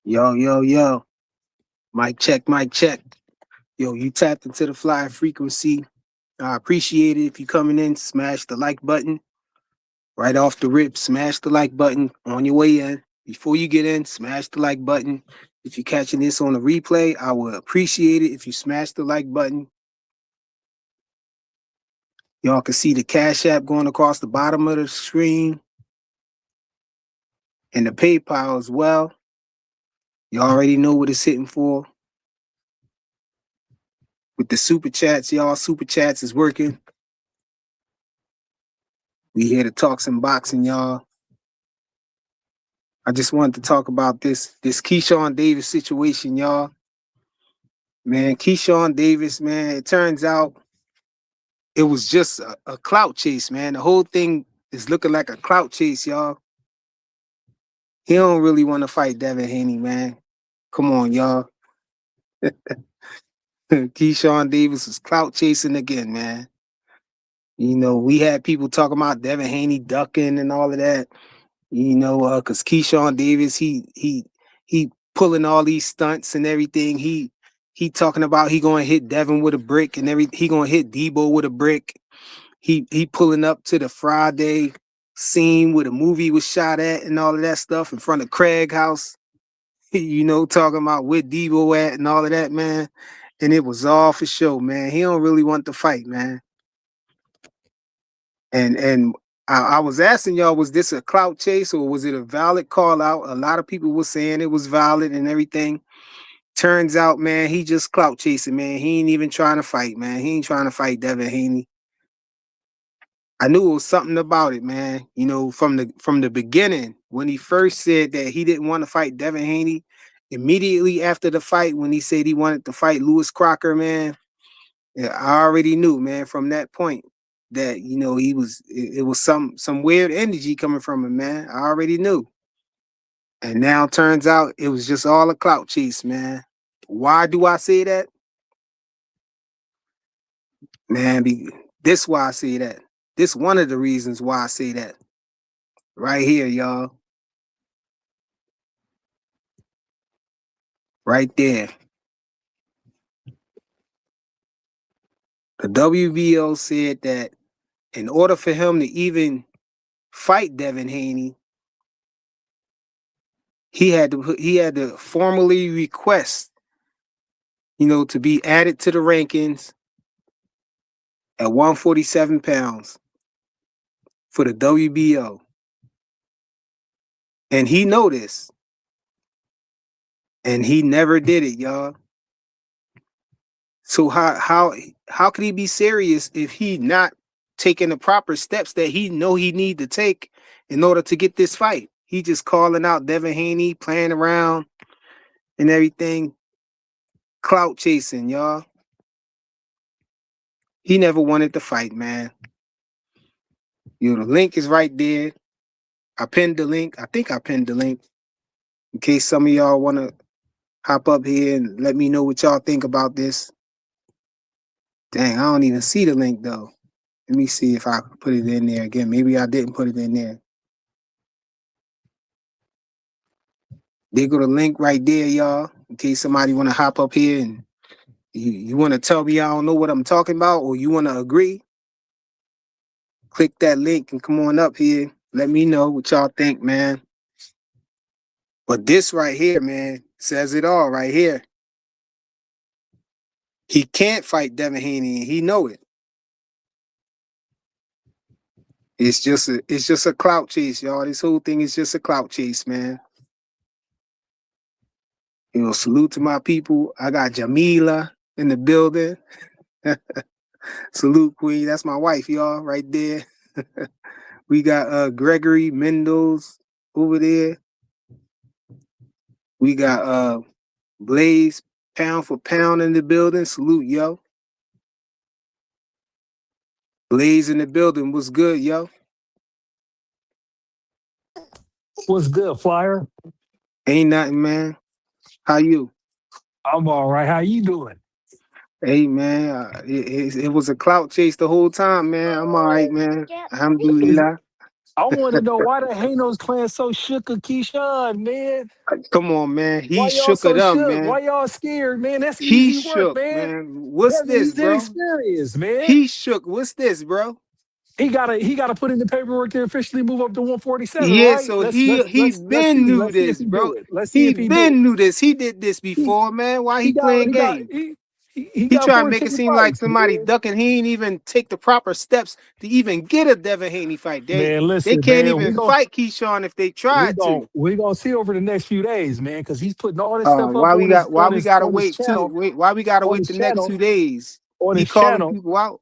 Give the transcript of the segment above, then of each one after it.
Yo, yo, yo. Mic check, mic check. Yo, you tapped into the fly frequency. I appreciate it if you coming in, smash the like button. Right off the rip, smash the like button on your way in. Before you get in, smash the like button. If you're catching this on the replay, I would appreciate it if you smash the like button. Y'all can see the Cash App going across the bottom of the screen and the PayPal as well. You already know what it's hitting for. With the super chats, y'all, super chats is working. We here to talk some boxing, y'all. I just wanted to talk about this Keyshawn Davis situation, y'all. Man, Keyshawn Davis, man, it turns out it was just a clout chase, man. The whole thing is looking like a clout chase, y'all. He don't really want to fight Devin Haney, man. Come on, y'all. Keyshawn Davis was clout chasing again, man. You know, we had people talking about Devin Haney ducking and all of that. You know, because Keyshawn Davis, he pulling all these stunts and everything. He talking about he gonna hit Devin with a brick and he gonna hit Debo with a brick. He pulling up to the Friday scene where the movie was shot at and all of that stuff in front of Craig House. You know, talking about where Debo at and all of that, man. And it was all for show, man. He don't really want to fight, man. And I was asking y'all, was this a clout chase or was it a valid call out? A lot of people were saying it was valid and everything. Turns out, man, he just clout chasing, man. He ain't even trying to fight, man. He ain't trying to fight Devin Haney. I knew it was something about it, man. You know, from the beginning, when he first said that he didn't want to fight Devin Haney, immediately after the fight, when he said he wanted to fight Lewis Crocker, man, yeah, I already knew, man, from that point that, you know, it was some weird energy coming from him, man. I already knew. And now turns out it was just all a clout chase, man. Why do I say that? Man, this why I say that. This one of the reasons why I say that. Right here, y'all. Right there. The WBO said that in order for him to even fight Devin Haney, he had to formally request, you know, to be added to the rankings at 147 pounds for the WBO. And he noticed. And he never did it, y'all. So how could he be serious if he not taking the proper steps that he know he need to take in order to get this fight? He just calling out Devin Haney, playing around and everything, clout chasing, y'all. He never wanted to fight, man. You know, the link is right there. I pinned the link. I think I pinned the link in case some of y'all want to hop up here and let me know what y'all think about this. Dang, I don't even see the link though. Let me see if I put it in there again. Maybe I didn't put it in there. There go the link right there, y'all. In case somebody want to hop up here and you want to tell me I don't know what I'm talking about or you want to agree, click that link and come on up here. Let me know what y'all think, man. But this right here, man, says it all right here. He can't fight Devin Haney and he know it. It's just a clout chase, y'all. This whole thing is just a clout chase, man. You know, salute to my people. I got Jamila in the building. Salute, Queen. That's my wife, y'all, right there. We got Gregory Mendoz over there. We got Blaze pound for pound in the building. Salute, yo. Blaze in the building. What's good, yo? What's good, Flyer? Ain't nothing, man. How you? I'm all right. How you doing? Hey, man. It was a clout chase the whole time, man. I'm all right, man. Alhamdulillah. I want to know why the Hanos clan so shook of Keyshawn, man. Come on, man. He Why y'all shook it so up, shook? Why man. y'all scared, man? That's He easy work, shook, man. man. What's That's this, easy bro? experience, man. He shook. What's this, bro? He gotta put in the paperwork to officially move up to 147, Yeah, right? so Let's he let's he let's let's been see. knew Let's see if this, he do bro. it. Let's see He if he do been it. knew this. He did this He before, man. Why he he got playing he got games? he He got trying to make it 14 seem like fights, somebody man. ducking. He ain't even take the proper steps to even get a Devin Haney fight. Man, They listen, can't man. even fight Keyshawn if they tried to. We gonna see over the next few days, man, because he's putting all this stuff up Why we gotta on his wait channel, why we gotta on wait his the next channel, 2 days? on He his calling channel. people out.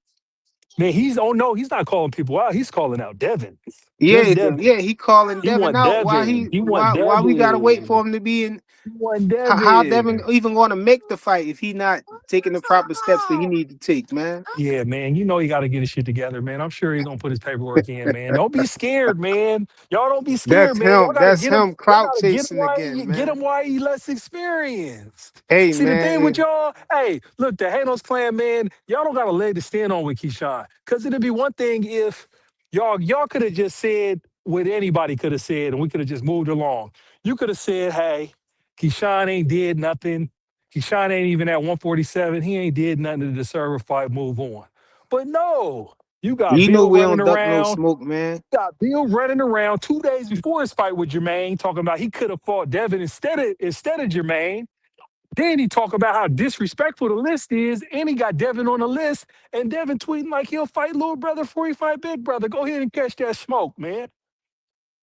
Man, he's not calling people out. He's calling out Devin. Just Yeah, Devin. yeah, he calling He Devin want out. Devin. He want Why we gotta wait Devin. for him to be in? He want How Devin Devin. even going to make the fight if he not taking the proper steps that he need to take, man? Yeah, man. You know he got to get his shit together, man. I'm sure he's gonna put his paperwork in, man. Don't be scared, man. Y'all don't be scared, That's man. Y'all him. gotta That's get him. him Y'all clout gotta get him chasing again, get man. him while he less experienced. Hey, See the thing with man. y'all, hey, look, the Hanos clan, man, y'all don't got a leg to stand on with Keyshawn. Cause it'd be one thing if y'all could have just said what anybody could have said, and we could have just moved along. You could have said, hey, Keyshawn ain't did nothing. Keyshawn ain't even at 147. He ain't did nothing to deserve a fight. Move on. But no, you got You know Bill we running don't duck no around. smoke, man. Got Bill running around 2 days before his fight with Jermaine, talking about he could have fought Devin instead of Jermaine. Then he talk about how disrespectful the list is, and he got Devin on the list, and Devin tweeting like he'll fight little brother before he fight big brother. Go ahead and catch that smoke, man.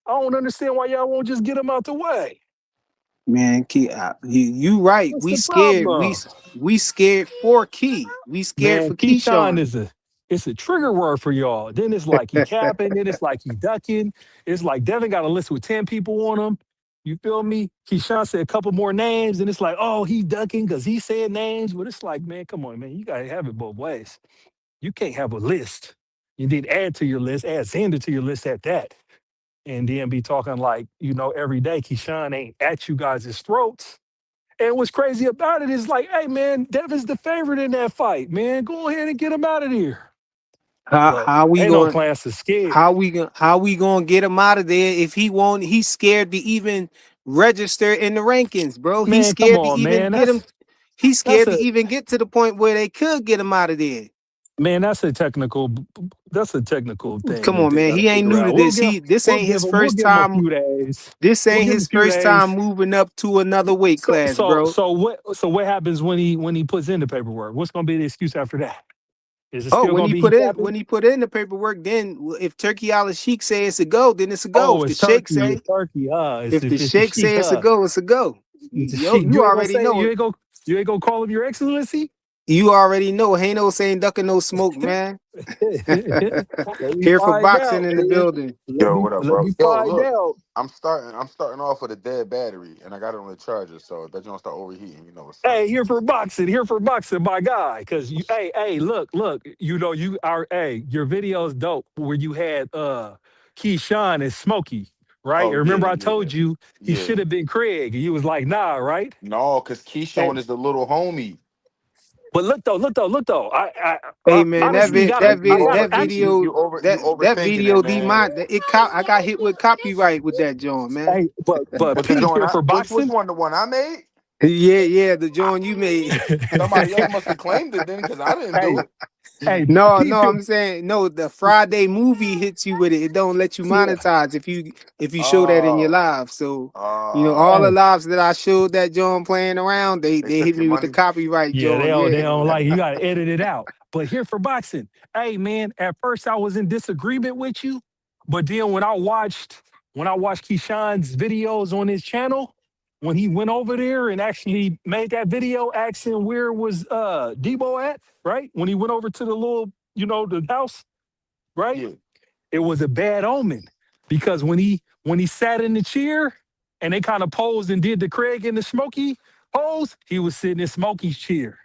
I don't understand why y'all won't just get him out the way. Man, you right. What's We the scared. problem? We scared for Key. We scared Man, for Keyshawn Keyshawn. is a trigger word for y'all. Then it's like he capping, then it's like he ducking. It's like Devin got a list with 10 people on him. You feel me? Keyshawn said a couple more names, and it's like, oh, he ducking because he said names. But it's like, man, come on, man. You gotta have it both ways. You can't have a list. You need to add to your list, add Xander to your list at that. And then be talking like, every day Keyshawn ain't at you guys' throats. And what's crazy about it is like, hey man, Devin's the favorite in that fight, man. Go ahead and get him out of there. But How we ain't no going? class is scared. How we gonna get him out of there if he won't? He's scared to even register in the rankings, bro. He's Man, come scared to on, even man. get him. He's That's scared to a even get to the point where they could get him out of there. man, that's a technical thing Come that on, they man. gotta He ain't figure new to out. this. This ain't his We'll first give him a time. few days. This We'll ain't give him a his few first time days. moving up to another weight So class, so bro. so what happens when he puts in the paperwork? What's gonna be the excuse after that? Is it Oh, still gonna be he capping? when he put in the paperwork, then if Turkey Al Sheik say it's a go, then it's a go. Oh, If the Sheik say It's turkey. if the It's the Sheik sheik, say it's a go, it's a go. It's the Yo, sheik. you already know. You ain't gonna call him your excellency? You already know. Ain't no saying ducking no smoke, man. Let me Here for find boxing out, in the man. building. Yo, what up, Let bro? me Yo, find look, out. I'm starting off with a dead battery, and I got it on the charger, so if that don't start overheating, you know what's up. Here for boxing, my guy. Cause look, your video's dope where you had Keyshawn and Smokey, right? Oh And yeah, remember I yeah, told you he yeah. should have been Craig, and you was like, nah, right? No, cause Keyshawn And is the little homie. but look though. Hey I man, honestly gotta I gotta actually You that overthinking it, video D man. mine I got hit with copyright with that joint, man. hey, but With the Pete joint, here for which boxing. one? The one I made? Yeah, the joint you made. Somebody else must have claimed it then, cause I didn't do hey, it. hey, Pete No, here. I'm saying no. The Friday movie hits you with it. It don't let you Yeah. monetize if you show that in your Oh, live. So all the okay. Hey, lives that I showed that John playing around, They they hit took your me with the money. copyright yeah, John. they Yeah. don't like it. You gotta edit it out. But here for boxing, hey man, at first I was in disagreement with you, but then when I watched Keyshawn's videos on his channel, when he went over there and actually made that video asking where was Debo at, right? When he went over to the little, the house, right? Yeah. It was a bad omen because when he sat in the chair and they kind of posed and did the Craig and the Smokey pose, he was sitting in Smokey's chair.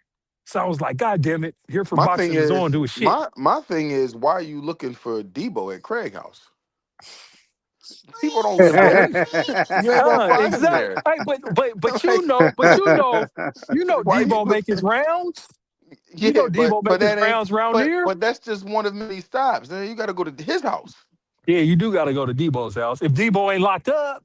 So I was like, God damn it, here for My thing boxing is on is, to his shit. my thing is, why are you looking for Debo at Craig House? People don't live there. You ain't gonna find him Exactly. there. Hey, but Like, why you Debo look? make his rounds. Yeah, Debo make but his that ain't. rounds around here. But that's just one of many stops. Then you got to go to his house. Yeah, you do got to go to Debo's house. If Debo ain't locked up,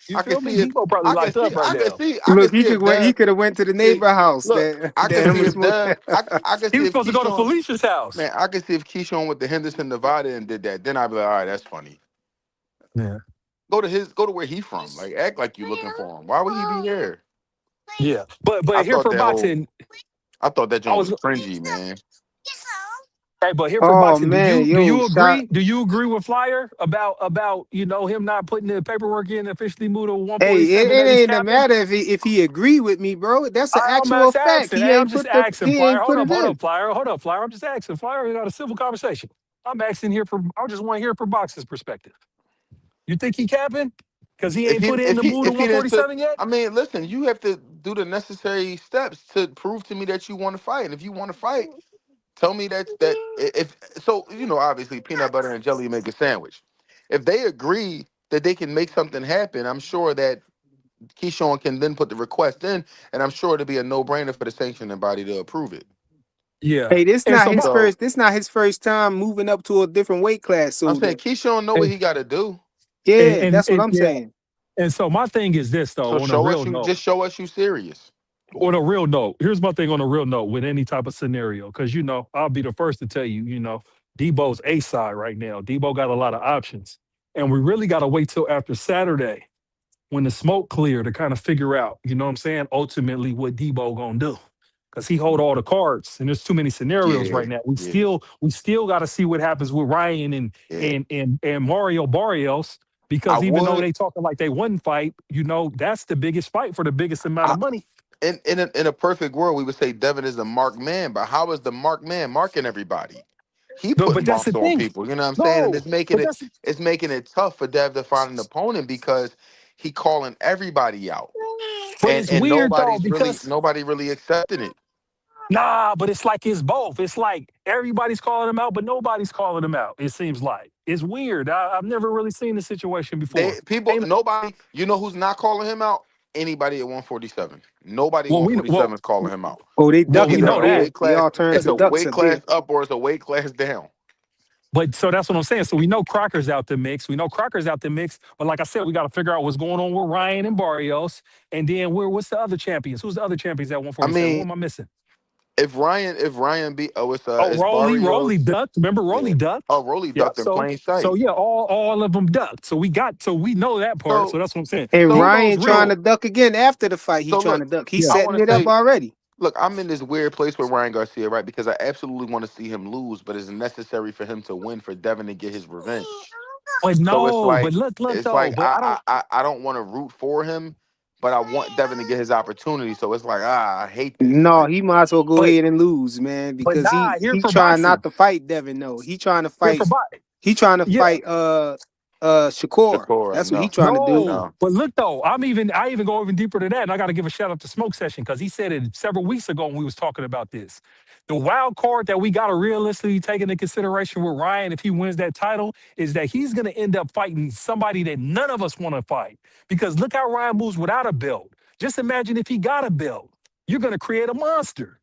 you I can feel me? see if Debo probably locked up right now. I can Look, see if he Dev could have went to the see neighbor house look, that I can that him see and if Smoke. Dev I can He see was if supposed to go to Keyshawn Felicia's house. man, I can see if Keyshawn went to Henderson, Nevada and did that. Then I'd be like, all right, that's funny. Yeah. Go to where he from. Like act like you looking for him. Why would he be there? Yeah. I But here thought for that whole boxing, I thought that I joint was was cringy, man. hey, but here for Oh boxing, man, do yo, you shot. agree? Do you agree with Flyer about him not putting the paperwork in officially moved to Hey, 147 it that he's ain't a capping? matter if he agree with me, bro. That's an I'm actual just fact. asking. Hey, I'm just asking, He Flyer. ain't put it Hold in. up, Flyer. Hold up, Flyer. I'm just asking, Flyer. We got a civil conversation. I'm asking here for. I just want to hear from boxer's perspective. You think he capping? Because he ain't put in the move to If he didn't took 147 yet? I mean, listen, you have to do the necessary steps to prove to me that you want to fight. And if you want to fight, tell me that if so, obviously peanut butter and jelly make a sandwich. If they agree that they can make something happen, I'm sure that Keyshawn can then put the request in, and I'm sure it'll be a no-brainer for the sanctioning body to approve it. Yeah. Hey, And so my So this not his first time moving up to a different weight class. I'm So saying that Keyshawn know what and he got to do. yeah, that's what and I'm yeah. saying. And so my thing is this So though, on a real note. show us you serious. On a real note, here's my thing on a real note with any type of scenario, because I'll be the first to tell you, Debo's A side right now. Debo got a lot of options, and we really got to wait till after Saturday when the smoke clear to kind of figure out, you know what I'm saying, ultimately what Debo gonna do, because he hold all the cards, and there's too many scenarios Yeah, right now. We yeah, still got to see what happens with Ryan and yeah. and Mario Barrios. I Because even though would. they talking like they wouldn't fight, that's the biggest fight for the biggest amount I, of money. in a perfect world, we would say Devin is the marked man, but how is the marked man marking everybody? He No, but putting that's the bumps on thing. people, you know what I'm saying? And No, but that's it's making it tough for Dev to find an opponent because he calling everybody out. but it's And weird though because nobody really accepting it. nah, but it's like it's both. It's like everybody's calling him out, but nobody's calling him out. It seems like it's weird. I've never really seen this situation before. Ain't Nobody, you know who's not calling him out? Anybody at 147. Nobody at well, 147 is calling him out. Oh, they we ducking Either up know a that. there. weight They class, all turned it's to a ducks weight up class there. up or it's a weight class down. But so that's what I'm saying. So we know Crocker's out the mix. We know Crocker's out the mix. But like I said, we got to figure out what's going on with Ryan and Barrios. And then what's the other champions? Who's the other champions at I 147? What mean, am I missing? if Ryan beat Oh, it's Rolly Barrios. ducked. Remember Yeah. Rolly ducked? Oh, Rolly Yeah. ducked in plain So sight. yeah, all of them ducked. So we know that part. So So that's what I'm saying. And so Debo's Ryan trying real. to duck again after the fight. He so trying look, to duck. He's Yeah. I want setting to it up say, already. look, I'm in this weird place with Ryan Garcia, right? Because I absolutely want to see him lose, but it's necessary for him to win for Devin to get his revenge. But So no, but look though. But I don't. I don't want to root for him, but I want Devin to get his opportunity. So it's like I hate this. No, Like he might as well go But ahead and lose, man, because nah. Here he for trying not boxing. to fight Devin. No, Here for boxing. he trying to Yeah. fight Shakur. Shakur, That's what he no, trying to do. No, no. but look though, I even go even deeper than that, and I got to give a shout out to Smoke Session because he said it several weeks ago when we was talking about this. The wild card that we got to realistically take into consideration with Ryan if he wins that title is that he's going to end up fighting somebody that none of us want to fight. Because look how Ryan moves without a belt. Just imagine if he got a belt, you're going to create a monster.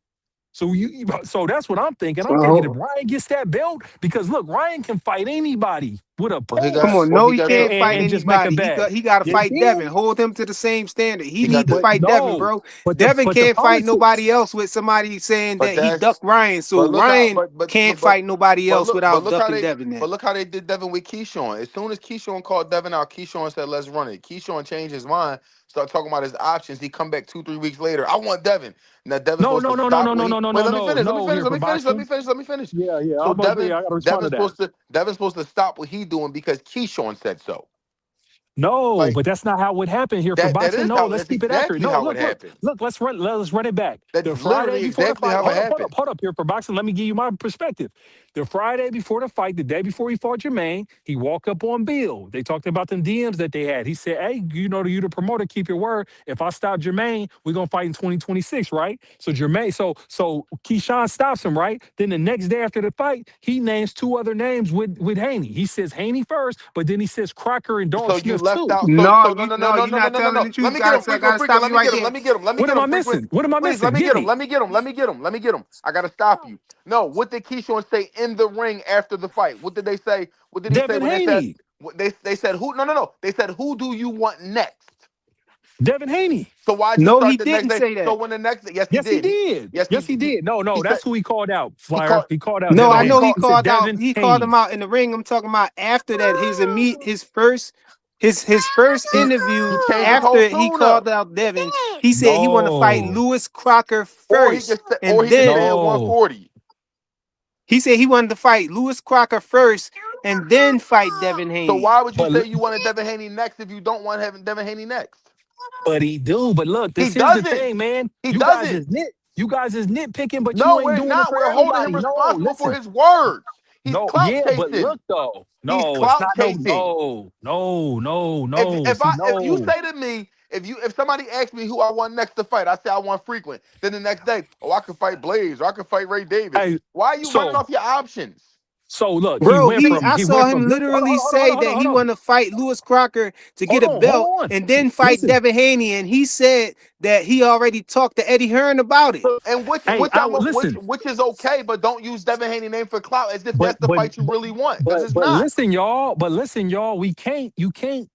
So that's what I'm thinking. I'm thinking if Well, Ryan gets that belt, because look, Ryan can fight anybody with a Well, he got. come on, pulse Well, no, he he got can't the. fight and just make a anybody. bag. He got to Yeah, he fight Devin. can. Hold him to the same standard. He He got need to the. But fight Devin, no, bro. but Devin the can't fight nobody politics. else with somebody saying But that he that's. ducked Ryan. But So look how. Ryan can't But fight nobody else without ducking Devin. but Then look how they did Devin with Keyshawn. As soon as Keyshawn called Devin out, Keyshawn said, "Let's run it." Keyshawn changed his mind, started talking about his options. He come back 2 3 weeks later. I want Devin. Now Devin's No, supposed no, to no, no, stop no, when no, he no, no, wait. no, Let me no, finish. Let me no. finish. Here Let for me finish. Let me boxing. finish. Let me finish. Yeah, yeah. So I'm agree. I got to respond to that. Devin's supposed to stop what he doing because Keyshawn said so. No, Like but that's not how it happened here for boxing. No, let's that's keep it accurate. exactly No, how it happened. look. Let's run it back. That's The Friday literally before the exactly fight. how it happened. Hold up here for boxing. Let me give you my perspective. The Friday before the fight, the day before he fought Jermaine, he walked up on Bill. They talked about them DMs that they had. He said, "Hey, you the promoter, keep your word. If I stop Jermaine, we're gonna fight in 2026, right?" So Jermaine, so Keyshawn stops him, right? Then the next day after the fight, he names two other names with Haney. He says Haney first, but then he says Crocker and Dawn So you Smith left too. out. no, No, you no, no, no, no, you're no, no, not no, no, telling no. the Let truth. me get him, I frequent, gotta frequent. stop Let you me right get him. there. Let me get him. Let me What get am him, I frequent. missing? What am I Please missing? let me Get get him. me. Let me get him. Let me get him. Let me get him. I gotta stop you. No, what did Keyshawn say in the ring after the fight? What did they say? What did he say Devin when they said? Haney. They said who? No, no, no. They said who do you want next? Devin Haney. So why'd you No, start he the next didn't day? say So that. when the next, yes, he Yes, he did. did. Yes, Yes, he did. No, he no, said that's who he called out, he Flyer. called. He called out No, Devin I No, he know Haney. he called. He said called out. Devin He called him Haney. out in the ring. I'm talking about after that his first interview He changed his whole after he tune called up. out Devin. He said he want to fight No, Lewis Crocker Or he first, could say, or and he could stay then at no. 140. he said he wanted to fight Lewis Crocker first, and then fight Devin So Haney. why would you But say you wanted Devin Haney next if you don't want having Devin Haney next? but he do. But look, He this here's the doesn't. thing, man. He doesn't. You guys is nitpicking, but you No, ain't we're doing it not. for We're holding him everybody. No, responsible for listen. his words. He's No, clout yeah, but chasing. look though. He's No, it's clout not no. chasing. No, no, no, no. See, If you no. say to me, if somebody asks me who I want next to fight, I say I want Frequent. Then the next day, oh, I could fight Blaze or I could fight Ray Davis. Hey, Why are you running so off your options? so look, Bro, I he saw went him from literally say that he want to fight Lewis Crocker to get a hold belt on. and then fight Listen, Devin Haney, and he said that he already talked to Eddie Hearn about it. So, and hey, listen, which is okay, but don't use Devin Haney name for clout as if but that's the but fight you really want, because but it's but not. listen, y'all,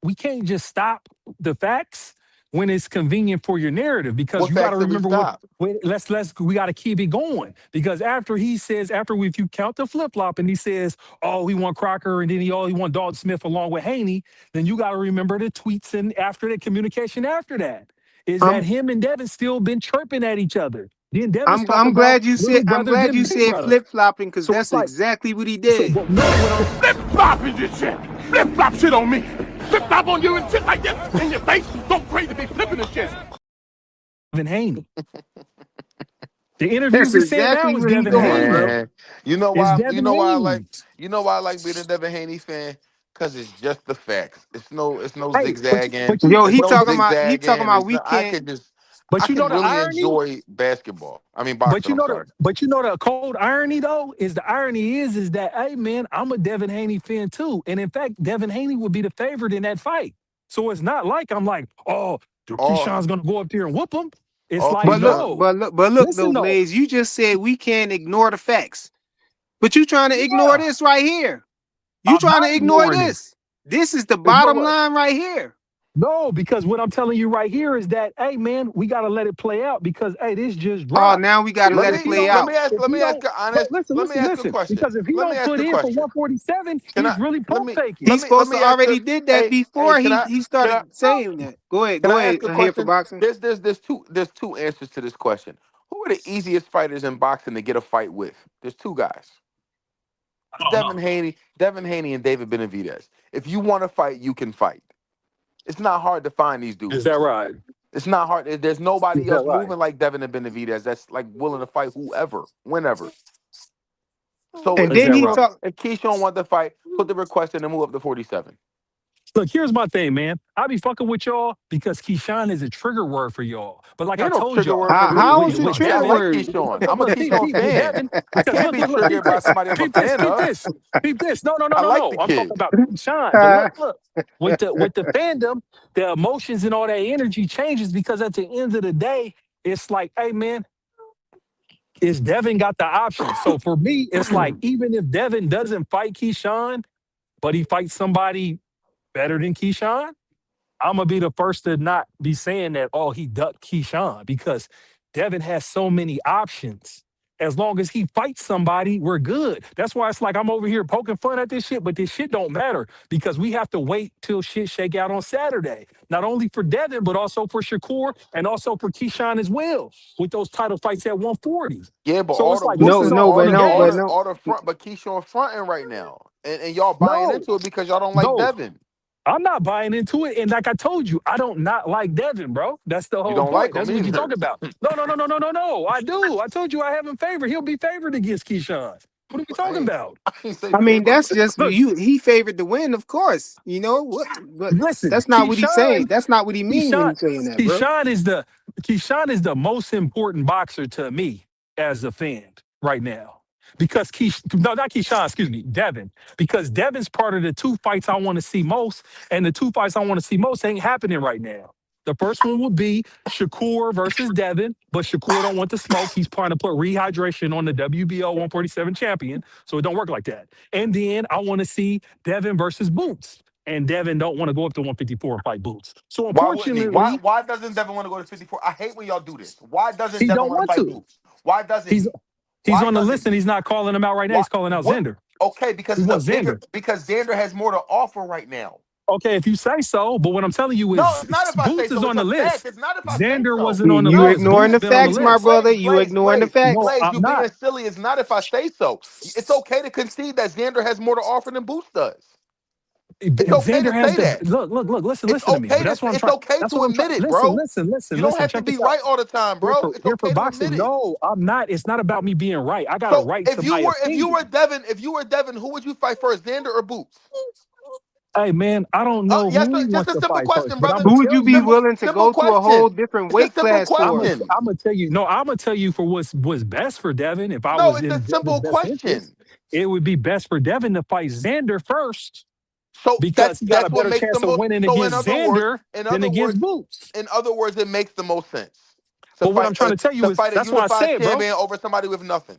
we can't just stop the facts when it's convenient for your narrative because What you got to facts did we remember what stop? let's we got to keep it going because after he says if you count the flip flop and he says oh he want Crocker and then he want Dalton Smith along with Haney, then you got to remember the tweets and after the communication after that is that I'm him and Devin still been chirping at each other. Then Devin's talk I'm about glad you little said I'm brother glad then you big said brother. flip flopping because So it's that's like exactly what he so did. but no what I'm Flip flop is this shit. Flip flop shit on me. Flip flop on you and shit like this in your face. Go crazy be flipping this shit. Devin Haney. The interviews That's we seeing now exactly is what he Devin doing, Haney. bro. Man, It's Devin Haney. why I like being a Devin Haney fan? Because it's just the facts. It's no Hey, zigzagging. Yo, It's no he talking zigzagging. about It's we no, can't. I but you can know the really irony. enjoy basketball. I mean But boxing. you I'm know sorry. the cold irony though is the irony is that hey man, I'm a Devin Haney fan too, and in fact, Devin Haney would be the favorite in that fight. So it's not like I'm like, oh, All Keyshawn's gonna go up there and whoop him. It's all like Keyshawn. no, But look listen though, though, Blaze, you just said we can't ignore the facts, but you trying to ignore yeah, this right here. You I'm trying not to ignore ignoring it. this. This is the You know bottom what? line right here. No, because what I'm telling you right here is that, hey man, we gotta let it play out because hey, this just Oh, dropped. now we got to If, let if it he play don't, out. if he don't, but let me ask a listen, question. because if he Let me don't ask put a in for question. 147, Can he's I really pump faking. He's let supposed to me ask a already did that hey, before he can I started saying that. can Go I ask ahead. a Here for question? boxing. There's two answers to this question. Who are the easiest fighters in boxing to get a fight with? There's two guys. I don't know. Devin Haney and David Benavidez. If you want to fight, you can fight. It's not hard to find these Is that dudes. right? It's not hard. There's Is nobody that else right? moving like Devin and Benavidez that's like willing to fight whoever, whenever. So And if Is then that he right? Keyshawn want to fight, put the request in and move up to 47. Look, here's my thing, man. I be fucking with y'all because Keyshawn is a trigger word for y'all. But like I Ain't no told trigger y'all, word for me. How is it See, I trigger like word? Keyshawn. but I'm a look, Keyshawn with fan. Devin, I because can't be peep triggered by this, somebody I'm a fan of. peep this. No, no, no, I no, like no. the I'm talking kid. about Keyshawn. But look, with the fandom, the emotions and all that energy changes because at the end of the day, it's like, hey man, is Devin got the option? So for me, it's like even if Devin doesn't fight Keyshawn, but he fights somebody better than Keyshawn, I'm gonna be the first to not be saying that, oh, he ducked Keyshawn because Devin has so many options. As long as he fights somebody, we're good. That's why it's like I'm over here poking fun at this shit, but this shit don't matter because we have to wait till shit shake out on Saturday. Not only for Devin, but also for Shakur and also for Keyshawn as well, with those title fights at 140. Yeah, but So all it's the like this No, is wisdom, all no, for but the no, but game. no. all the front, but Keyshawn fronting right now, and y'all buying No, into it because y'all don't like no. Devin. I'm not buying into it. And like I told you, I don't not like Devin, bro. That's the You whole don't like point. him That's what you either. talking about. No, no, no, no, no, no, no. I do. I told you I have him favored. He'll be favored against Keyshawn. What are we talking about? I ain't say I mean, favorite. that's just Look, you. He favored the win, of course. You know what? But listen, that's not what he's saying. That's not what he mean when Keyshawn, he's saying that, bro. Keyshawn is the Keyshawn is the most important boxer to me as a fan right now. Because no, not Keyshawn, excuse me, Devin. Because Devin's part of the two fights I want to see most, and the two fights I want to see most ain't happening right now. The first one would be Shakur versus Devin, but Shakur don't want the smoke. He's trying to put rehydration on the WBO 147 champion, so it don't work like that. And then I want to see Devin versus Boots. and Devin don't want to go up to 154 and fight Boots. So Why wouldn't he? Why unfortunately, why doesn't Devin want to go to 54? I hate when y'all do this. Why doesn't he Devin don't want to want fight to. Boots? Why doesn't He's he? he's Why on the doesn't list and he? he's not calling him out right now. Why He's calling out what? Xander. Okay, because He it's a wants bigger Xander. because Xander has more to offer right now. Okay, if you say so, but what I'm telling you No, is it's not if I say Boots is so. on It's the a fact. list. It's not if I say Xander so. wasn't on the You list. No, ignoring Boots the been on the facts, my list. brother. You ignoring the facts. No, Blaze, I'm you being not. silly. It's not if I say so. It's okay to concede that Xander has more to offer than Boots does. It's okay Xander to has say the that. listen to me. But that's what I'm It's trying. okay That's to what I'm trying. admit it, Listen, bro. listen, listen, You don't listen. have to Check be this out. right all the time, bro. It's Here for okay to boxing. admit it. No, I'm not. It's not about me being right. I got a So right to my if you were opinion. Devin, who would you fight first, Xander or Boots? Hey man, I don't know Yes, who sir. he Just wants a to simple fight first, question, but I'm brother. gonna Who would tell you be you. willing to Simple go to a whole question. different It's a weight simple class for? question. I'm gonna tell you. No, I'm gonna tell you for what's best for Devin. If I No, was it's a in Devin's simple best interest, question. it would be best for Devin to fight Xander first So because he got a that's what better makes the chance of most. winning So against Xander than against Boots. in other words, it makes the most sense But what I'm trying to tell you to is fight a that's why I unified say it, bro. champion over somebody with nothing.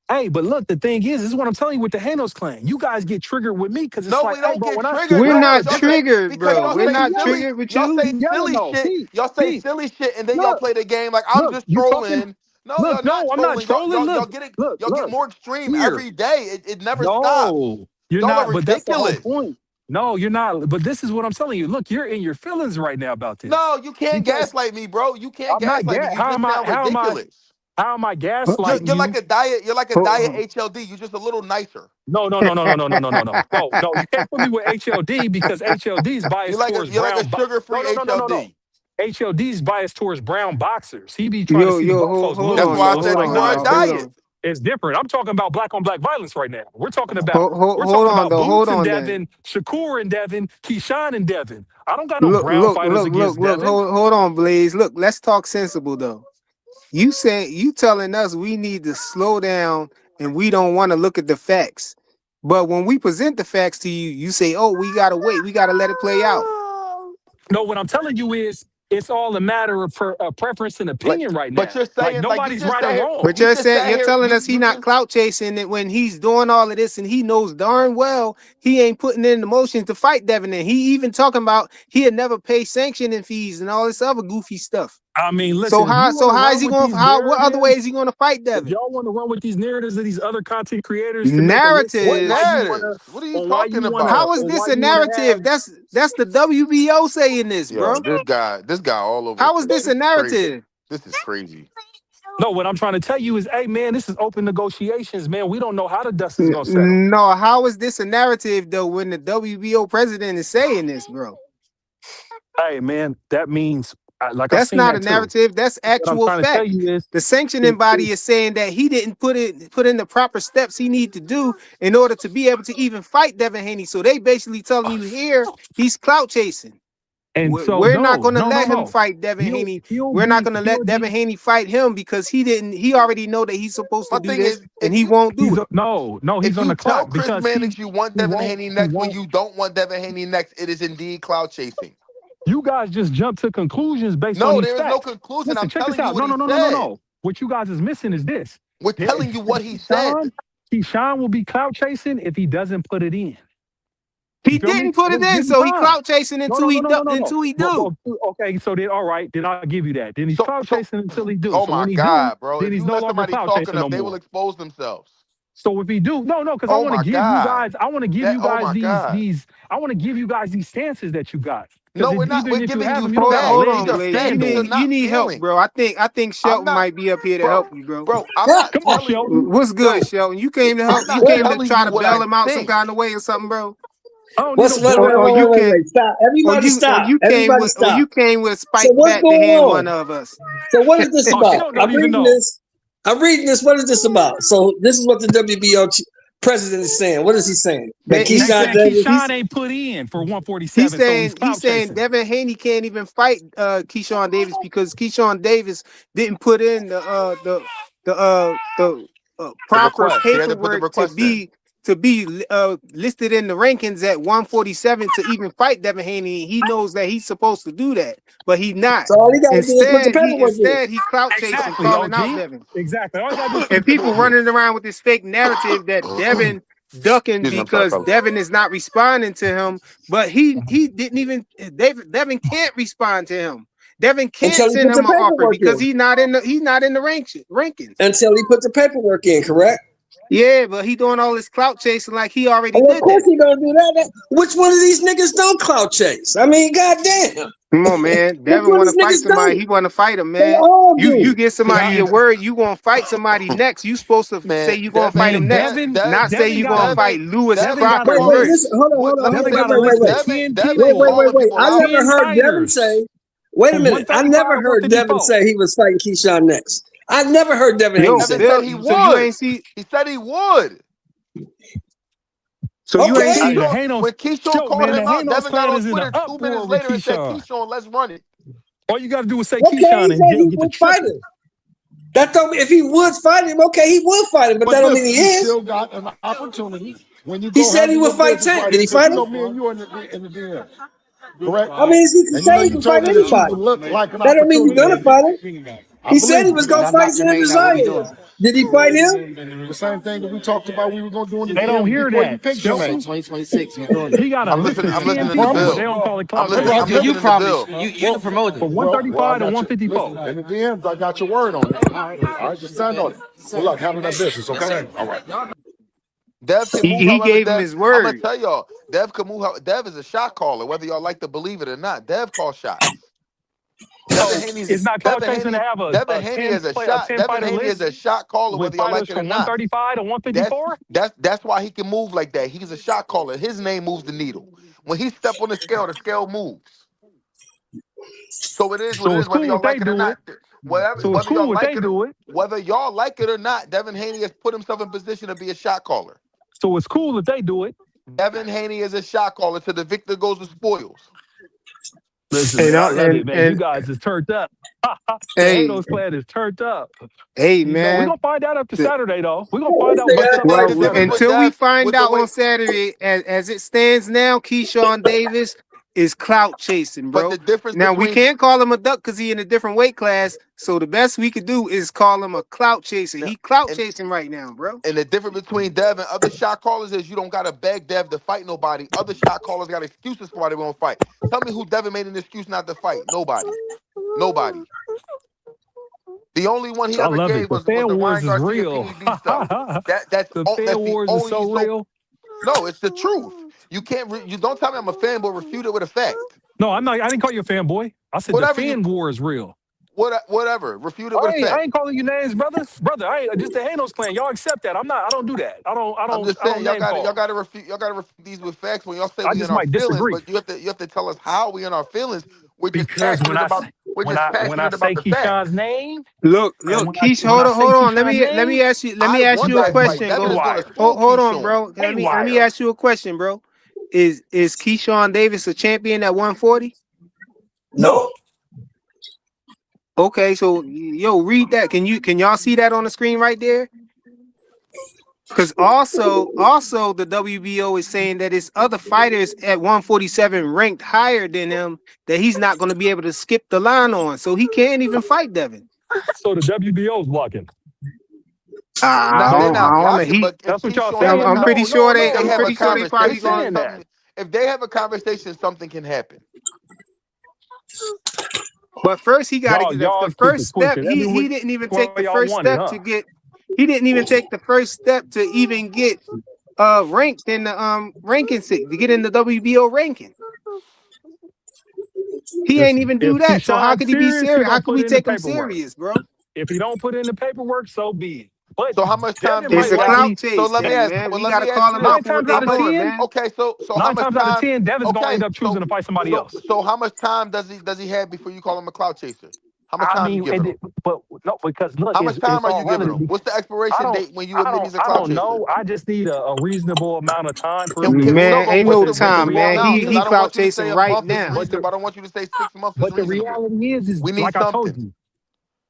Hey, but look, the thing is, this is what I'm telling you with the Hanos clan. You guys get triggered with me because it's No, like, we hey, don't bro, get when I triggered. We're no, No, not this is triggered, because bro. y'all We're say not silly, triggered with you. Pete, y'all say Pete, silly shit, and then y'all look, play the game like I'm look, just you talking, trolling. No, look, y'all not no, I'm not trolling. trolling. Look, look, Y'all get look, more extreme here. every day. It never stops. No, you're Y'all are not, but that's the whole ridiculous. point. No, you're not. But this is what I'm telling you. Look, you're in your feelings right now about this. No, you can't Because gaslight me, bro. You can't I'm not gaslight me. You how just am I sound how am I ridiculous. how am I Huh? gaslighting You're like you? a diet. You're like a diet Oh, HLD. You're just a little nicer. No, no, no, no, no, no, no, no, no, no. No, no, you can't put me with HLD because HLD is biased towards You're like a brown. sugar No, free no, no, no, no, no. HLD. HLD is biased towards brown boxers. He be trying to yo, see the yo, white folks hold That's lose. on, why I yo, So it's said hold you like, on, nah, were a it's y'all, hold different. diet. on. It's different. I'm talking about black on black violence right now. We're Hold talking on, about though, hold Boots and on, then. Devin, Shakur and Devin, Keyshawn and Devin. I don't got no Look, brown look, fighters look, look, against look. Devin. Hold on, Blaze. Look, let's talk sensible though. You telling us we need to slow down and we don't want to look at the facts. But when we present the facts to you, you say, "Oh, we gotta wait. We gotta let it play out." No, what I'm telling you is it's all a matter of preference and Like, opinion right but now. you're Like saying, like you nobody's just right or sat here, wrong. But you just sat you're here, telling us he you not just clout chasing it when he's doing all of this and he knows darn well he ain't putting in the motions to fight Devin. And he even talking about he'll never pay sanctioning fees and all this other goofy stuff. I mean, So listen, if how you want to is run he with going these what other way narratives, is he going to fight if Devin? y'all want to run with these narratives of these other content creators to make a list what Narratives. narratives? What are you on why you talking wanna about? How is on this why a you wanna have narrative? That's the WBO saying this, Yo, bro. this guy all over the How is place. this This a is crazy. narrative? This is crazy. no, what I'm trying to tell you is, hey man, this is open negotiations, man. We don't know how the dust is gonna settle. No, how is this a narrative though when the WBO president is saying this, bro? Hey man, that means like I've That's seen not a that too. narrative. That's What I'm actual trying to tell fact. you is The sanctioning if body is saying that he didn't put in the proper steps he need to do in order to be able to even fight Devin Haney. So they basically telling you here he's clout chasing. and so We're not no, going to no, no, let him no. fight Devin Haney. We're not going to He'll let Devin be Haney fight him because he already know that he's supposed to My do thing this is, and he won't do he's it. no, if he's on you the tell clock Chris because Mannix you want Devin Haney he next when won't you don't want Devin Haney next, it is indeed cloud chasing. you guys just jump to conclusions based on No, these there is no facts. conclusion. Listen, I'm check this telling you out. what No, he no, no, no, no, said. no. What you guys is missing is this. We're telling you what he said. Keyshawn will be clout chasing if he doesn't put it in. You He feel me? didn't put it Just in, give him so he time. clout chasing No, until no, no, no, no, no, no. until he Well, do. okay, so then all right, then I'll give you that. Then he's So, clout so, chasing until he do. oh So my when he do, God, bro! then If he's you no let longer somebody clout talk chasing no enough, they will more. expose themselves. So if he do, no, because I Oh want to my give you God! guys, I want to give you Oh guys my God! I want to give you guys these stances that you got. Because No, we're not. We're even if you giving have you them, you don't got a facts. Hold These leg on, to are Blaze. facts. stand These are on. You not need help, feelings. bro. I think I'm Shelton not, might be up here to help bro. you, bro. Bro, I'm not Come on, telling you, Shelton. What's good, bro. Shelton? You came to help. I'm You not came to telling try you to what bail I him out some think. kind of way or something, bro. I don't need What's no wait, bail wait, Or out. wait, you wait, wait, can wait. Stop. Everybody stop. Everybody or stop. you came with So spike what's bat to going hand on? one of us. So what is this Oh, about? Shelton don't even know. I'm reading this. What is this about? So this is what the WBO president is saying. What is he saying? That They Keyshawn saying Davis. Keyshawn ain't put in for He's 147, so he's saying clout chasing. Devin Haney can't even fight Keyshawn Davis because Keyshawn Davis didn't put in the The proper request. He had to put the paperwork request in. to be listed in the rankings at 147 to even fight Devin Haney. He knows that he's supposed to do that, but he's not. So all he got to do is put the paperwork in. Instead he clout chasing, Exactly, calling OG. out Devin. Exactly. All you gotta do is put the And people paperwork in. running around with this fake narrative that Devin ducking Excuse me, I'm sorry, because fellas. Devin is not responding to him. But he didn't even Devin can't respond to him. Devin can't Until he send put the him an offer paperwork because in. he's not in the rankings. Until he put the paperwork in, correct? Yeah, but he doing all this clout chasing like he already Oh, of did course that. he gonna do that. Which one of these niggas don't clout chase? I mean, goddamn. Come on, man. Which Devin one want of to these fight niggas somebody. don't? He want to fight him, They man. all You do. get somebody Nah, your word. You gonna fight somebody next. You supposed to say Man, you gonna fight him next, not say Devin you got gonna a fight Lewis Devin got a Crocker Wait, listen, first. list. hold on. Devin Wait, got a list of 10 Wait, people people I out. never 10 heard Devin fighters say, wait a from minute. I 135 never to heard Devin 154. say he was fighting Keyshawn next. I never heard Devin Haney Yo, say Devin that. said he Bill, so you would. ain't see. He said he would. So you Okay. ain't Hey, see. the When Hanos, Keyshawn Joe, called man, the him out, Hanos Devin got clan on is in an Twitter 2 uproar minutes with later and said, Keyshawn. Keyshawn, let's run it. All you got to do is say Okay, he Keyshawn and said he get the would fight tripping. him. That don't mean if he would fight him, okay, he would fight him, but that don't mean he you is. still got an opportunity when you He go said he handle would your fight business Tank. right Did here. he Because fight you him? know me and you in the DM. Correct? I mean, he can And you know say he you can told fight me that you anybody. would look like an That don't mean he's opportunity. gonna fight him. I He said believe he you. was gonna fight Sam Desire. Did he fight him? The same thing that we talked about we were going to do in the They don't DM hear before you that. picked your name. He got a I'm list listening. of I'm 10 listening to people, but Promise. they Bill. don't call it I'm clout listening. chasing. I'm listening to Bill. From Well, 135 I to got you. 154. Listen, in the DMs, I got your word on it. All right, just stand on it. Good luck. Handle that business, okay? All right. Dev can move He however gave him Dev. his I'm gonna word. tell y'all, Dev can move. Dev is a shot caller, whether y'all like to believe it or not. Dev calls shots. Devin So Haney's it's not clout Devin chasing to Haney. have Devin a Haney 10 is a play a shot. 10 Devin fighter Haney is list a shot caller, with whether y'all like fighters it or from not. 135 to 154? That's why he can move like that. He's a shot caller. His name moves the needle. When he step on the scale moves. So it is what it So is, it's whether cool y'all if they like it or do not. it. So it's Whether y'all cool if like they it or do it. whether y'all like it or not, Devin Haney has put himself in position to be a shot caller. So it's cool if they do it. Devin Haney is a shot caller to the victor goes the spoils. Listen, And man, I I- love it, man. You and guys is turned up. The hey, Hanos clan is turned up. hey, You know, we're man. gonna find out after The- Saturday though. We're gonna find out But what the, somebody but well, the is living difference with with. until we Dev, find with the out way, on Saturday, as it stands now, Keyshawn Davis is clout chasing, but bro. the difference Now we between can't call him a duck because he in a different weight class. So the best we could do is call him a clout chaser. He clout and chasing right now, bro. and the difference between Dev and other shot callers is you don't gotta beg Dev to fight nobody. Other shot callers got excuses for why they won't fight. Tell me who Devin made an excuse not to fight. Nobody. Nobody. The only one he I ever love it. gave The was fan the wars Ryan is Garcia real. PED stuff. The fan That's the wars is only so he's so real. no, it's the truth. You can't you don't tell me I'm a fanboy, refute it with a fact. No, I'm not. I didn't call you a fanboy. I said the Whatever you fan war is real. whatever. Refute it with a I fact. ain't calling you names, brother. Brother, I ain't just the Hanos clan. Y'all accept that. I'm not. I don't do that. I'm just I don't saying name y'all call. gotta refute these with facts when y'all say I we in just our might feelings, disagree but you have to tell us how we in our feelings. because when I About say the fact. Keyshawn's name Look, and Keish, when I say hold on. Keyshawn's Let me name, ask you. Let I me ask want you you a that guys fight. get question. Devin is Go. gonna haywire. spoon Hold on, Keyshawn. bro. Let me Haywire. ask you a question, bro. Is Keyshawn Davis a champion at 140? No. Okay, so yo, read that. Can y'all see that on the screen right there? Because also the WBO is saying that it's other fighters at 147 ranked higher than him that he's not going to be able to skip the line on, so he can't even fight Devin. So the WBO's blocking. No, they're I not don't know. blocking, but if That's what y'all Keyshawn have saying? I'm pretty sure if they I'm have a pretty sure they probably They going. conversation, saying that. something if they have a conversation, something can happen. But first, he got to get Y'all the get to first twist step. it every He week didn't even way take the y'all first want it, step huh? to get. He didn't even take the first step to even get ranked in the ranking to get in the WBO ranking. He ain't Listen, even do if that. So how Keyshawn's could he be serious, he serious? How gonna could put we in the take him paperwork. serious, bro? If he don't put in the paperwork, so be it. But So how much time Devin do It's might you a have? clout likely So chase let me thing, ask. man. Well, We let got to me ask call you him this. out nine for what times they How out of much? doing, 10, man. Okay, so how nine much times out of time? 10, Devin's gonna Okay, end up choosing to fight somebody else. so how much time does he have before you call him a clout chaser? How much I time you mean, giving him? but no, because look, How much time it's are you all giving relative. him? What's the expiration date when you admit he's a I clout don't chaser? know. I just need a reasonable amount of time for him to Can do we it. no? Man, But ain't what's no But the time, man. now? reality Because He I is, don't clout want you to say chasing a right month is now. but reasonable. I don't want you to say 6 months is but the reasonable. reality is We need like I told something. you.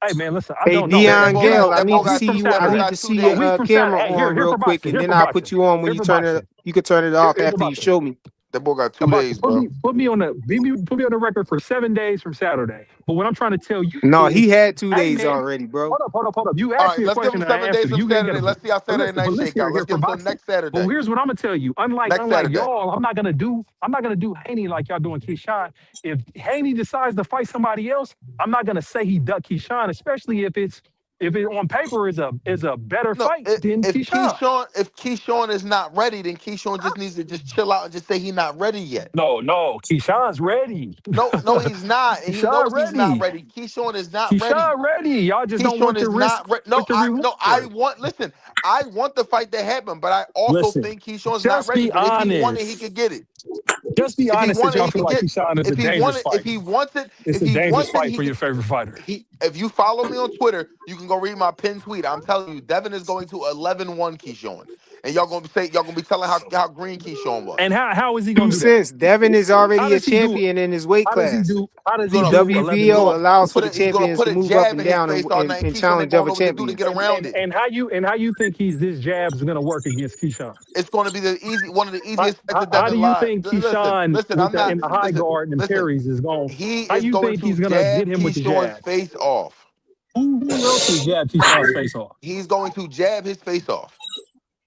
Hey man, listen, I Hey, don't know. That Dion boy Gale, got I that A boy need to week got see from two. you. That I boy Saturday. need to got two see A your week days. from camera Saturday. Hey, on here real for quick, boxing. and Here then for I'll boxing. put you on when Here you for turn boxing. it. You could turn it off Here for after you boxing. show me. That boy got 2 days, Put bro. me put me on the record for 7 days from Saturday. But what I'm trying to tell you No, he is, had 2 days hey man, already, bro. hold up. You All asked right, me a let's give him question and I 7 days answered it. from You ain't got Saturday. to. Let's see how Saturday But night shake listen out. Let's here give for him till boxing. next But Saturday. here's what I'm gonna tell you. Next Unlike Saturday. y'all, I'm not gonna do Haney like y'all doing Keyshawn. If Haney decides to fight somebody else, I'm not gonna say he ducked Keyshawn, especially if it on paper is a better No, fight than if Keyshawn. Keyshawn is not ready, then Keyshawn just needs to just chill out and just say he's not ready yet. No, Keyshawn's ready. No, he's not, and he Keyshawn knows he's not ready. ready. Keyshawn is not ready. Keyshawn ready. Y'all just don't Keyshawn want the is risk not ready. with the No, I reward. want. Listen, I want the fight to happen, but I also Listen, think Keyshawn's not just ready. be But if he wanted, he honest. could get it. Just be If he honest that wanted, y'all he feel could like get. Keyshawn is a If he dangerous wanted, if fight. he wants it, It's if a he dangerous wants it, fight he for could. your favorite fighter. If you follow me on Twitter, you can go read my pinned tweet. I'm telling you, Devin is going to 11-1 Keyshawn, and y'all gonna be telling how green Keyshawn And was. how is he gonna Two do that? cents. Devin is How already a does he do? champion in his weight How does he class. do? How does He's he gonna do he's 11 and WBO gonna 1? allows for the he's gonna champions put to a move up jab and in his down face all night, and and Keyshawn ain't challenge gonna other know what to do to get champions. around it. And how you think his jabs gonna work against Keyshawn? It's going to be one of the easiest fights of How do Devin you live. think Listen, Keyshawn listen. with I'm the not. in the high guard and Listen. parries is going? He How is you going think to he's gonna get jab him with the Keyshawn's jab? face off. Who else will jab Keyshawn's face off? He's going to jab his face off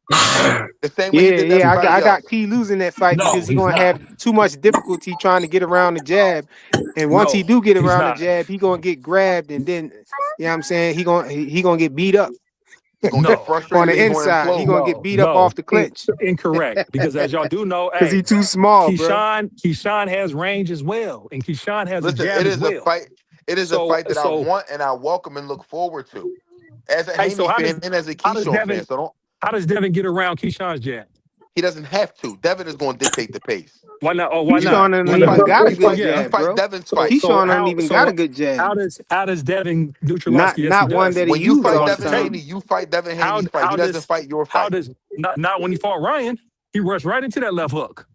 the same way he Yeah, did to yeah, everybody I got else. Key losing that fight No, because he's he's gonna not. have too much difficulty trying to get around the jab. And once he No, do get he's around the not. jab, he gonna get grabbed and then you know what I'm saying he gonna get beat up He's going to get No, on frustrated and the he's going to inside. He implode. gonna get beat up off the clinch incorrect. Because as y'all do know, because he hey, too small, bro. Keyshawn has range as well, and Keyshawn has a Listen, jab it as is a well. fight. It is a So fight that I so want and I welcome and look forward to as a hey, so Haney fan and as a how does Keyshawn fan. Devin So don't. how does Devin get around Keyshawn's jab? He doesn't have to. Devin is going to dictate the pace. Why not? Oh, why You know, not? Keyshawn don't Why you not? even fight. got a You So good fight. yeah. You jab, fight bro. Devin's fight. Keyshawn don't even got a good jab. How does Devin neutralize? Not Yes, he not one does. that he When you used fight all the Watch the Devin tape. Haney, time. you fight Devin How Haney's fight. how He doesn't does fight your how fight. does not when he fought Ryan, he rushed right into that left hook.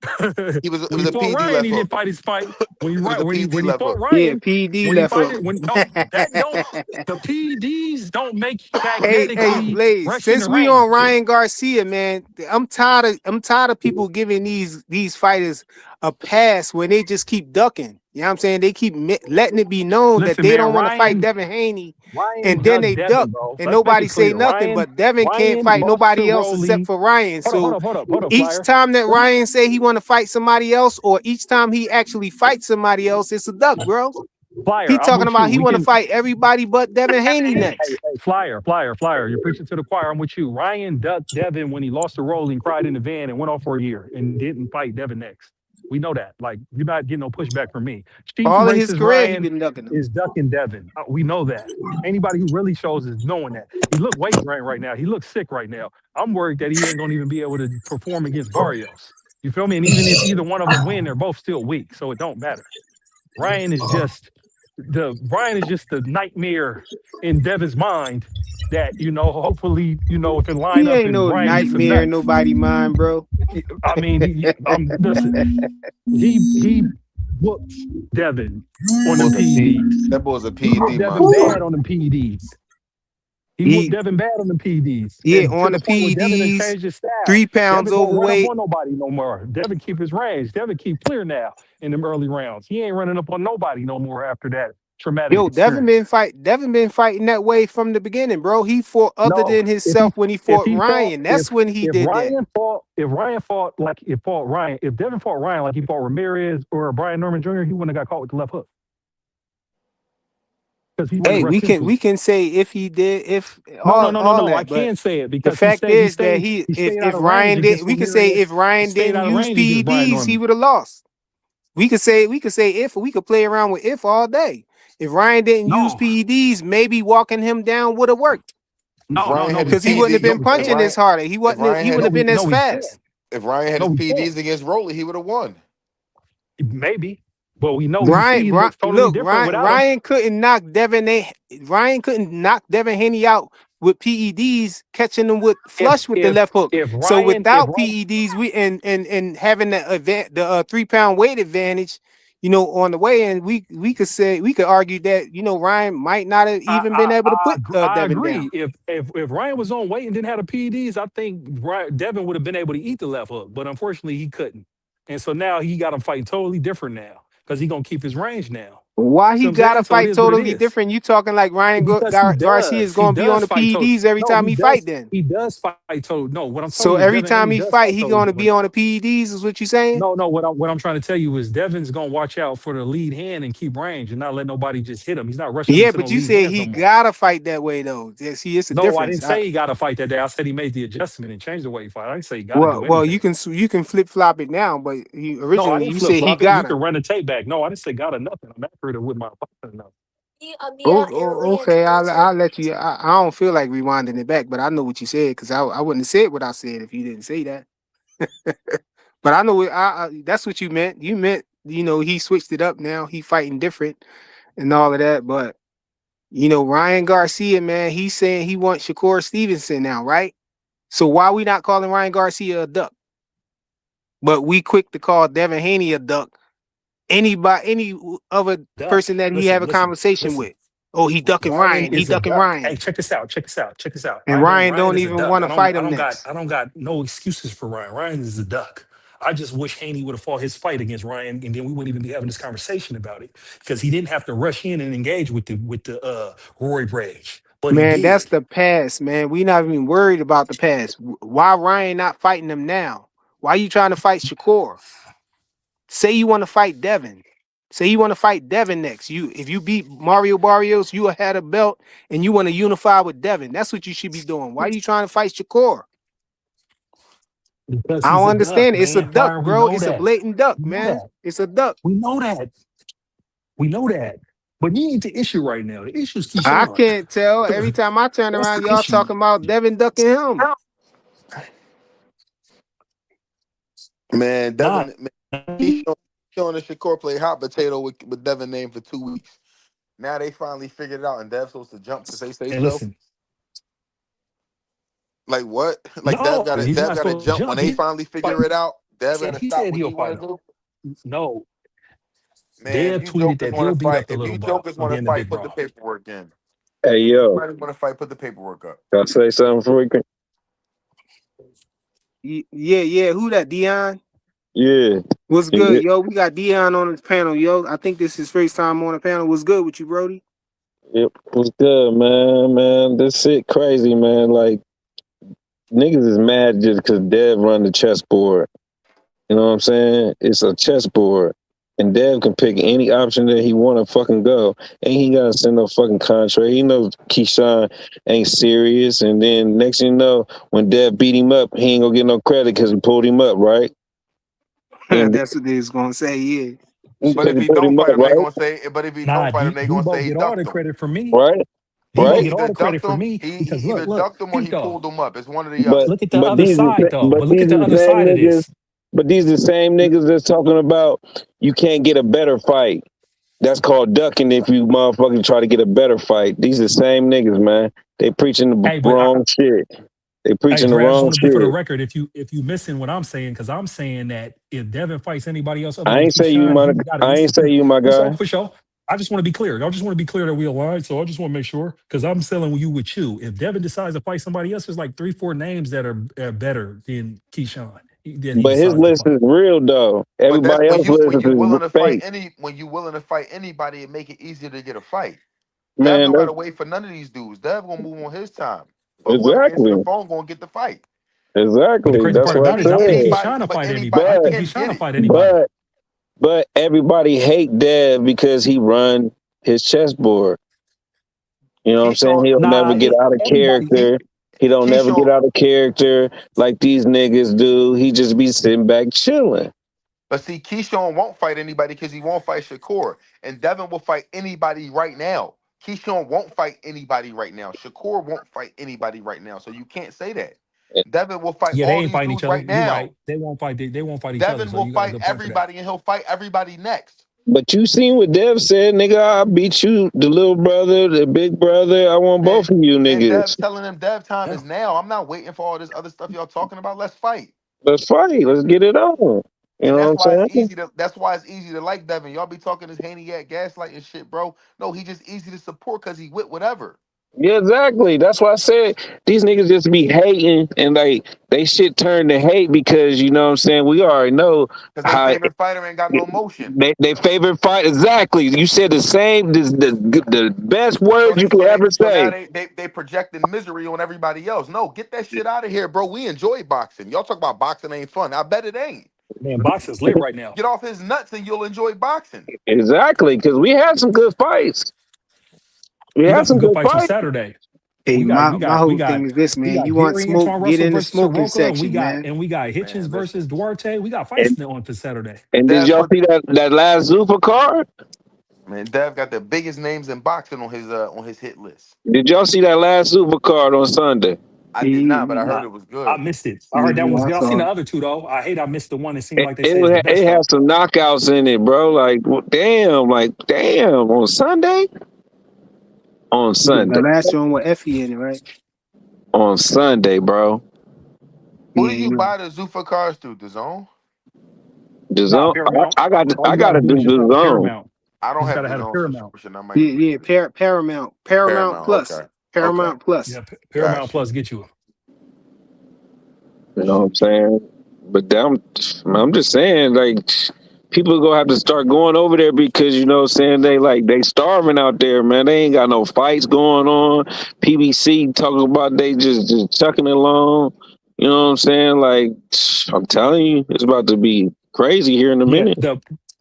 It When was he a fought PD Ryan, left he didn't hook. fight his fight. When he It was a PD when he left fought hook. Yeah, Ryan, PD when he left fight hook. it, when no, that don't the PDs don't make Hey, magnetically Blaze. rush into Since we on range. Ryan Garcia, man, I'm tired of people giving these fighters a pass when they just keep ducking. You know what I'm saying? They keep letting it be known that Listen, they man, don't want to fight Devin Haney, Ryan and then ducked they duck, Devin, bro. and Let's make nobody it say clear. nothing. But Devin can't Ryan fight lost to nobody else except Rolly. for Ryan. So Hold up, each flyer. time that Ryan say he want to fight somebody else, or each time he actually fights somebody else, it's a duck, bro. He Flyer, I'm talking with you. about he We want to can fight everybody but Devin Haney next. Flyer. You're preaching to the choir. I'm with you. Ryan ducked Devin when he lost to Rolly and cried in the van and went off for a year and didn't fight Devin next. We know that. Like, you're not getting no pushback from me. Chief All of his racist career, he Ryan been ducking them. is ducking Devin. We know that. Anybody who really shows is knowing that. He look weight drained right now. He looks sick right now. I'm worried that he ain't gonna even be able to perform against Barrios. You feel me? And even if either one of them win, they're both still weak, so it don't matter. Ryan is just the nightmare in Devin's mind that, hopefully, if it line He up ain't and no Ryan eats some nightmare in nuts. nobody mind, bro. I mean, listen, he whooped Devin on them PEDs. That boy's a He whooped PED Devin monster. bad on them PEDs. He whooped He Devin bad on them PEDs. yeah, And to on the the point where Devin has PEDs, changed his style. 3 pounds Devin don't run up overweight. on nobody no more. Devin keep his range. Devin keep clear now in them early rounds. He ain't running up on nobody no more after that traumatic Yo, experience. Devin been fighting that way from the beginning, bro. He fought other No, than himself when he if fought he fought Ryan. That's when he did that. if Devin fought Ryan like he fought Ramirez or Brian Norman Jr., he wouldn't have got caught with the left hook because he wouldn't Hey, have rushed into we it. can say if he did, if No. I that, but can't say it the because fact is that he stayed out if of range Ryan did, against we could say Ramirez. if Ryan Stayed didn't out of use range against Brian PEDs, he Norman. would have lost. We could say if, we could play around with if all day. If Ryan didn't use No, PEDs, maybe walking him down would have worked If Ryan had his because he can't. wouldn't have PD, been We if punching can't. as Ryan harder. if Ryan He had wouldn't have been as We can't. fast. if Ryan had No, his we can't. PEDs against Rolly, he would have won. Maybe, but we know his speed looks totally Look, different without him. Ryan couldn't knock Devin Haney out with PEDs, catching him with If flush with the left hook. if So Ryan if without Ryan PEDs, we and having the 3 pound weight advantage, on the way in, we could argue that Ryan might not have even been able to put I Devin down. agree. If Ryan was on weight and didn't have the PEDs, I think Devin would have been able to eat the left hook, but unfortunately he couldn't. And so now he got him fighting totally different now because he gonna keep his range now. Why See he what I'm saying? gotta So it fight is what it totally is. different? You talking like Because he Garcia is does. He gonna be on does the fight total. PEDs every No, time he he fight does. then? He does fight total. No, what I'm telling So you is every Devin time Haney he does fight, fight he total gonna be different. on the PEDs, is what you saying? No, no. What I'm trying to tell you is Devin's gonna watch out for the lead hand and keep range and not let nobody just hit him. He's not rushing him Yeah, to no but you lead said hands he no more. gotta fight that way though. Yeah, see, it's a No, I difference. didn't say he got to fight that day. I said he made the adjustment and changed the way he fight. I didn't say he got to do Well, anything. you can flip flop it now, but No, I originally didn't you flip said he flop it. You gotta. can run the tape back. No, I didn't say got or nothing. I'm accurate with my fighting enough. Okay, I'll let you. I don't feel like rewinding it back, but I know what you said because I wouldn't have said what I said if you didn't say that. But I know that's what you meant. You meant he switched it up now. He fighting different and all of that. But Ryan Garcia, man, he's saying he wants Shakur Stevenson now, right? So why we not calling Ryan Garcia a duck? But we quick to call Devin Haney a duck. Any other Duck. person that he have Listen, a listen, conversation listen. with. Oh, he ducking Ryan Ryan. He is a ducking duck. Ryan. Hey, check this out. Check this out. Check this out. And I know Ryan Ryan don't is a even duck. want to fight him I next. don't got no excuses for Ryan. Ryan is a duck. I just wish Haney would have fought his fight against Ryan, and then we wouldn't even be having this conversation about it because he didn't have to rush in and engage with the Roy Rage, but he Man, that's did. the past, man. We not even worried about the past. Why Ryan not fighting him now? Why you trying to fight Shakur? Say you want to fight Devin. Say you want to fight Devin next. If you beat Mario Barrios, you had a belt and you want to unify with Devin. That's what you should be doing. Why you trying to fight Shakur? Because I he's don't a duck, understand. It's a man. duck, Fire, we bro. know It's a that. blatant duck, We know man. that. It's a duck. We know that. We know that. But he ain't the issue right now. The issue is I Keyshawn. can't tell. Every time I turn That's around, the y'all issue. talking about Devin ducking him. Man, Nah, Devin, man, Keyshawn and Shakur played hot potato with Devin name for 2 weeks. Now they finally figured it out, and Dev's supposed to jump because they say and so. listen, Like what? Like no, he's Dev not got to supposed to jump when jump. they He finally fight. figure it out. Dev got to He stop said what he'll he fight want him. to do. No, Man, if Dev you tweeted jokers that want he'll to beat fight, up the little put bro. the paperwork in. Hey If yo, anybody want to fight, put the paperwork up. can I say something before we can? Yeah. Who that? Dion? Yeah, What's you good, get, yo? We got Dion on the panel, yo. I think this is his first time on the panel. What's good with you, Brody? yep. What's good, man? Man, this shit crazy, man. Like niggas is mad just because Dev run the chessboard. You know what I'm saying? It's a chessboard, and Dev can pick any option that he want to fucking go. Ain't he gotta send no fucking contract? He knows Keyshawn ain't serious, and then next thing you know, when Dev beat him up, he ain't gonna get no credit because he pulled him up, right? And That's what they was gonna say, yeah. But because if Sure. he he pulled don't him up, fight him, they right? gonna say. But if he don't Nah, fight him, they gonna say Debo he get all the ducked him. credit from me. Right? He Debo Right? get all either the credit ducked from him, me he because either look, ducked him or peep he though. pulled him up. It's one or the But other. Look at the but other these side though. but But look these at the are the other same side of niggas. this. But these are the same niggas that's talking about you can't get a better fight. That's called ducking if you motherfucking try to get a better fight. These are the same niggas, man. They preaching the Hey, but wrong shit. They hey, preaching the Dre, I just wrong want to be for the shit. record. If you missing what I'm saying, because I'm saying that if Devin fights anybody else other I than ain't say you, Keyshawn, my. he got to I ain't say institute you, my for sure, guy. for sure. I just want to be clear. I just want to be clear that we aligned. So I just want to make sure because I'm selling you with you. If Devin decides to fight somebody else, there's like 3, 4 names that are better than Keyshawn that he But his decides to list fight. is real though. But that's Everybody else list is fake. when you willing to fight anybody, it make it easier to get a fight. Dev Man, don't gotta that's wait for none of these dudes. Dev gonna move on his time. But whoever answer the exactly, phone gonna get the fight. But the exactly. crazy That's part what I about it is, I think said. Keyshawn will fight anybody. I Anybody But think can Keyshawn get will it. fight anybody. but but everybody hate Dev because he run his chessboard. You know what I'm saying? Keyshawn, He'll never Nah, get out of everybody. he character. He don't never Keyshawn, get out of character like these niggas do. He just be sitting back chilling. but see, Keyshawn won't fight anybody because he won't fight Shakur. And Devin will fight anybody right now. Keyshawn won't fight anybody right now. Shakur won't fight anybody right now. So you can't say that. Devin will fight Yeah, they all ain't these fighting each dudes other. right You now. right. They won't fight. They won't fight each other. Devin So will you got a fight good point for that. everybody and he'll fight everybody next. But you seen what Dev said, nigga. I beat you, the little brother, the big brother. I want And both of you and Dev niggas. telling him Dev time Yeah. is now. I'm not waiting for all this other stuff y'all talking about. Let's fight. Let's fight. Let's get it on. You And know what I'm saying? that's why it's easy to like Devin. Y'all be talking this Haney at gaslight and shit, bro. No, he just easy to support because he with whatever. Yeah, exactly. That's why I said these niggas just be hating and like they shit turn to hate because you know what I'm saying. We already know Because their how favorite fighter ain't got no motion. they favorite fight exactly. You said the same. This the best So words they you could so they ever so now say. they projecting misery on everybody else. No, get that shit out of here, bro. We enjoy boxing. Y'all talk about boxing ain't fun. I bet it ain't. Man, boxing's lit right now. Get off his nuts and you'll enjoy boxing. Exactly, because we had some good fights. We We had got some some good good fights on fights. Saturday. Hey, We got my we my got we whole thing got is this, we man. got You want Gary smoke? Antoine Get Russell in the versus smoking Soroka, and section, man. we got Hitchens Man, versus listen. Duarte. We got fights And on for Saturday. did Dev y'all put see that last Zufa card? Man, Dev got the biggest names in boxing on his hit list. Did y'all see that last Zufa card on Sunday? I did not, but I Yeah, heard Uh, it was I good. missed it. I heard that yeah, one's I good. I seen saw the it. other two though. I hate I missed the one. It seemed It like they say is the it, best it had though. some knockouts in it, bro. Like damn, on Sunday. On Yeah, the Sunday. last one with Effie in it, right? On Sunday, bro. Who Yeah, do you you right. buy the Zuffa cars through? The Zone? The Nah, zone. Paramount. All I you got got to to do do is just the have a zone. Paramount. I You don't just got have to the have a Zone Paramount. subscription. I might Yeah, need to yeah. get it. Paramount Paramount. Plus, Okay. Okay. Paramount Plus. Yeah, Paramount Got you. Plus get you. You know what I'm saying? But I'm just saying, like, people gonna have to start going over there because you know what I'm saying they starving out there, man. They ain't got no fights going on. PBC talking about they just chucking it along. You know what I'm saying? Like, I'm telling you, it's about to be crazy here in a Yeah, minute.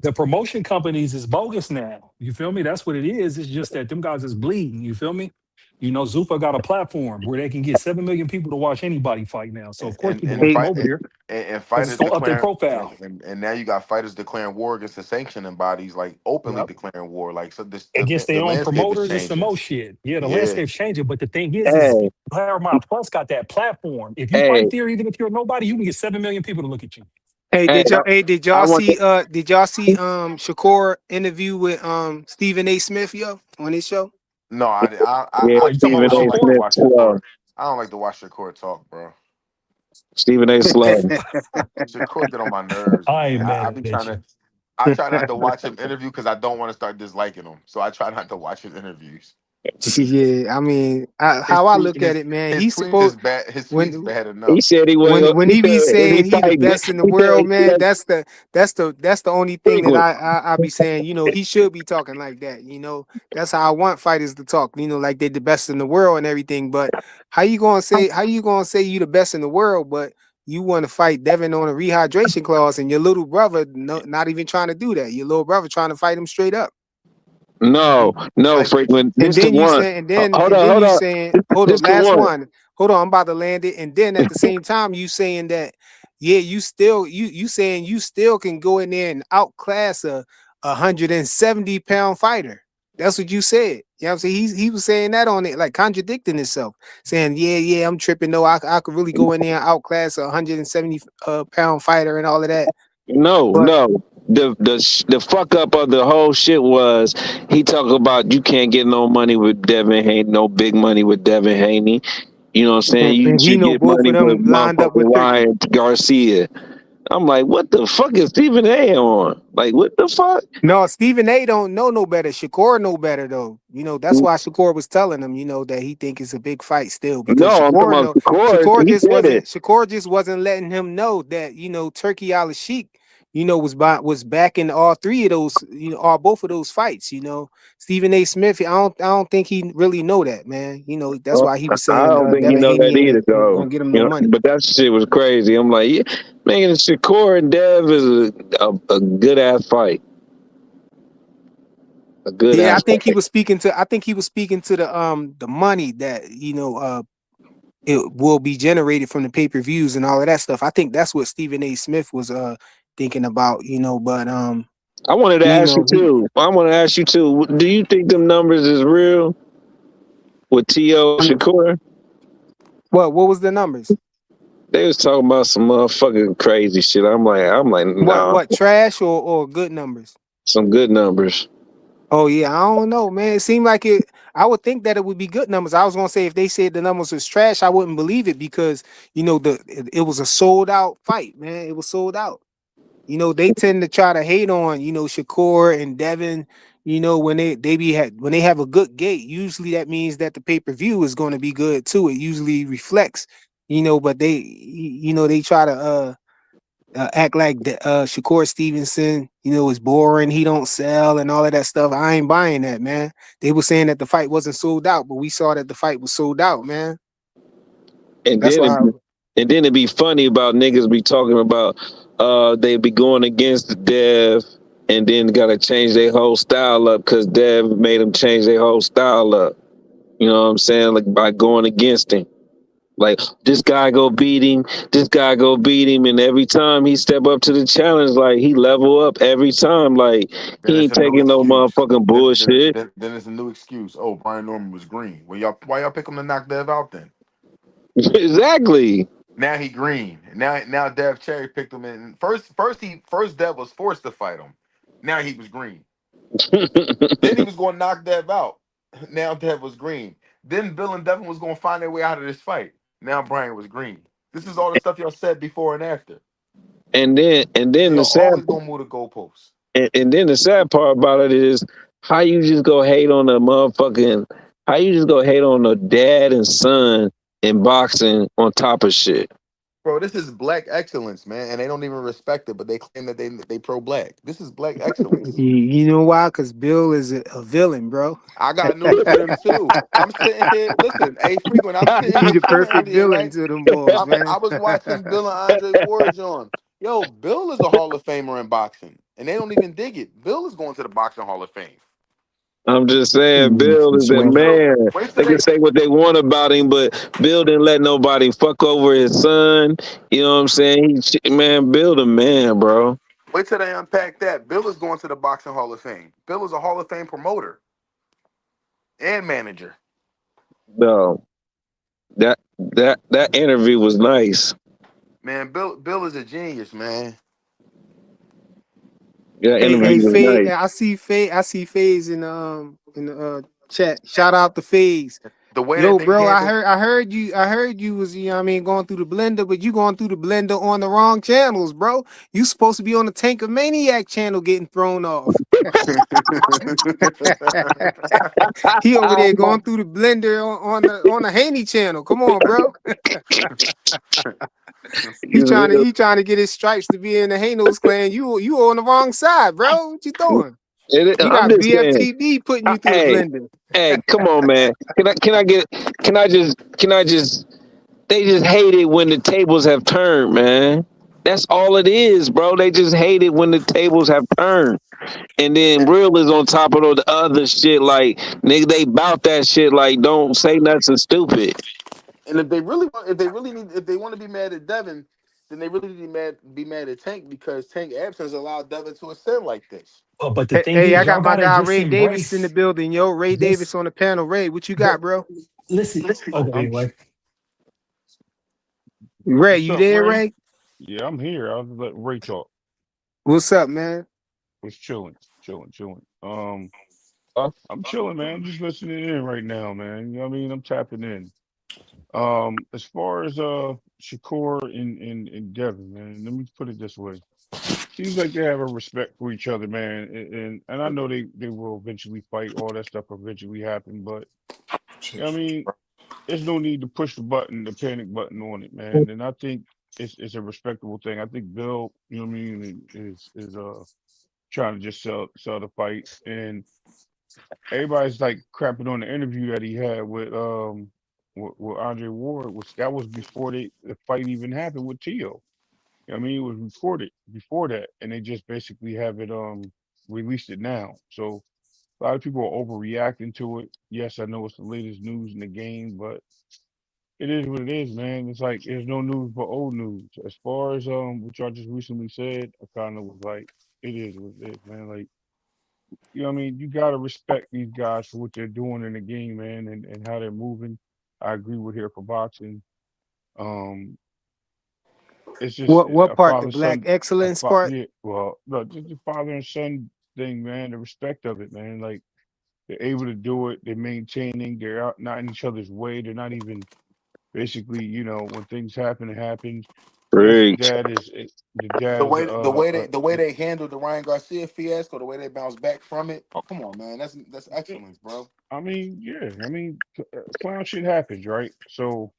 the promotion companies is bogus now. You feel me? That's what it is. It's just that them guys is bleeding. You feel me? You know, Zupa got a platform where they can get 7 million people to watch anybody fight now. So And of course and people and gonna Hey, come fight over there and because it's fighters gonna up their declaring profile. and now you got fighters declaring war against the sanctioning bodies, like openly Yep. declaring war. Like so, Against the their own landscape is promoters and some changing. more shit. Yeah, the Yeah, landscape's changing. But the thing is Hey, Paramount Plus got that platform. If you hey, fight there, even if you're nobody, you can get 7 million people to look at you. hey, hey! did I y'all want see Shakur interview with Stephen A. Smith, yo, on his show? no, yeah, Oh, you talking about I Stephen with don't A. like to Shakur? Smith watch the slow. court. I don't like to watch the court talk, bro. Stephen A. slow. Shakur get on my nerves, I man. ain't I mad be trying at to. you. I try not to watch him interview because I don't want to start disliking him. So I try not to watch his interviews. Yeah, I mean, His how I tweet, look at it, man, his he's tweets supposed is bad. His tweets when bad He enough. said he was. when He he be said when he saying he the fighting, best in the he said world, he man, was that's the only thing that frequent. I be saying. You know, he should be talking like that. You know, that's how I want fighters to talk. You know, like they're the best in the world and everything. But how you gonna say you the best in the world, but you want to fight Devin on a rehydration clause, and your little brother not even trying to do that. Your little brother trying to fight him straight up. No, no, Like frequent. And This the then you one. say, Hold and on, then hold you on. saying, hold This up, the last one. one. Hold on, I'm about to land it. And then at the same time, you saying that, yeah, you saying you still can go in there and outclass a 170-pound fighter. That's what you said. You know what I'm saying? He was saying that on it, like contradicting himself, saying, yeah, I'm tripping. No, I could really go in there and outclass a 170 pound fighter and all of that. No, But no. The fuck up of the whole shit was he talk about you can't get no money with Devin Haney, no big money with Devin Haney. You know what I'm saying? You and he should know get both money of with them lined up with motherfucking Turkey. Ryan Garcia. I'm like, what the fuck is Stephen A on? Like, what the fuck? No, Stephen A don't know no better. Shakur know better though. You know, that's why Shakur was telling him, you know, that he think it's a big fight still because No, I'm talking about the course. He said it. Shakur just wasn't letting him know that, you know, Turkey Al Sheik, you know, was backing all three of those, you know, all both of those fights, you know. Stephen A. Smith, I don't think he really know that, man. You know, that's Well, why he was I saying don't think you Devin know Haney that either, ain't though. gonna get him no You know, money. but that shit was crazy. I'm like, yeah, man, Shakur and Dev is a good ass fight. A good Yeah, ass fight. I think he was speaking to the money that, you know, it will be generated from the pay-per-views and all of that stuff. I think that's what Stephen A. Smith was thinking about, you know, but I wanted to you ask you know, he too. I want to ask you too. Do you think them numbers is real with T.O. Shakur? what was the numbers? They was talking about some motherfucking crazy shit. I'm like, nah, What trash or good numbers? some good numbers. Oh yeah, I don't know, man. It seemed like it. I would think that it would be good numbers. I was gonna say if they said the numbers was trash, I wouldn't believe it because you know it was a sold out fight, man. It was sold out. they tend to try to hate on, Shakur and Devin. When when they have a good gate, usually that means that the pay-per-view is going to be good too. It usually reflects, but they try to act like Shakur Stevenson, is boring. He don't sell and all of that stuff. I ain't buying that, man. They were saying that the fight wasn't sold out, but we saw that the fight was sold out, man. And That's then why. it'd be funny about niggas be talking about they be going against Dev and then gotta change their whole style up because Dev made them change their whole style up. You know what I'm saying? Like by going against him. Like this guy go beat him, this guy go beat him, and every time he step up to the challenge, like he level up every time. Like Then he it's ain't a new taking no excuse. motherfucking Then then bullshit. then, then it's a new excuse. Oh, Brian Norman was green. Well, why y'all pick him to knock Dev out then? Exactly. Now he green. Now Dev cherry picked him in. First Dev was forced to fight him. Now he was green. Then he was going to knock Dev out. Now Dev was green. Then Bill and Devin was going to find their way out of this fight. Now Brian was green. This is all the stuff y'all said before and after. And then So the y'all sad always gonna move the goalposts. and then the sad part about it is how you just go hate on the motherfucking how you just go hate on the dad and son in boxing on top of shit. Bro, this is black excellence, man, and they don't even respect it, but they claim that they pro black. This is black excellence. You know why? Because Bill is a villain, bro. I got news for them too. I'm sitting here, listen, hey frequent, I'm sitting He here the chilling perfect earlier, villain right? to them boys, I man. was watching Bill and Andre Ward on. Yo, Bill is a Hall of Famer in boxing, and they don't even dig it. Bill is going to the boxing Hall of Fame. I'm just saying, Bill For is that sure. man. Wait till They can they say what they want about him, but Bill didn't let nobody fuck over his son. You know what I'm saying? Man, Bill the man, bro. wait till they unpack that. Bill is going to the boxing Hall of Fame. Bill is a Hall of Fame promoter and manager. No, that interview was nice. Man, Bill is a genius, man. That Hey, interview was Faye, nice. I see Faye's in the chat. Shout out to Faye's. The way that Yo, they bro, handle I heard you was, going through the blender, but you going through the blender on the wrong channels, bro. You supposed to be on the Tank of Maniac channel getting thrown off. He over there going through the blender on the Haney channel. Come on, bro. He trying to get his stripes to be in the Hanos clan. You on the wrong side, bro. What you doing? You I'm got just saying. BFTB putting you through the Hey, blender. hey, come on, man. Can I just they just hate it when the tables have turned, man. That's all it is, bro. They just hate it when the tables have turned. And then real is on top of all the other shit, like nigga, they bout that shit. Like, don't say nothing stupid. and if they want to be mad at Devin, then they really need to be mad at Tank because Tank absence allowed Devin to ascend like this. Oh, but the Hey, thing hey, I is, y'all got my gotta guy just Ray Davis in the embrace building, yo. Ray Davis this. on the panel. Ray, what you got, But bro? listen, okay, I'm. anyway, Ray, What's you up, there, Ray? Ray? Yeah, I'm here. I'll let Ray talk. What's up, man? Was chilling, chilling, chilling. Uh, I'm chilling, man. I'm just listening in right now, man. You know what I mean? I'm tapping in. As far as Shakur and Devin, man, let me put it this way. Seems like they have a respect for each other, man. And I know they will eventually fight. All that stuff will eventually happen, but you know what I mean, there's no need to push the panic button on it, man. And I think it's a respectable thing. I think Bill, you know what I mean, is trying to just sell the fight, and everybody's like crapping on the interview that he had with Andre Ward. Was before the fight even happened with Tio. You know what I mean, it was recorded before that, and they just basically have it released it now. So a lot of people are overreacting to it. Yes, I know it's the latest news in the game, but it is what it is, man. It's like there's no news but old news. As far as what y'all just recently said, I kind of was like, it is what it is, man. Like, you know what I mean? You gotta respect these guys for what they're doing in the game, man, and how they're moving. I agree with here for boxing. Um, it's just What a part? The father black son, excellence part? yeah. Well, no, just the father and son thing, man. The respect of it, man. Like they're able to do it. They're maintaining. They're out, not in each other's way. They're not even basically, when things happen, it happens. Preach. The dad is The way they handled the Ryan Garcia fiasco, the way they bounced back from it. Oh, come on, man, that's excellence, bro. I mean, yeah, I mean, clown shit happens, right? So,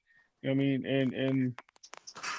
I mean, and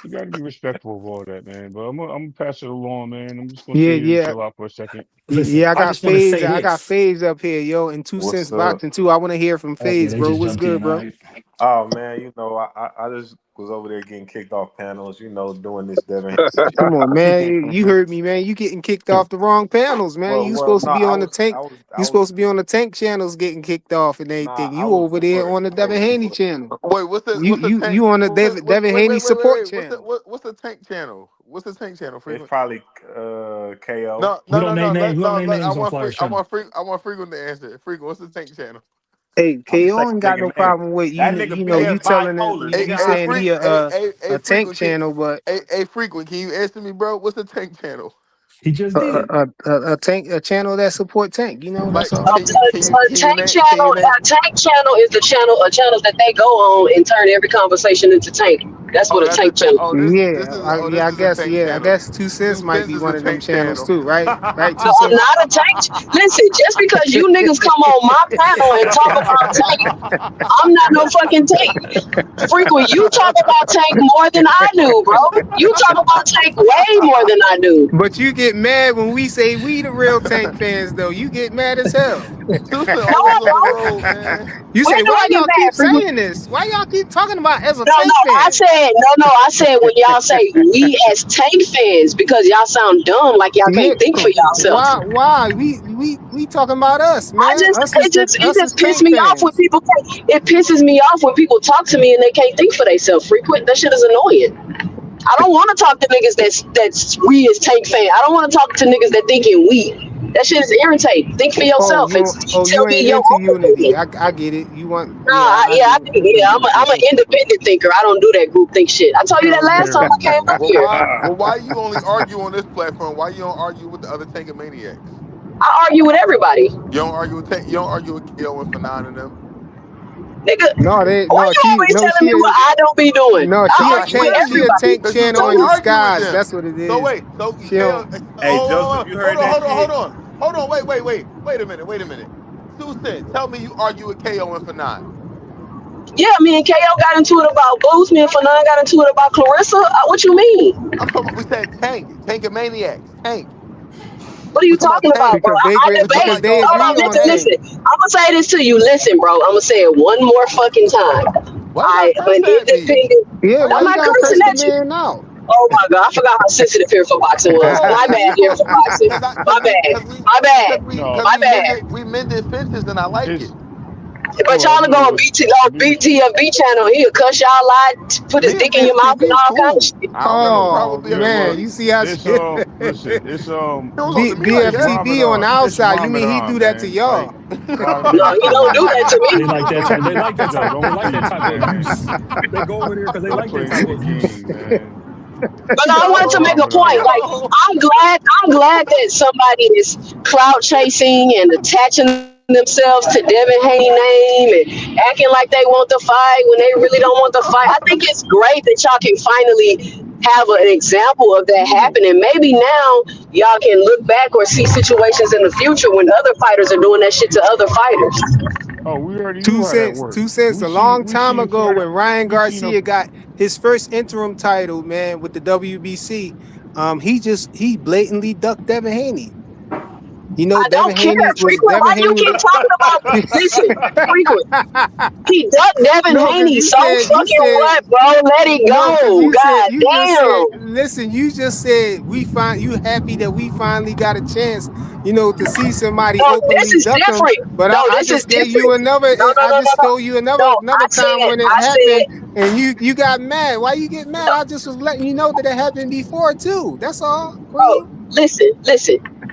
you got to be respectful of all that, man. But I'm gonna pass it along, man. I'm just gonna Yeah, sit here and yeah. chill out for a second. Listen, Yeah, I I got just want to Phase. say I got this. Phase up here, yo, and 2 What's Cents up? boxing too. I want to hear from Oh, yeah, Phase, they bro. just What's jumped good, in. All bro? right. Oh man, I just was over there getting kicked off panels, doing this Devin. Come on, man. You heard me, man. You getting kicked off the wrong panels, man. You Well, supposed to no, be on the tank. I You was, supposed to be on the tank channels getting kicked off and nah, everything. I You was over there doing. on the Devin Haney channel. Wait, You you you on the Devin Haney support channel. what's the tank channel? What's the tank channel? It's Frequent? probably KO. No, We no, don't no, name no. names. We don't name I names on want Flyers channel. I want frequent to answer. Frequent, what's the tank channel? Hey, I'm KO saying ain't got no nigga name. problem with That you. nigga You know, been you telling it. bipolar, Hey, You nigga. saying he a tank frequent, channel, but frequent. Can you answer me, bro? What's the tank channel? He just a did. a channel that support tank. You know, that's Like, all. can you name? A tank channel is the channel that they go on and turn every conversation into tank. That's Oh, what a that's the tank tank. channel. Oh, Yeah, this I is a guess. tank Yeah, I channel. guess 2 Cents Two might cents be is one the of them tank channels channel. too, right? Right, 2 I'm Cents. not a tank. Listen, just because you niggas come on my panel and talk about tank, I'm not no fucking tank. Frequent, you talk about tank more than I do, bro. You talk about tank way more than I do. But you get mad when we say we the real tank fans, though. You get mad as hell. Tusa No, I always on the don't. road, man. You When say, do why I get y'all keep mad, Frequent? saying this? Why y'all keep talking about as a No, tank I fan? said no. I said when y'all say we as tank fans because y'all sound dumb, like y'all Yeah, can't think for yourself. why? We talking about us, I man. just it Us as just pisses tank me off when fans. people it pisses me off when people talk to me and they can't think for themselves. Frequent, that shit is annoying. I don't want to talk to niggas that's we as tank fan. I don't want to talk to niggas that thinking we. That shit is irritating. Think for Oh, yourself and tell you me ain't your into own unity. opinion. I get it. You want, Nah, yeah, I yeah, get it. I'm an independent thinker. I don't do that group think shit. I told you that Yo, last time I Harry. came up Well, here. why you only argue on this platform? Why you don't argue with the other tank maniacs? I argue with everybody. You don't argue with KO and Fanon and them. Nigga, why you always telling me what I don't be doing? No, I Cause I argue with hear she a you. everybody. tank Cause you channel don't in So argue with disguise. them. That's what it So is. wait, so She KO. don't. Hey, Joseph, you heard that shit? Hold on. Wait a minute. 2 Cent, tell me you argue with KO and Fanon. yeah, me and KO got into it about Boost. Me and Fanon got into it about Clarissa. What you mean? I'm talking about, we said tank and maniacs. Tank. What are We you talking about talking about, tank. bro? Because I We talking because debate. about they y'all Hold on, agree on listen, arguing. tank. listen. I'm gonna say this to you. Listen, bro. I'm gonna say it one more fucking time. Why you I gotta am an curse at me? independent. Yeah, Why you why I'm you gotta not gotta curse cursing curse at the at you. me? man out? Oh my god, I forgot how sensitive here for boxing was. No, My man, bad you here supposed for to be boxing. My bad. My bad. No, cause My bad. we mended fences and I like it. it's But y'all are no. going It's be BTFB channel. He'll cuss y'all out, put his Me and dick in your mouth and BSPB all kind of cool. shit. I don't got no yeah, problem Oh with yeah. Well, man, you BFTB. see how it's she listen. It's He don't talk to me like it's that. BFTB on the It's outside. You mean he do Ramadan, that to man. Like y'all? a lot of No, niggas he come don't in do that here to They me. like that type. They like that yo, type. They don't like play that your type of man. abuse. They go over there because they Don't like that play type your of abuse. game, man. But no, I wanted It's to make yo, a point. Ramadan. Like, yo. I'm glad that somebody is clout chasing and attaching themselves to Devin Haney name and acting like they want the fight when they really don't want the fight. I think it's great that y'all can finally have an example of that happening. Maybe now y'all can look back or see situations in the future when other fighters are doing that shit to other fighters. Oh, we already Two knew how that cents, worked. 2 cents. A long We time seen ago, fight. when Ryan We seen a Garcia got his first interim title, man, with the WBC, he blatantly ducked Devin Haney. You know, I don't care. Frequent, why do you keep talking about, listen, Frequent. He ducked Devin No, because Haney so you fucking said what, bro? Let it no, because go. God you just said, damn. listen, you just said you happy that we finally got a chance, to see somebody No, this openly is duck him. different. But No, I this is just gave you different. another. No, no, I no, no, just no. told you No, another time when it I happened, said, and you got mad. Why you get mad? no, I just was letting you know that it happened before too. That's all, Queen. bro, listen.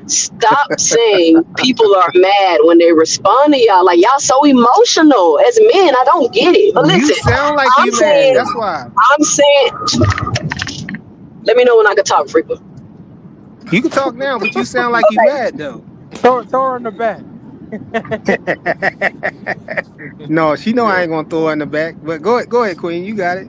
Stop saying people are mad when they respond to y'all. Like, y'all so emotional. As men, I don't get it. But You listen, sound like I'm you mad. saying, That's why. I'm saying, let me know when I can talk, frequent. You can talk now, but you sound like you Okay. mad though. Throw her in the back. No, she know I Yo, ain't gonna throw her in the back. But go ahead, Queen. You got it.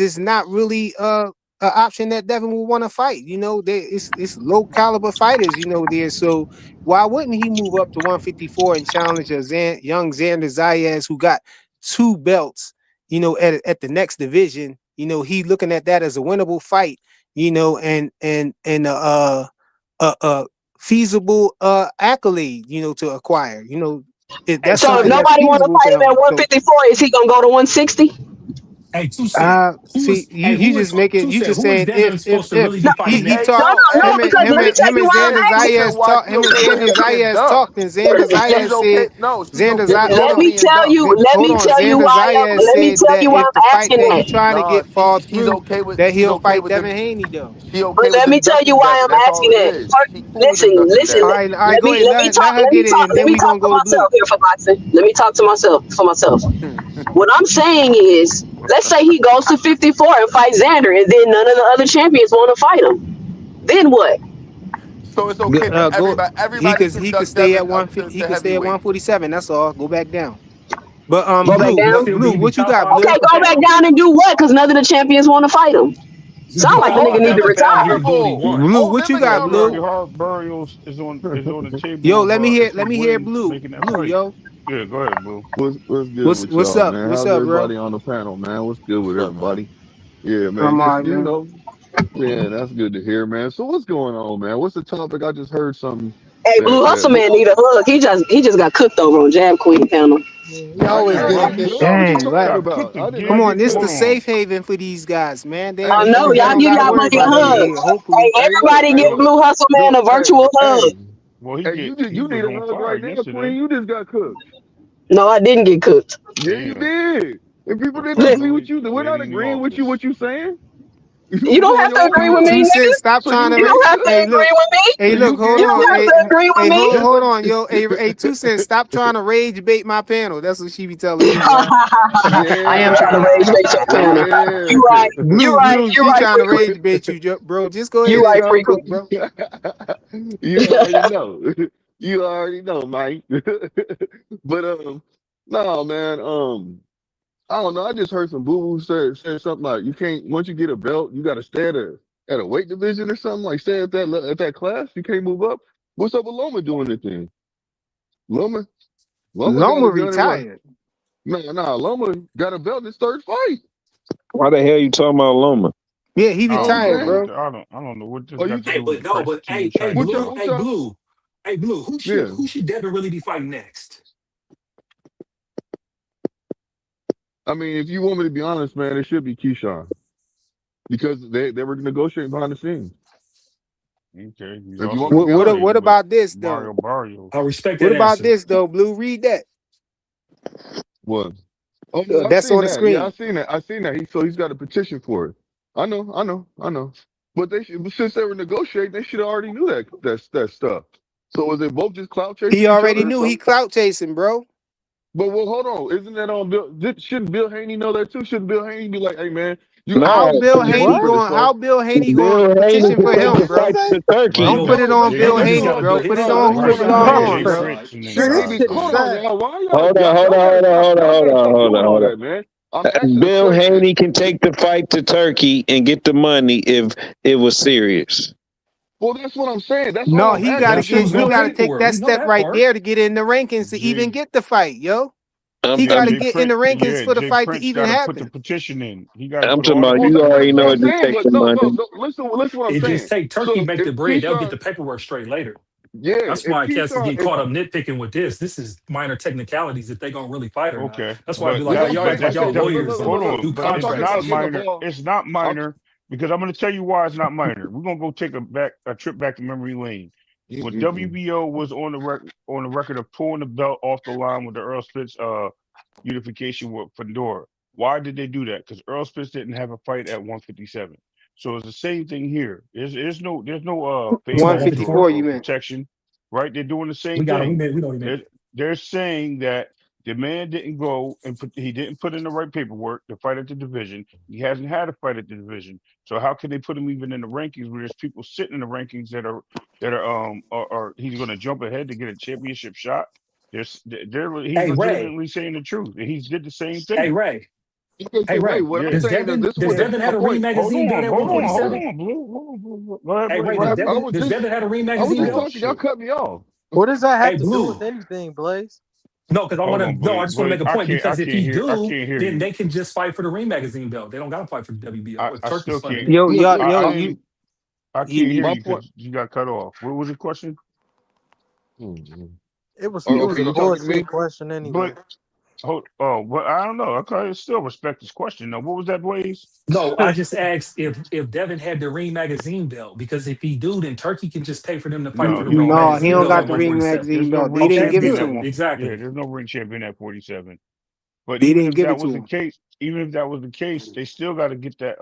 is not really an option that Devin will want to fight. You know, it's low caliber fighters. You know, there. So why wouldn't he move up to 154 and challenge a young Xander Zayas who got 2 belts? You know, at the next division. You know, he looking at that as a winnable fight. You know, and feasible accolade. You know, to acquire. You know, that's So if something that's nobody want to feasible for fight him him. at So 154, is he gonna go to 160? Hey, 2 Cent. Who see, is? Hey, you who just is? making 2 you Cent. just Who is saying Devin supposed to really if be No, fighting he Hey, next? no, talked yo, no, no. hey, Because let me tell him you and why I'm Xander listen, asking. why Him he and okay Xander with getting Zayas ducked? talked and Xander He's Zayas okay. said No, he's Xander okay with Let him hold on me being tell ducked. you. Let hold me on tell you Xander why I'm. Zayas Let me said tell that you why if the I'm fight asking that he that. trying to Nah, get fall she's through okay with that she's he'll okay fight with Devin them. Haney though. She But okay with let me them tell you ducking why Devin. I'm That's all asking it that. is. First, She cool with them listen, ducking listen. Devin. All right, go ahead, let her get it and Let then me we talk gonna to go to myself Blue. here for boxing. Let me talk to myself for myself. What I'm saying is, let's say he goes to 54 and fights Xander, and then none of the other champions want to fight him. Then what? So it's okay for Go everybody can he could duck stay at Devin up he to could stay at heavyweight. 147. That's all. Go back down. But Go back He down? still be. Blue, He be what you top got, 5 Blue? Okay, pound for go back pound. down and do what? Because none of the champions want to fight him. He Sound be like the top Hold nigga 5 need him pound to for pound, and he retire. the only accountable. one. Blue, Hold what him you Yeah, got, we already Blue? accountable. heard Burials is on the Yo, table let me of hear if he let me hear wins, Blue. making that Blue, fight. yo. Yeah, go ahead, Blue. What's good with What's y'all, up? man? What's How's up, bro? everybody on the panel, man? What's good with What's up, man? everybody? Yeah, man. I'm all Just right, man. yeah, that's good to hear, man. So what's going on, man? What's the topic? I just heard something Hey, Blue Hustle that Man need a hug. He just got cooked over on Jab Queen panel. Yeah, he How you always got get what a he bit. cooked? what you Dang, He what? talking got about? cooked I didn't Come again. on, this Hold the understand. on. safe haven for these guys, man. I They know they y'all don't give gotta y'all worry buddy a about nothing hug. here. Hopefully. Hey, Look, everybody give look, Blue Hustle Man look. a virtual hug. Well, You he need was a on hug fire right now, yesterday. Queen. You just got cooked. No, I didn't get cooked. Yeah, you Damn. did. And people Well, didn't Listen, agree with finally, you. We're not lady in the agreeing with you. office. What you saying? You you was don't on have to your agree own with me, Two time. nigga. cents. Stop So trying you to You rate. don't did have to Hey, good. agree look. with me. Hey, So look. you Hold You did on. don't have good. to agree with Hey, me. hold on, yo. Hey, 2 cents. Stop trying to rage bait my panel. That's what she be telling me, y'all. I I'm am Yeah. trying to trying. raise bait your panel. Yeah. You right. You right. Blue. You She right, trying to frequent. rage bait you, bro. Just go You ahead right, and frequent. cook, bro. You already know. You already know, Mike. But no, man. I don't know. I just heard some boo boo say something like you can't once you get a belt, you got to stay at a weight division or something like stay at that class. You can't move up. What's up with Loma doing the thing? Loma Loma got Loma it done in what? retired. No, Loma got a belt in his third fight. Why the hell you talking about Loma? Yeah, he You I know what don't I'm know retired, what saying? bro. I don't know what this Oh, got to Hey, do with the but no, Prince but King hey, China Blue, fight. what y'all? hey, Blue. Yeah. Who should Devin really be fighting next? I mean, if you want me to be honest, man, it should be Keyshawn because they were negotiating behind the scenes. Okay, he's If you also want me to be honest, What negotiating with about this though? Mario Barrios. I respect What that about answer. this though, Blue? Read that. what? Oh no, I That's seen on the that. Yeah, I screen. seen that. I seen that. He's got a petition for it. I know. But since they were negotiating, they should have already knew that stuff. So was they both just clout He chasing each already other or knew he something? clout chasing, bro. But well, hold on. Isn't that on Bill? Shouldn't Bill Haney know that too? Shouldn't Bill Haney be like, hey man, you got to put How No, this Bill petition Haney what? for this going? fight. How Bill Haney going to Bill Haney petition can for take him, the bro? fight Say? to Turkey. Don't Right. put it on They Bill got He just his Haney, got to bro. put Put his it No, on side. who He it got to belong put no. Jay on, his bro. Prince side. in Shouldn't he the be? in Hold on, there. y'all. Why Hold on, hold on, hold on, hold on, hold on, hold on, do all hold on. that, man? I'm asking a Bill question. Haney can take the fight to Turkey and get the money if it was serious. Well, that's what I'm saying. That's all No, I'm he asking. gotta That's Should who's get. He gonna Bill gotta pay Haney? take for it. that We know step that right part. there to get in the rankings to even Jay get the fight, yo. He yeah, gotta I'm Jay get in the Prince rankings for the Jay fight to Prince even gotta put the happen. petition in. He gotta I'm put talking all the about Well, you that's already what know I'm it to saying. take But the money. no. Listen, what I'm It just saying. take Turkey So make if the bread. They'll get Keyshawn, the paperwork straight later. yeah, That's if why cats is Keyshawn, getting if caught up nitpicking with this. This is minor technicalities if they gonna really fight or not. okay, That's why I be but like, yeah, oh, y'all act like that's y'all look, lawyers and hold on, do but I'm it's talking not about contracts. getting the minor. ball. It's not I'm, minor because I'm gonna tell you why it's not minor. We're gonna go take a trip back to memory lane. When mm-mm. WBO was on the record of pulling the belt off the line with the Earl Spitz unification with Fedora. Why did they do that? Because Earl Spitz didn't have a fight at 157. So it's the same thing here. There's no You talking about favors or, 154, 154? you or meant. protection, right? They're doing the We same got him. thing. We know what he meant. They're saying that the man didn't go and he didn't put in the right paperwork to fight at the division. He hasn't had a fight at the division. So how can they put him even in the rankings where there's people sitting in the rankings that are he's going to jump ahead to get a championship shot? He's Hey Ray. legitimately saying the truth. He did the same Hey thing. Ray. Okay, Hey, so wait, Ray, what I'm Yeah. does saying is Devin this is does what this is Devin my had a Ring point. magazine belt at Hold 147? on, Blue. Go ahead, Hey, Blue. Ray, Go does ahead, I Blue. Devin was does just Devin had a Ring I was magazine just Oh belt? talking. Y'all shit. cut me off. What does that have Hey, to do with Blue. anything, Blaze? No, because I Hold want on, to. No, I Blaze. just want to Blaze. make a point I because if can't he hear. I do, can't hear then you. they can just fight for the Ring magazine belt. They don't got to fight for the WBO if I Turkey's still funding can't. it. Yo, Look, y'all, look. I y'all, didn't. I can't hear My you point. because you got cut off. What was your question? Hmm. It was Okay, a you talking to me? bullshit question anyway. But but I don't know. I still respect this question. Now, what was that, Blaze? No, I just asked if Devin had the Ring magazine belt because if he do, then Turkey can just pay for them to fight for No, the Ring no, he magazine don't belt got at the Ring 147. magazine there's no belt. They ring didn't Okay, give it champion to at good, him. one. Yeah, exactly. there's no ring champion at 47. But They even didn't if give that it was to the him. case, they still got to get that.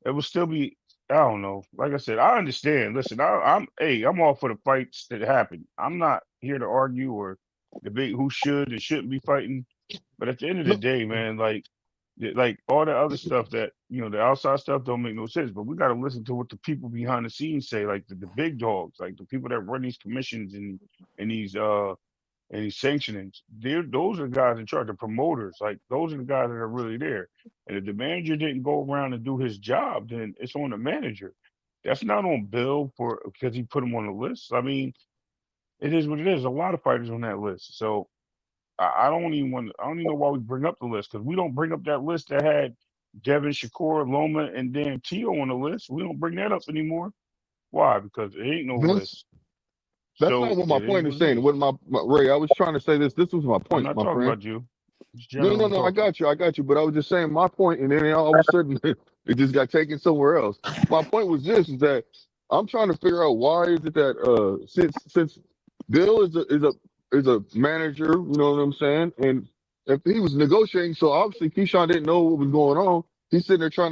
It would still be. I don't know. Like I said, I understand. Listen, I'm all for the fights that happen. I'm not here to argue or debate who should and shouldn't be fighting. But at the end of the No, day, man, like all the other stuff that the outside stuff don't make no sense. But we got to listen to what the people behind the scenes say, like the big dogs, like the people that run these commissions and these sanctionings. Those are the guys in charge, the promoters. Like those are the guys that are really there. And if the manager didn't go around and do his job, then it's on the manager. That's not on Bill for because he put him on the list. I mean, it is what it is. A lot of fighters on that list. So I don't even want. I don't even know why we bring up the list because we don't bring up that list that had Devin, Shakur, Loma, and then Tio on the list. We don't bring that up anymore. Why? Because it ain't no that's list. that's not So what my it is point is what it saying. is. What my Ray, I was trying to say this. This was my I'm point, not my talking friend. about you. It's No, no, generally no. I talking. got you. I got you. But I was just saying my point, and then all of a sudden it just got taken somewhere else. My point was this: is that I'm trying to figure out why is it that since Bill is a manager, you know what I'm saying, and if he was negotiating, so obviously Keyshawn didn't know what was going on. He's sitting there trying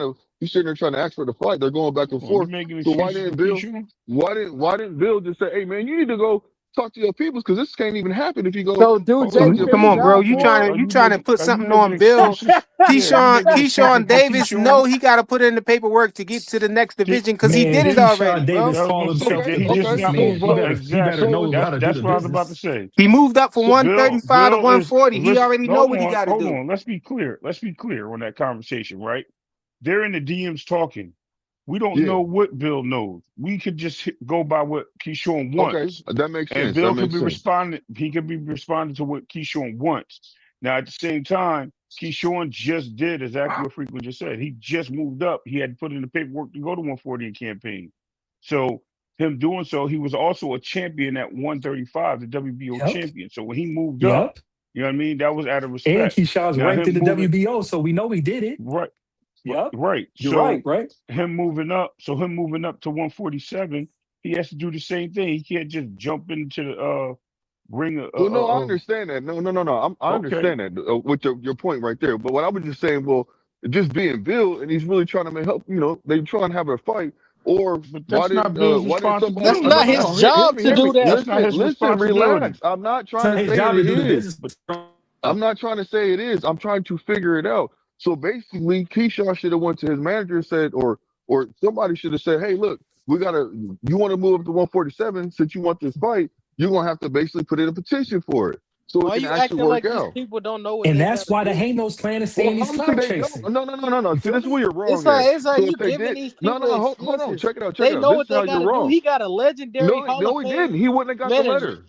to ask for the fight. They're going back and Come on, you forth. making So why excuses for didn't Bill? Keyshawn? Why didn't Bill just say, "Hey man, you need to go talk to your peoples because this can't even happen if you go So do Hold talk Jay to on. your quit Come his on, peoples." bro. job You for trying him? to you trying to put Are you something making on Bill? excuses? Yeah, are you making excuses Keyshawn for Davis. Keyshawn? No, he got to put in the paperwork to get to the next Did, division because he Man, did it did already, Keyshawn bro. Davis I was call gonna say, himself Okay, did the he just okay. not businessman. So move He up? so better so Exactly. know how That's to do that's the what I was about to business. say. He moved up from so 135 to Bill is 140. He listen. already know Hold what he on, got to hold do. on. Let's be clear. Let's be clear on that conversation, right? They're in the DMs talking. We don't yeah, know what Bill knows. We could just go by what Keyshawn okay. wants, That makes and sense. That Bill could makes be sense. responding. He could be responding to what Keyshawn wants. Now, at the same time, Keyshawn just did exactly what Frequent just said. He just moved up. He had put in the paperwork to go to 140 in campaign. So him doing so, he was also a champion at 135, the WBO Yep. champion. So when he moved up, Yep. you know what I mean? That was out of And respect. Keyshawn's Now ranked in him the moving WBO, so we know he did it. right. Yep. Right. You're right, So right? him moving up to 147, he has to do the same thing. He can't just jump into the ring. Well, no, I understand that. No, no, no, no. I Okay, understand that with your point right there. But what I was just saying, well, just being Bill and he's really trying to help. They trying to have a fight. Or but that's not Bill's why didn't somebody? That's responsibility, No, not no, his man. no. Hear job me, to hear me. do that. That's not Listen, his listen. responsibility. Relax. I'm not It's trying not to his say job it to do the is. business, but I'm not trying to say it is. I'm trying to figure it out. So basically, Keyshawn should have went to his manager and said, or somebody should have said, "Hey, look, you want to move up to 147 since you want this fight, you're gonna have to basically put in a petition for it so it Why can you actually acting work like these out." people don't know what and they that's gotta why the do? Hanos clan is Well, saying he's obviously clout they don't. chasing. No, no, no, no, no. You See, feel this is me? where you're wrong It's like at. it's like So if you they giving did, these no, people no, hold on, excuses. check it out, check They it out. know This is what they how you're gotta do. wrong. He got a legendary No, Hall of no, he didn't. Fame He wouldn't have got the manager. letter.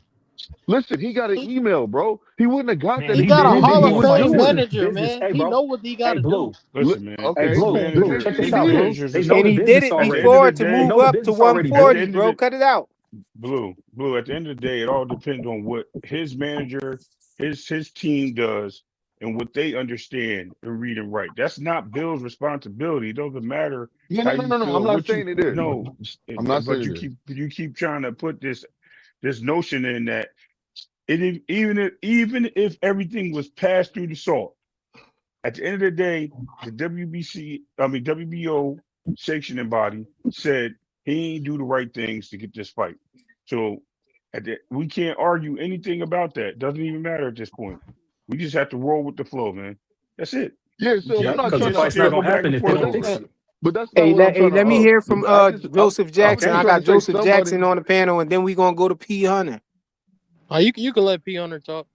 Listen, he got an He, email, bro. He wouldn't have got Man, that he if he he got a been knew what he Hall he of doing was Fame financial doing. manager, business. man. Hey, He bro. know what he Hey, gotta do. Blue. Listen, man. Hey, Okay, His Blue. so Blue. manager, Check this his out, Blue. managers They are know And the he supposed. did business it At the already. end of before the to They day, move know the up to business already, at the 'Blue. 140, end of bro. the Cut it out. Blue. At the end of the day, it all depends on what his manager, his team does, and what they understand and read and write. That's not Bill's responsibility. It doesn't matter no, how no, no, you no, no. feel, I'm not what you saying it is. know, I'm not but saying it is. you keep trying to put this notion in that even if everything was passed through the salt, at the end of the day, the WBO sanctioning body said he ain't do the right things to get this fight. So we can't argue anything about that. Doesn't even matter at this point. We just have to roll with the flow, man. That's it. Yeah, We so I'm Yep, not because the trying to. fight's Yeah, not can't go gonna back happen and if they forth but don't that's over it. fix not. it. But that's not Hey, what I'm trying to. let me hear from I'm Joseph Jackson. just I trying got to say Joseph somebody. Jackson on the panel, and then we gonna go to P Hunter. You can let P Hunter talk.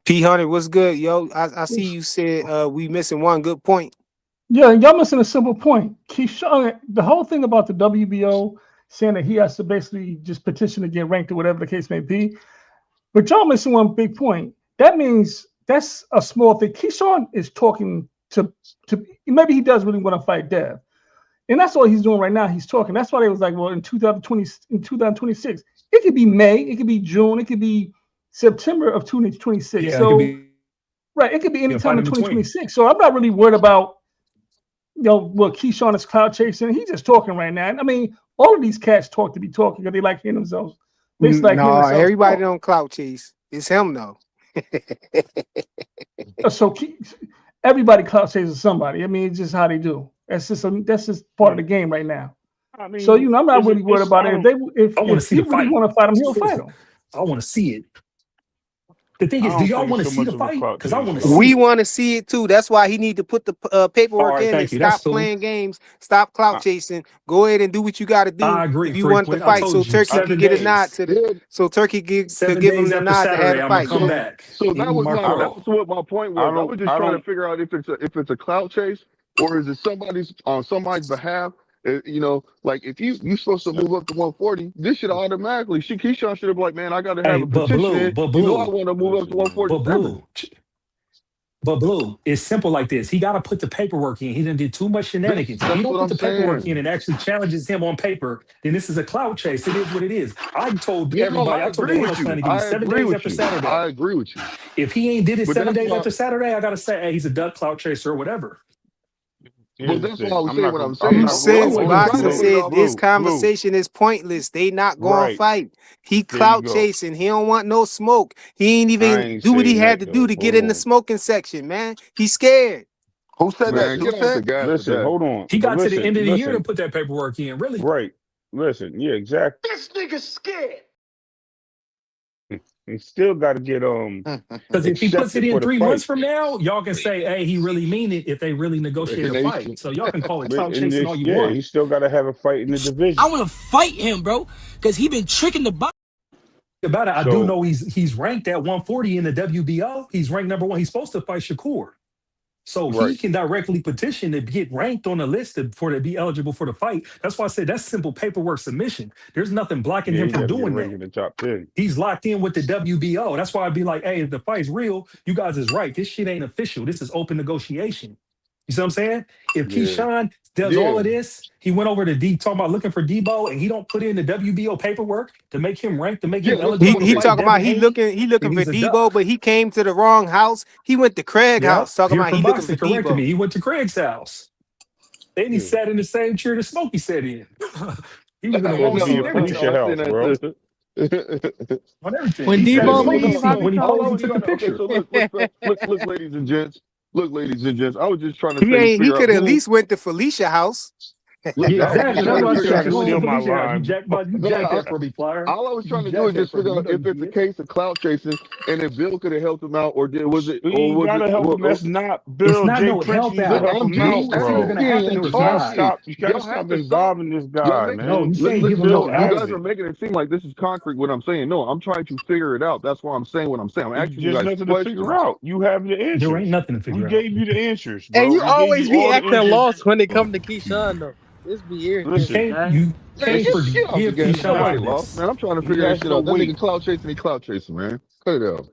P100, what's good, yo? I see you said we missing one good point. Yeah, y'all missing a simple point. Keyshawn, the whole thing about the WBO saying that he has to basically just petition to get ranked or whatever the case may be. But y'all missing one big point. That means that's a small thing. Keyshawn is talking to maybe he does really want to fight Dev. And that's all he's doing right now. He's talking. That's why they was like, well, in 2026, it could be May, it could be June, it could be September of 2026. Yeah, so it could be right, it could be any a time fight in in between. 2026. So I'm not really worried about what Keyshawn is cloud chasing. He's just talking right now. I mean, all of these cats talk to be talking because they like hearing themselves. They just like hearing No, themselves everybody talk. don't clout chase. It's him though. So everybody cloud chases somebody. I mean, it's just how they do. That's just part of the game right now. I mean, So I'm not really worried about it. I want to If see he the really fight. want to fight him, he'll fight him. I want to see it. The thing I is, do don't y'all think want it's to so see much the of a fight? clout Because I chase, want to though. see We it. want to see it too. That's why he need to put the All paperwork right, in and thank you. That's stop cool. playing games. Stop clout chasing. Go ahead and do what you got to do I agree, if you want the frequent. I fight. So told you, Turkey could 7 get a nod days. to the. Yeah. So Turkey could 7 give him days the after nod to have Saturday, the I'm gonna fight, come So man. back. so And that you was mark my it that off. was what my point was. I was just trying to figure out if it's a clout chase or is it somebody's on somebody's behalf. Like if you supposed to move up to 140, this should automatically. Keyshawn should have been like, man, I got to have Hey, a petition in. but I blue, want to move up to but 147. blue. It's simple like this. He got to put the paperwork in. He done did too much shenanigans. If he That's don't what put I'm the paperwork in saying. and actually challenges him on paper, then this is a clout chase. It is what it is. I told No, everybody. I I told the agree with Hales fan you. to give me I 7 agree days with after you. Saturday. I agree with you. If he ain't did it But 7 that's days why. after Saturday, I gotta say, hey, he's a duck clout chaser or whatever. Well, Here's the that's why thing. I was saying what I'm I'm You saying. not gonna. I since I wasn't want to trying Boxer to see put it. it said off. this Blue. conversation is pointless. They not going to Right. fight. He There you clout go. chasing. He don't want no smoke. He ain't I even ain't do what he saying had that to do though. to get Hold in the on. smoking section, man. He's scared. Who said that? Man, Two get off the cent? gas for Listen. that. Hold on. He But got to the end of the year to listen. put that paperwork in, really. Right. Listen. Yeah. Exactly. This nigga scared. He still got to get Because if he puts it accepted in for the 3 months fight. from now, y'all can say, hey, he really mean it if they really negotiate a fight. Nation. So y'all can call it But clout in chasing all this, you yeah, want. he still got to have a fight in the division. I want to fight him, bro, because he been tricking the box. About it, I do So know he's ranked at 140 in the WBO. He's ranked number 1. He's supposed to fight Shakur. So he right. can directly petition to get ranked on the list to be eligible for the fight. That's why I said that's simple paperwork submission. There's nothing blocking Yeah, him he from got to get doing ranked that. in the top 10. He's locked in with the WBO. That's why I'd be like, hey, if the fight's real, you guys is right. This shit ain't official. This is open negotiation. You see what I'm saying? If Yeah. Keyshawn does all Yeah. of this, he went over to talking about looking for Debo, and he don't put in the WBO paperwork to make him ranked, to make him Yeah, that's He eligible to he fight bullshit. talking Devin about Haney, he then looking for he's a Debo, duck. but he came to the wrong house. He went to Craig Yeah, house talking here about he from looking for Boston corrected Debo. me. He went to Craig's house. Then he Yeah. sat in the same chair that Smokey sat in. He was in the Supposed wrong to be seat at and No, Felicia everything I seen house, bro. that too. on everything. When He sat in Debo Smokey's leave, I seat when he All I become. posed and was took the trying to. Okay, picture. so look, ladies and gents. Look, ladies and gents. I was just trying to He figure out could at who. least went to Felicia house. Look, Yeah, I was exactly. just That's trying to why I You figure said trying out you're to going steal to who. my Felicia house. line, bro. You No, jacked that for me, Flyer. all I was You trying to do jacked is that just for me. figure You out know if you it's a did. case of clout chasing, and if Bill could have helped him out, or We ain't was it? gotta help him. That's not It's Bill. not Jay no Prince help needs to Look, out. help I'm him just Blue, out, it's either bro. going to asking happen and or You it's gotta not. talking. stop. You gotta Y'all have stop to stop. involving this Y'all guy, making No, it man. you look, can't look, give him Just no no. You have guys outs. are it. making it seem like this is concrete. What I'm saying, no, I'm trying to figure it out. That's why I'm saying what I'm saying. I'm asking you There's guys nothing to figure questions. out. You have the There ain't answers. nothing to We figure out. gave you the answers, And bro. you We gave always you be all the acting answers. lost when it come to Keyshawn though. This be You irritating, Listen, can't man. you Man, can't listen. get off the forgive gas. He's Ain't Keyshawn nobody for not. lost, this man. I'm trying to He figure that has shit no out. That weight. nigga clout chasing, he clout chasing, man. Cut it out.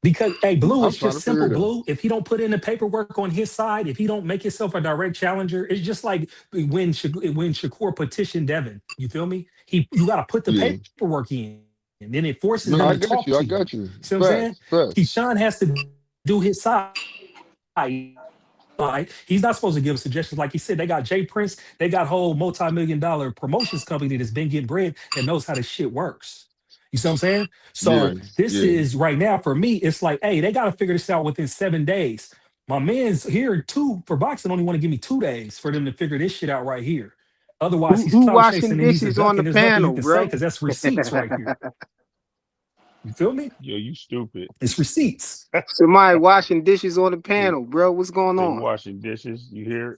because hey, Blue, I'm it's trying just to figure simple, it out. Blue. If he don't put in the paperwork on his side, if he don't make himself a direct challenger, it's just like when Shakur petitioned Devin. You feel me? You got to put the Yeah. paperwork in, and then it forces No, them I to got talk you. I to you. got you. See what I'm saying? Facts. Facts. Keyshawn has to do his side. Right? He's not supposed to give suggestions. Like he said, they got Jay Prince, they got whole multi-million-dollar promotions company that's been getting bread that knows how this shit works. You see what I'm saying? Yeah. So this Yeah. is right now for me, it's like, hey, they got to figure this out within 7 days. My man's here too for boxing only want to give me 2 days for them to figure this shit out right here. Otherwise, he's Who clout washing chasing and he's a dishes on duck, the and there's nothing you panel, can say bro? because that's receipts right here. You feel me? Yeah, you stupid. It's receipts. Somebody washing dishes on the panel, bro. What's going They on? washing dishes. You hear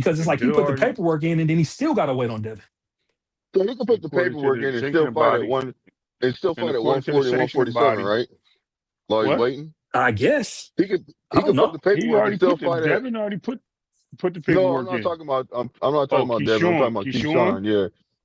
because it's The like he deal put the already, paperwork in and then he still got to wait on Devin. So he can put the according to paperwork the in and still sanctioning fight at body, one and still and fight at according to the 140 and sanctioning 147, body, right? While he's what? waiting. I guess. He could I he don't could put know. the He paperwork and already still put the fight at. Devin already put the No, I'm paperwork not in. talking about I'm not talking Oh, about Devin. I'm talking Keyshawn, about Keyshawn. Keyshawn. Yeah.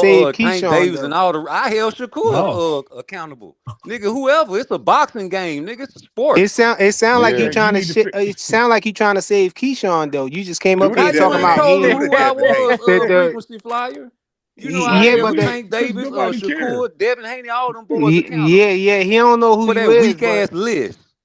save Tank Keyshawn Davis and though. all the. I held No. Shakur accountable, nigga. Whoever, it's a boxing game, nigga. It's a sport. It sound like he Yeah, Yeah. you trying to need to shit. fit. It sound like he trying to save Keyshawn though. You just came Do up the here How you talking Devin ain't about Haney. told me he Do the who I Devin Haney. was? the Frequency flyer. You know I yeah, Yeah, but held the Tank because Davis, nobody cares. Shakur, Devin Haney, all them boys yeah, accountable yeah, he don't know who for you that is, weak but ass list.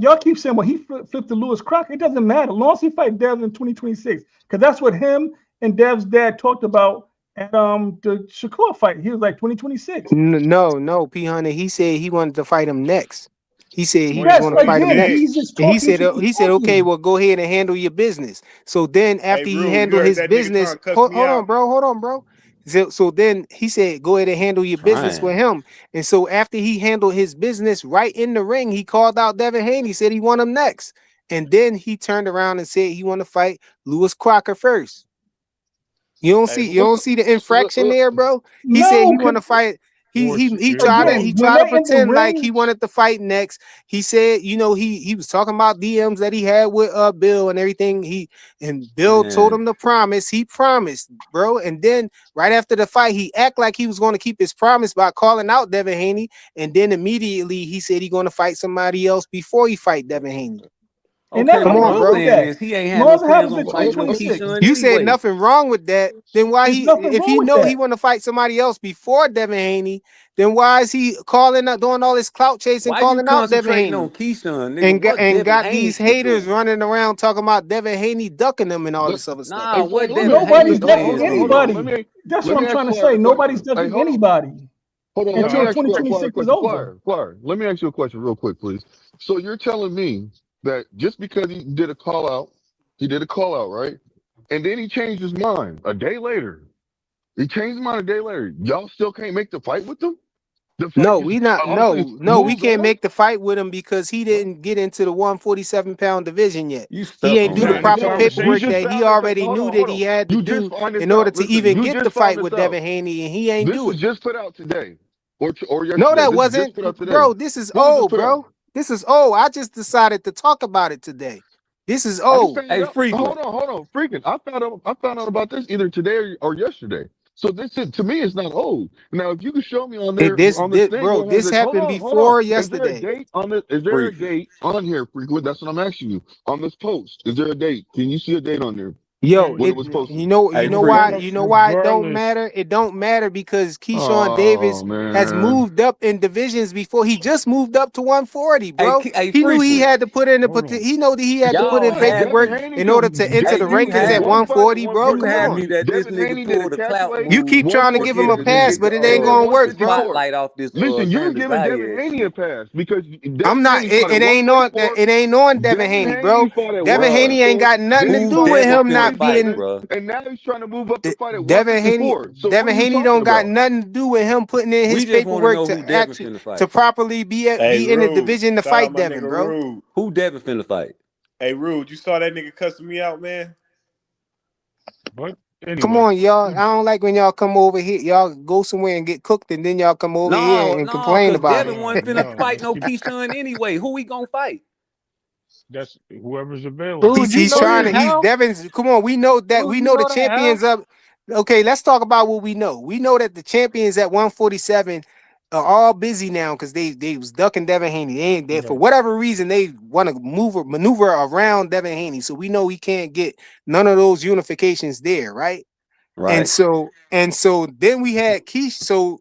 y'all keep saying, well, he flipped to Lewis Crocker. It doesn't matter. As long as he fight Dev in 2026, because that's what him and Dev's dad talked about at the Shakur fight. He was like 2026. No, P Hunter. He said he wanted to fight him next. He said he was Yes, going to fight him again, next. he's just And talking. he said, okay, well, go ahead and handle your business. So then after he handled his business, hold on, bro. So then he said, go ahead and handle your business with Crying. him. And so after he handled his business right in the ring, he called out Devin Haney, said he want him next. And then he turned around and said he want to fight Lewis Crocker first. You don't see the infraction there, bro. He said No, he want to fight. He tried to Again, when they're in the pretend like ring, he wanted to fight next. He said, you know, he was talking about DMs that he had with Bill and everything. And Bill told Man, him to promise. He promised, bro. And then right after the fight, he act like he was going to keep his promise by calling out Devin Haney. And then immediately he said he's going to fight somebody else before he fight Devin Haney. and okay, nothing Come but what on, wrong I'm bro. with saying that. is he ain't As had long no as it plans happens in on fighting no 2026, Keyshawn You said anyway. nothing wrong with that. Then why there's nothing if he wrong with know he that. want to fight somebody else before Devin Haney, then why is he calling out, doing all this clout chasing, Why you calling out Devin concentrating Haney? on Keyshawn, nigga? And What Devin got Haney these could haters do? running around talking about Devin Haney ducking them and all Let, this other stuff. Nah, Hey, what Frank, Devin Nobody's Haney ducking plans hold on. is? Let anybody. me That's let what me I'm ask trying to Flyer say. a Nobody's question. Hey, ducking hold on. anybody Hold on, let me until ask Flyer a 2026 is question. over. Flyer, let me ask you a question real quick, please. So you're telling me that just because he did a call out, right? And then he changed his mind a day later. He changed his mind a day later. Y'all still can't make the fight with him? The fight No, just we not. obviously No, we moves can't on? make the fight with him because he didn't get into the 147-pound division yet. You He stuck ain't on do the Nah, that. the proper You paperwork conversation. just that he found this out. already Hold knew on, that hold he on. had to You just do find this in order out. to Listen, even you get the just found fight this with out. Devin Haney, and he ain't This do was it. just put out today, or No, yesterday. that This was just wasn't, put out today. bro. This is When was this old, put out? bro. This is old. I just decided to talk about it today. This is I just old. found Hey, out. frequent. Hold on, freaking! I found out about this either today or yesterday. So this is, to me, it's not old. Now, if you can show me on this thing Bro, where it has this this, happened hold on. before Is there a yesterday. date on this? Is there a Frequent. date on here, frequent? That's what I'm asking you. On this post, is there a date? Can you see a date on there Yo, And when it it was posted? Hey, frequent. you know why it don't regardless, matter? It don't matter because Keyshawn Oh Davis has man, moved up in divisions before. He just moved up to 140, Hey, bro. hey, He knew he frequent. had to put in hold on. he know that he had to put Y'all in Keyshawn, happy? Devin paperwork Haney in order to enter Hey, the you rankings did at one happy? fight at 140, bro. You Come 147. on. happy that this Devin nigga Haney did a pulled a clout catchweight You keep move trying to and give him a get 147, the then pass, did nigga but it ain't gonna work, the bro. 154. spotlight off this Listen, you're Xander giving Devin Zayas Haney a shit? pass because I'm Devin not. Haney fought at It 144. ain't on Devin Devin Haney, bro. Haney fought at Devin Haney ain't 144. got nothing Then to he Who do fought at with Devin him finna not fight, being. 147, bro? and now he's trying to move up to fight at Devin Haney, 154. So what are you talking don't got about? nothing to do with him putting in his We just want to paperwork know who to Devin actually finna to fight. properly Hey, be in the Rude. division to Shout out fight my Devin, nigga bro. Rude. Who Devin finna fight? Hey, Rude, you saw that nigga cussing me out, man? But Come anyway, on, y'all. I don't like when y'all come over here. Y'all go somewhere and get cooked, and then y'all come over here No, and no, complain cause about Devin it. wasn't no, finna no. fight Let's no keep Keyshawn anyway. Who he gonna fight? that's whoever's available. Dude, you He's know trying this to. He's how? Devin's. Come on, we know that. Dude, We you know the know that how? champions of. Okay, let's talk about what we know. We know that the champions at 147 are all busy now because they was ducking Devin Haney. They ain't there for Right. whatever reason. They want to maneuver around Devin Haney. So we know he can't get none of those unifications there, right? And Right. so then we had Keyshawn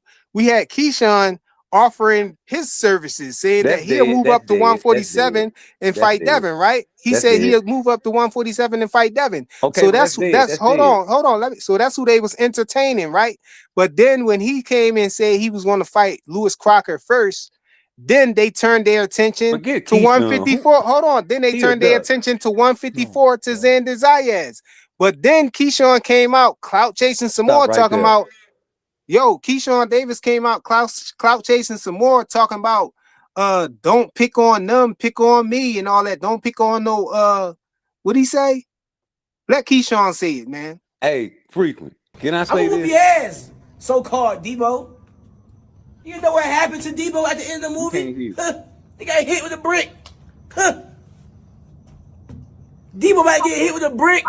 offering his services, saying that That's he'll dead. move That's up to dead. That's dead. 147 and That's fight dead. Devin, right? He That's said dead. he'll move up to 147 and fight Devin. Okay, So but that's dead. that's That's dead. hold on. So that's who they was entertaining, right? But then when he came and said he was going to fight Lewis Crocker first, then they turned their attention Forget to Keyshawn. Who 154. Hold on. Then they he a turned their duck? attention to No, 154 to God. Xander Zayas. But then Keyshawn came out, clout chasing some Stop more, right talking there. about, Keyshawn Davis came out, clout chasing some more, talking about, don't pick on them, pick on me and all that. Don't pick on no, what'd he say? Let Keyshawn say it, man. Hey, frequent. Can I I'm say gonna whoop this? your ass, so-called Debo. You know what happened to Debo at the end of the We movie? can't hear. Huh? He got hit with a brick. Huh? Debo might get hit with a brick.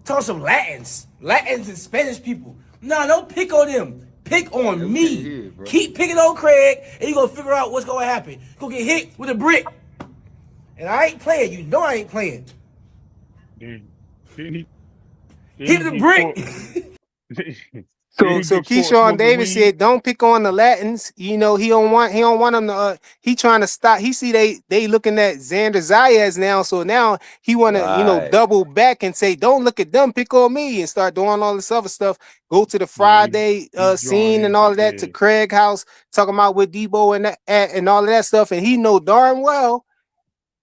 Talk some Latins and Spanish people. No, don't pick on them. Pick Yeah, on we can't me. hear it, bro. Keep picking on Craig, and you gonna figure out what's gonna happen. You gonna get hit with a brick. And I ain't playing. You know I ain't playing. Then, then he Hit then with he a get caught. brick. Then So he get caught Keyshawn smoking Davis weed. said, "Don't pick on the Latins. He don't want them to. He trying to stop. He see they looking at Xander Zayas now. So now he want to Right. double back and say, don't look at them, pick on me, and start doing all this other stuff. Go to the Yeah, Friday he drawing scene and into all of that to yeah. Craig house, talking about with Debo and all of that stuff. And he know darn well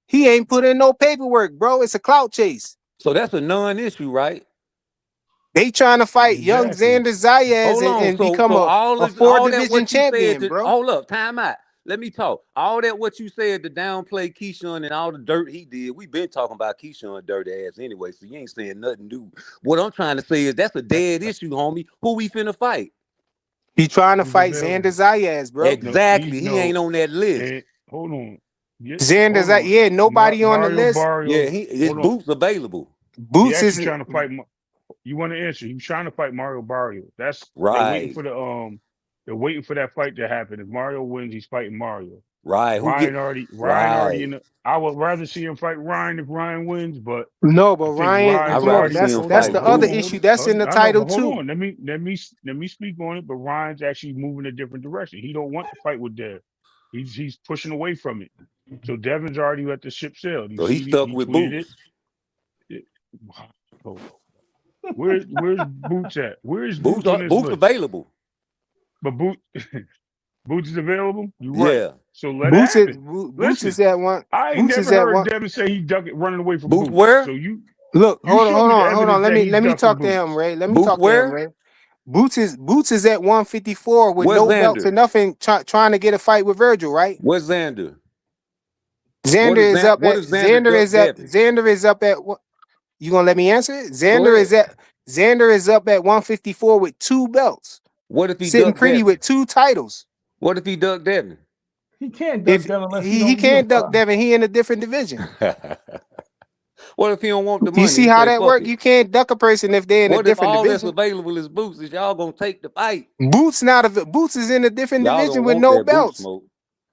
he ain't put in no paperwork, bro. It's a clout chase. So that's a non-issue, right? They trying to fight young Exactly. Xander Zayas Hold on. and So become so a four all that division what you said champion, to bro. hold up, time out. Let me talk. All that what you said to downplay Keyshawn and all the dirt he did. We been talking about Keyshawn dirty ass anyway, so you ain't saying nothing new. What I'm trying to say is that's a dead issue, homie. Who we finna fight? He trying to Who's fight Xander available? Zayas, bro. No, Exactly. He ain't no. on that list. And hold on. Yeah, Xander hold Zayas, on. yeah, nobody on the Mario list. Yeah, Barrios. his Hold on. boots available. He Boots actually is trying to fight. You want to answer? He's trying to fight Mario Barrios. They're waiting Right. for the. They're waiting for that fight to happen. If Mario wins, he's fighting Mario. Right. Ryan already Right. in the. I would rather see him fight Ryan if Ryan wins, but no, I but think Ryan, I'd Ryan's hold rather on, already. see him that's fight the Hold other on, Boots. hold issue. on. That's in the I know, title but hold too. on. Let me speak on it. But Ryan's actually moving a different direction. He don't want to fight with Dev. He's pushing away from it. So Devin's already let the ship sail. You So he's see, stuck he with tweeted it. Boots. Hold on. Where's Boots at? Where's Boots on this Boots list? available. But Boots is available. You're right. Yeah. So let it happen. Boots Listen, is at one. I ain't Boots is never at heard one. Devin say he running away from Boots Boots. where? So you Look, hold on, show me the hold on. evidence that he's Let me ducking talk to him, Boots. Ray. Let me Boots talk to him, where? Ray. Boots is at 154 with Where's no belts or Xander? nothing, trying to get a fight with Virgil, right? Where's Xander? Xander is up What at if Xander ducked Devin? Xander is up at what? You gonna let me answer it? Go ahead. Xander is up at 154 with 2 belts, What if he sitting ducked pretty Devin? with 2 titles. What if he ducked Devin? He can't duck If Devin unless he he don't can't duck unify. Devin, he in a different division. What if he don't want the You money? see He how say that fuck work? it. You can't duck a person if they're in a What if different all that's division. available is Boots? Is y'all gonna take the fight? Boots is in a different Y'all division don't with want no that boot belts. smoke.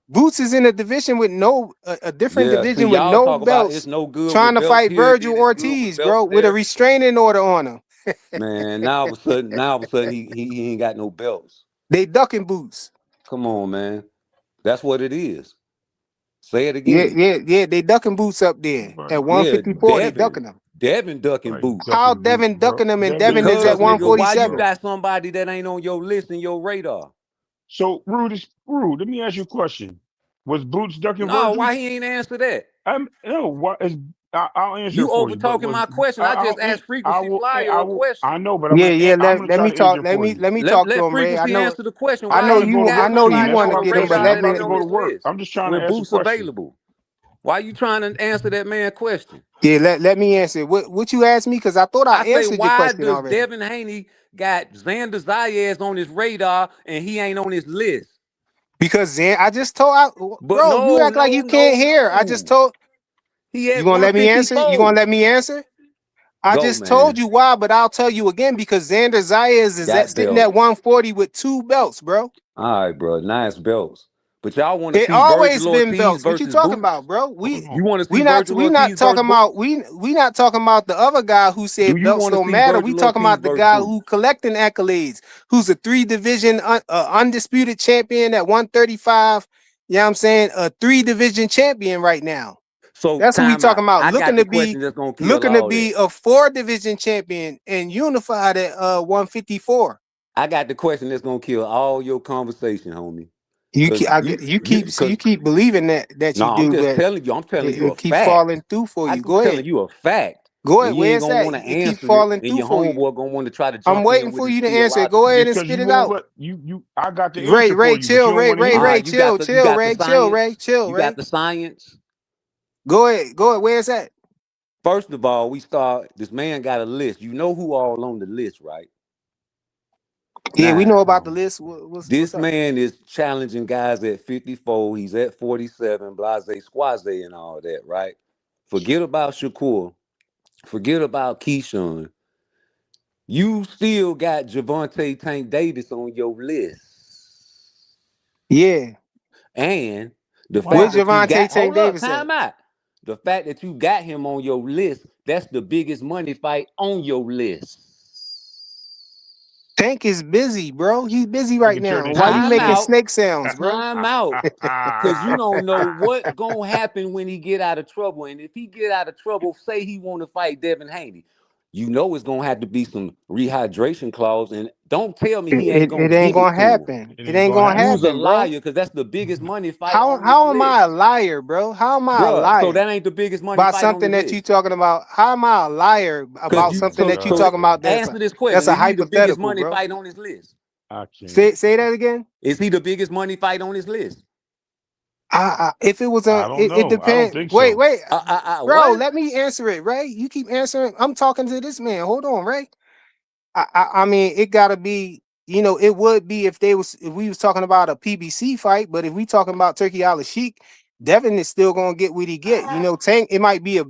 Boots is in a division with a different Yeah, see, division with y'all no talk about it's belts, no good trying with to belts fight here, Virgil then it's good with Ortiz, bro, belts with a there. restraining order on him. Man, now all of a sudden he ain't got no belts. They ducking Boots. Come on, man. That's what it is. Say it Yeah, again. yeah, yeah. They ducking Boots up there Right, at Yeah, 154. They ducking them. Devin ducking right, Boots. How ducking Boots, Devin bro. ducking them and Devin Devin ain't is at Because ducking nigga, Boots, why you 147? bro. got somebody that ain't on your list and your radar? So Rude. Let me ask you a question. Was Boots ducking No, Virgil? why he ain't answer that? No. What is? I'll answer You it for you. over But talking was my question. I just asked I Frequency will. Flyer I a will. I question. know, but Yeah, yeah. I'm gonna Let try me to answer talk. it for you. Let me talk to Let him, Ray. I Frequency know. answer the question. I Why know I'm gonna ain't go you you. to I got work know soon. you somebody That's on want to why. your get him, That's but why radar I'm let about me. to that ain't go on to his work. list? I'm just trying to When ask a Boots question. available. Why you trying to answer that man question? Yeah, let me answer. What you asked me? Because I thought I I say, answered your why question does already. Devin Haney got Xander Zayas on his radar and he ain't on his list? Because I just But bro, you no, act like no, you can't no, hear. I just no. told He you at gonna let me answer. You gonna 154. let me answer? I Go, just told man. you why, but I'll tell you again because Xander Zayas is Got sitting at belts. 140 with 2 belts, bro. All right, bro. Nice belts. But y'all want to It see always Virgil been Ortiz belts. What you versus talking Boots? about, bro? Hold You on. want to see Virgil We not Ortiz versus talking Boots? about we not talking about the other guy who Do said you belts want to don't see matter. We Virgil talking Ortiz about the versus guy Boots? who collecting accolades, who's a 3 division undisputed champion at 135. You know what I'm saying? A 3 division champion right now. So That's who we time out. talking about. I got the question that's gonna kill Looking to all that. be a 4 division champion and unified at 154. I got the question that's gonna kill all your conversation, homie. Cause You keep believing that no, you I'm do, just but telling you. I'm telling you a it keep fact. falling through for you. I'm Go telling ahead. you a fact. Go And ahead. you ain't Where's gonna that? want to It keep answer it, falling and through your for you. homeboy gonna want to try to I'm jump in waiting with for his you to answer. Go theological. ahead and Because spit you it won't out. let you. I got the answer Ray, for you, but you chill. don't want to hear it. You got the Ray, science. chill, You got Ray. the science. Go ahead. Go ahead. Where's that? First of all, we start. This man got a list. You know who all on the list, right? Yeah, we Now, know about the list. What's this up? man is challenging guys at 54. He's at 47, blase squaze and all that, right? Forget about Shakur. Forget about Keyshawn. You still got Javante Tank Davis on your list. Yeah. And the fact Where's Wow. that you Javante got, Tank hold up, Davis at? time out. The fact that you got him on your list, that's the biggest money fight on your list. Tank is busy, bro. He's busy I right can turn now. into Why you Meek Time making Mill. out. snake sounds, bro? Time out. Cause you don't know what gonna happen when he get out of trouble. And if he get out of trouble, say he want to fight Devin Haney, you know it's gonna have to be some rehydration clause. And don't tell me he ain't gonna It ain't give it gonna to him. happen. It It ain't ain't gonna gonna You's happen. a happen, bro. liar, cause that's the biggest money fight on this How am I list. a liar, bro? How am I a Bruh, so liar that ain't the biggest money about fight on the something that you list. talking about? How am I a liar Cause about you something that you Oh talking boy, about answer this question. that's a Is he the biggest hypothetical, money bro? fight on his list? I can't. Say that again. Is he the biggest money fight on his list? If it was I don't it know. I don't depends. think Wait, so. bro. What? Let me answer it, Ray. You keep answering. I'm talking to this man. Hold on, Ray. I mean, it gotta be. it would be if we was talking about a PBC fight, but if we talking about Turkey Al Sheik, Devin is still gonna get what he get. Tank, it might be a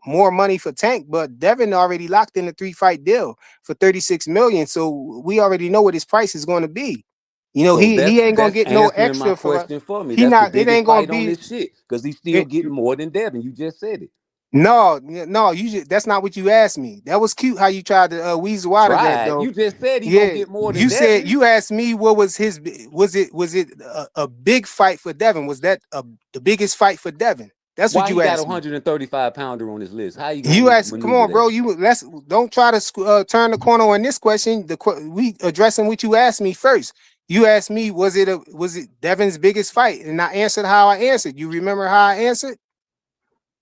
more money for Tank, but Devin already locked in a 3-fight deal for 36 million. So we already know what his price is going to be. So He ain't gonna that's get no answering my extra for question for me. he That's the not it biggest ain't gonna fight on be this shit because he's still it, getting more than Devin. You just said it. no, that's not what you asked me. That was cute how you tried to weasel out of that Tried. though. You just said he gonna Yeah, get more than you said Devin. you asked me what was was it a big fight for Devin? Was that the biggest fight for Devin? That's what Why he you got a asked me. 135 pounder on his list? How you You gonna asked, come maneuver on, that? bro. Let's don't try to turn the corner on this question. We addressing what you asked me first. You asked me, was it Devin's biggest fight? And I answered how I answered. You remember how I answered?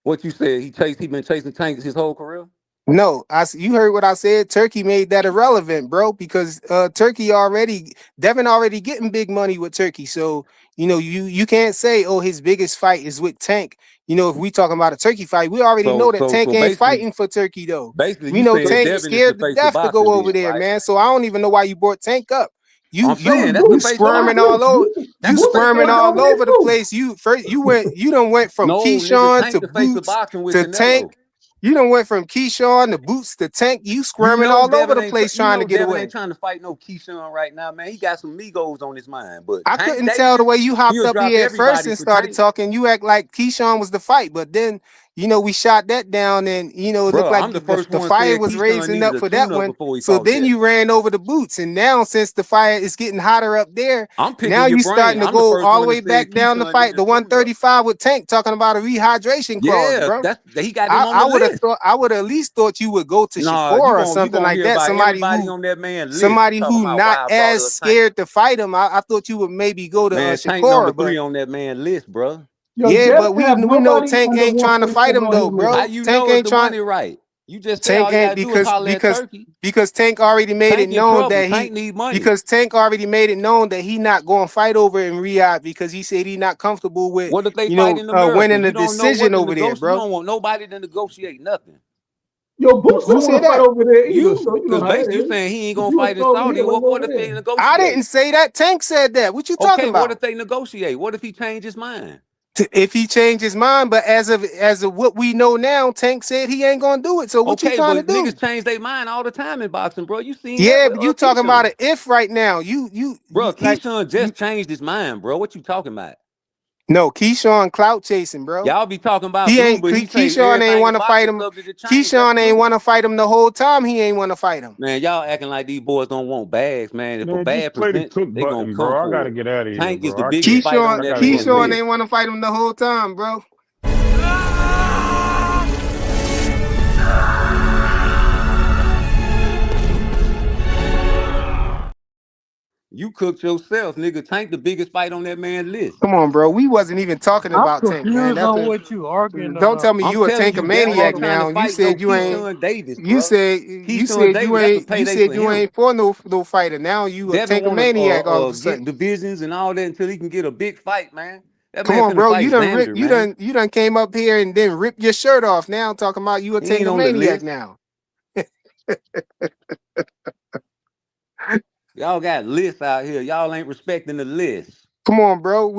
What you said? He been chasing tanks his whole career. No, you heard what I said. Turkey made that irrelevant, bro, because Devin already getting big money with Turkey. So, you can't say, oh, his biggest fight is with Tank. If we talking about a Turkey fight, we already So know that so Tank so ain't basically, fighting for Turkey though. basically We you know saying Tank Devin is the scared to face of death to boxing go over then, there, right? man. So I don't even know why you brought Tank up. I'm saying that's the You face of squirming boxing. all over. You That's the face of squirming all boxing. over the place. You done went from No, nigga, Keyshawn to Tank the face of Boots boxing with to Canelo. Tank. You done went from Keyshawn to Boots to Tank. You You squirming know all over Devin the ain't place trying to get Devin ain't away. trying to fight no Keyshawn right now, man. He got some Migos on his mind. But I Tank couldn't tell the Davis, way you hopped he'll up drop here at first everybody and for started Tank. talking. You act like Keyshawn was the fight, but then we shot that down, and it looked Bro, like I'm the first the one fire said was Keyshawn raising needed up a for that tune-up one. before he So fought then Devin. you ran over the Boots, and now since the fire is getting hotter up there, I'm now picking your you brain. starting to I'm the go first all the one that way said back down the Keyshawn fight, needed a the tune-up. 135 with Tank, talking about a rehydration clause, Yeah, bro. he got him on the I would have list. thought I would at least thought you would go to Nah, Shakur or you something gonna like hear that. about everybody on that man list. You Somebody talking who about not why I brought as up Tank. scared to fight him. I thought you would maybe go to Man, Tank number Shakur, but 3 on that man list, bro. Yo, yeah, Dev but we have know nobody Tank under ain't trying to fight 147 him on his though, list. How bro. you Tank know if ain't the trying. money right? You just say Tank all you ain't gotta do is holler at Turkey. because Tank already made it Tank in known trouble. that Tank need money. because Tank already made it known that he not going to fight over in Riyadh because he said he not comfortable with What if they fight in America? winning the You don't know what decision to over there, negotiate. You bro. don't want nobody to negotiate nothing. Yo, Boots Who don't want said to fight that? over there either, You, so you know because how that basically you is. saying he ain't If gonna you was fight in over Saudi. here, let's What, go what over if they there. I negotiate? didn't say that. Tank said that. What you Okay, talking what about? if they negotiate? What if he change his mind? If he changed his mind, but as of what we know now, Tank said he ain't gonna do it. So what you Okay, trying to but do? niggas change their mind all the time in boxing, bro. You seen that Yeah, with but you talking about Keyshawn. an if right now. Bro, Like Keyshawn just changed his mind, bro. What you talking about? no, Keyshawn clout chasing, bro. Y'all be talking about He blue, ain't but he say Keyshawn ain't everything want in to fight boxing him. subject to change. That's Keyshawn ain't blue. want to fight him the whole time. He ain't want to fight him. Man, y'all acting like these boys don't want bags, man. If a Man, just bag play the presents, cook they gonna button, come bro. I gotta for it. get out of here, Tank is the bro. I biggest can't. fight on Keyshawn that I gotta go man to Keyshawn work. list. ain't want to fight him the whole time, bro. You cooked yourself, nigga. Tank the biggest fight on that man list. Come on, bro. We wasn't even talking I'm about Tank, man. confused on what you arguing Don't tell about. me I'm you a telling you, Devin Tankamaniac ain't trying to now. You fight no said you ain't. Keyshawn Davis, You bro. said Keyshawn Davis, that's a you payday said for you him. ain't for no fighter. Now you a Devin want to Tankamaniac all of a get sudden. divisions and all that until he can get a big fight, man. That Come man on, finna bro. fight Xander, man. You done came up here and then ripped your shirt off. Now talking about you a He ain't on the Tankamaniac list. now. Y'all got lists out here. Y'all ain't respecting the list. Come on, bro.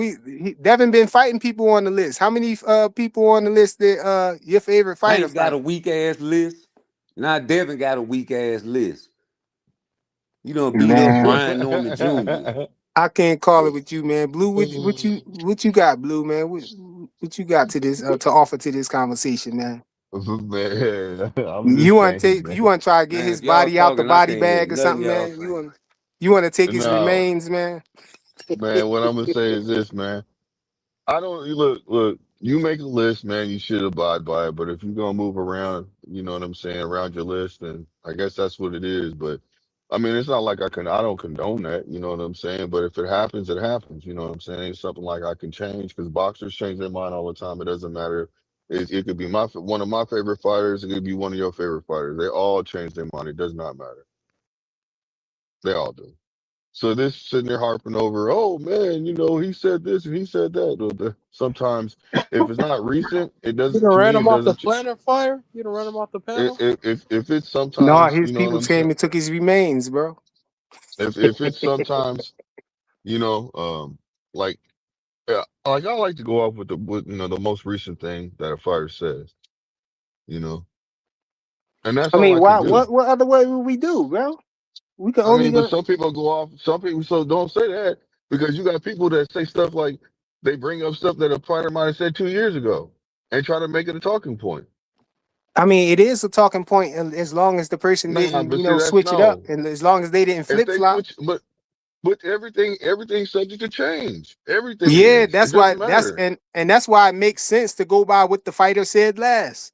Devin been fighting people on the list. How many people on the list that your favorite fighter Tank got a fight? weak ass list. Now Devin got a weak ass list. You done beat up Man, Brian Norman Jr. I can't call it with you, man. Blue, what you got, Blue, man? What you got to this to offer to this conversation, man? Man, I'm just saying, You man. want to try to get Man, his if y'all body out the talking, I body can't hear bag or nothing something, y'all man? saying. You want to take his No, remains, man? man. What I'm gonna say is this, man. I don't look. You make a list, man. You should abide by it. But if you're gonna move around, you know what I'm saying, around your list, then I guess that's what it is. But I mean, it's not like I don't condone that. You know what I'm saying. But if it happens, it happens. You know what I'm saying. It's something like I can change because boxers change their mind all the time. It doesn't matter. It could be one of my favorite fighters. It could be one of your favorite fighters. They all change their mind. It does not matter. They all do. So this sitting there harping over, oh man, he said this and he said that. Sometimes if it's not recent, it You doesn't. done To ran me, him it off the doesn't. planet fire? You done ran him off the panel? If it's No, sometimes, his you know what people I'm saying. came and took his remains, bro. If it's sometimes, you know, like like I like to go off with the most recent thing that a fighter says, you know, and that's I all mean, I can why? do. What other way would we do, bro? We can I only mean, but go. some people go off. Some people so don't say that because you got people that say stuff like they bring up stuff that a fighter might have said 2 years ago and try to make it a talking point. I mean, it is a talking point as long as the person Nah, didn't, but see, that's switch it up, no. and as long as they didn't If flip they flop. switch, but everything's subject to change. Everything Yeah, is. It that's why. doesn't matter. And that's why it makes sense to go by what the fighter said last.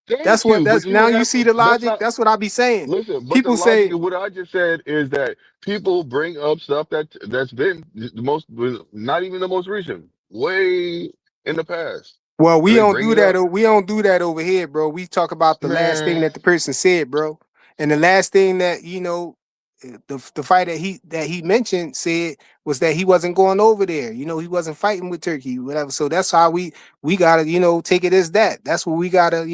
Thank you. That's But you now would you have see to. the That's logic. not. That's what I be saying. Listen, but the People logic say, of what I just said is that people bring up stuff that's been the most, not even the most recent, way in the past, well, we and they don't bring do it that. up. We don't do that over here, bro. We talk about the last thing Man, that the person said, bro. And the last thing that the fight that he mentioned said was that he wasn't going over there. He wasn't fighting with Turkey, whatever. So that's how we gotta take it as that. That's what we gotta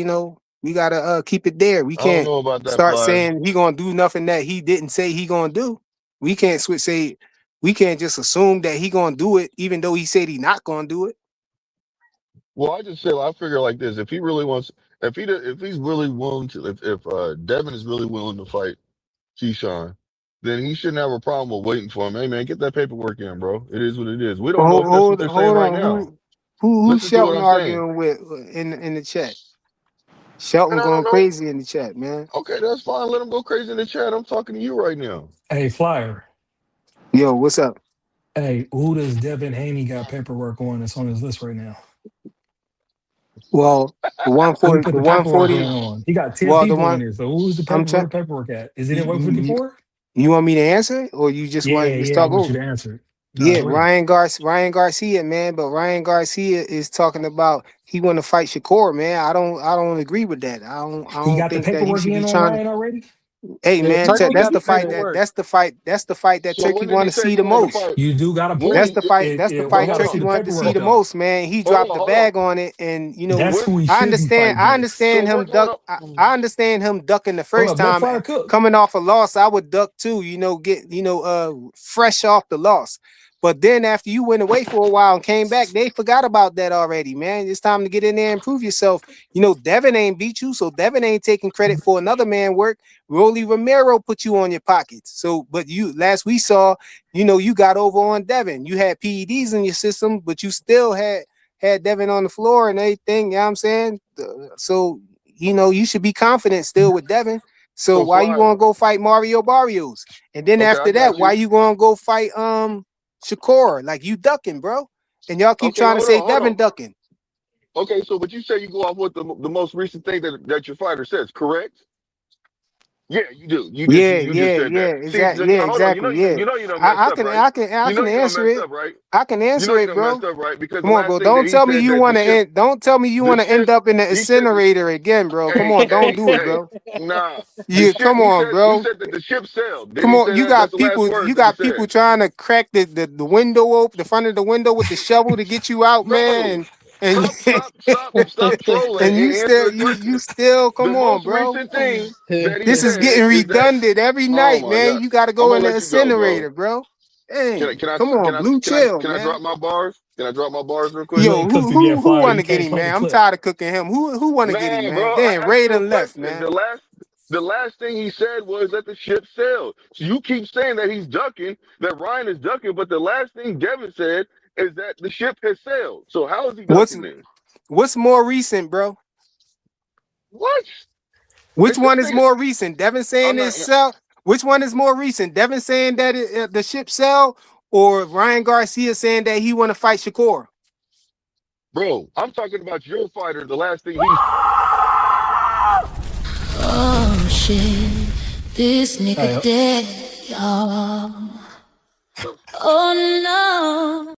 we gotta keep it there. We I don't can't know about that, start Fly. saying he gonna do nothing that he didn't say he gonna do. We can't say we can't just assume that he gonna do it even though he said he not gonna do it. Well, I just said I figure like this: if he really wants, if he's really willing to, if Devin is really willing to fight Keyshawn, then he shouldn't have a problem with waiting for him. Hey man, get that paperwork in, bro. It is what it is. We don't know if that's what they're saying Hold right on. now. Who's Listen to what Shelton I'm saying. arguing with in the chat? And Shelton I don't going know. crazy in the chat, man. Okay, that's fine. Let him go crazy in the chat. I'm talking to you right now. Hey, Flyer. Yo, what's up? Hey, who does Devin Haney got paperwork on that's on his list right now? Well, the Who he 140, put the the paperwork 140. in on? He got 10 Well, the people in one here. So who's the I'm paper? Where trying. the paperwork at? Is it You, in you, 154? you want me to answer it, or you just want Yeah, to yeah. I talk want you over to it? answer it. No, Yeah, go ahead. Ryan Garcia, man. But Ryan Garcia is talking about he want to fight Shakur, man. I don't agree with that. I He don't got the think that he paperwork should be in on trying to. Ryan already? Hey, Yeah, man, Turkey that's got the the fight paperwork. that's the fight that So Turkey when did want he to say see he the wanted to most. fight? You do got to When put That's he the fight. That's the it. We fight got to hold see Turkey the on, wanted to see paperwork the though. most, man. He hold dropped on, the hold on. bag on it, and That's what who he I should be understand. fighting I next. understand So we're him going duck. up. I understand him ducking the Hold first up, let time Flyer cook. coming off a loss. I would duck too. Get fresh off the loss. But then after you went away for a while and came back, they forgot about that already, man. It's time to get in there and prove yourself. Devin ain't beat you, so Devin ain't taking credit for another man work. Rolly Romero put you on your pockets. So, but last we saw, you got over on Devin. You had PEDs in your system, but you still had Devin on the floor and everything. You know what I'm saying? So, you should be confident still with Devin. So So why you Fly. gonna go fight Mario Barrios? And then Okay, I after that, got why you. you gonna go fight Shakur? Like you ducking, bro. And y'all keep Okay, trying to hold say on, hold Devin on. ducking. Okay, so but you say you go off what the most recent thing that your fighter says, correct? Yeah, you do. You just said that. See, Yeah, now hold on. exactly. Yeah. You don't messed up, right? I You know can you don't answer messed it. up, right? I can You know answer you it, don't messed bro. up, right? Because the Come on, last bro. thing that Don't he tell me said you that want to end. Don't tell me you the want to ship, end up in the he said that. incinerator again, bro. Come on, don't do it, Hey, bro. nah. The Yeah, ship. come on, He bro. said that the ship sailed. Didn't Come he on, say that? That's the last you words that he got people said. trying to crack the window open, the front of the window with the shovel to get you out, Bro, man. And stop trolling and and answer the you question. still The come on, most bro. recent thing that he This is said getting is that, redundant every oh night, my man. God, You got to I'm go gonna in the let you go, bro. incinerator, bro. Dang, Can I come on, blue chill, can I man. drop my bars? Can I drop my bars real quick? You Yo, ain't cooked him yet, who Flyer. want You to get can't him, play the man? I'm clip. tired of cooking him. Who want to get him, Man, man? bro, I Damn, asked you a Raiden left, question. man. The last thing he said was that the ship sailed. So you keep saying that he's ducking, that Ryan is ducking, but the last thing Devin said is that the ship has sailed. So how is he What's ducking then? what's more recent, bro? What? Which It's this one is nigga. more recent? Devin I'm saying not, it's sell. Which one is more recent? Devin saying that the ship sell, or Ryan Garcia saying that he want to fight Shakur? bro. I'm talking about your fighter. The last thing he. Oh shit, this nigga Hey, dead, y'all. Oh no.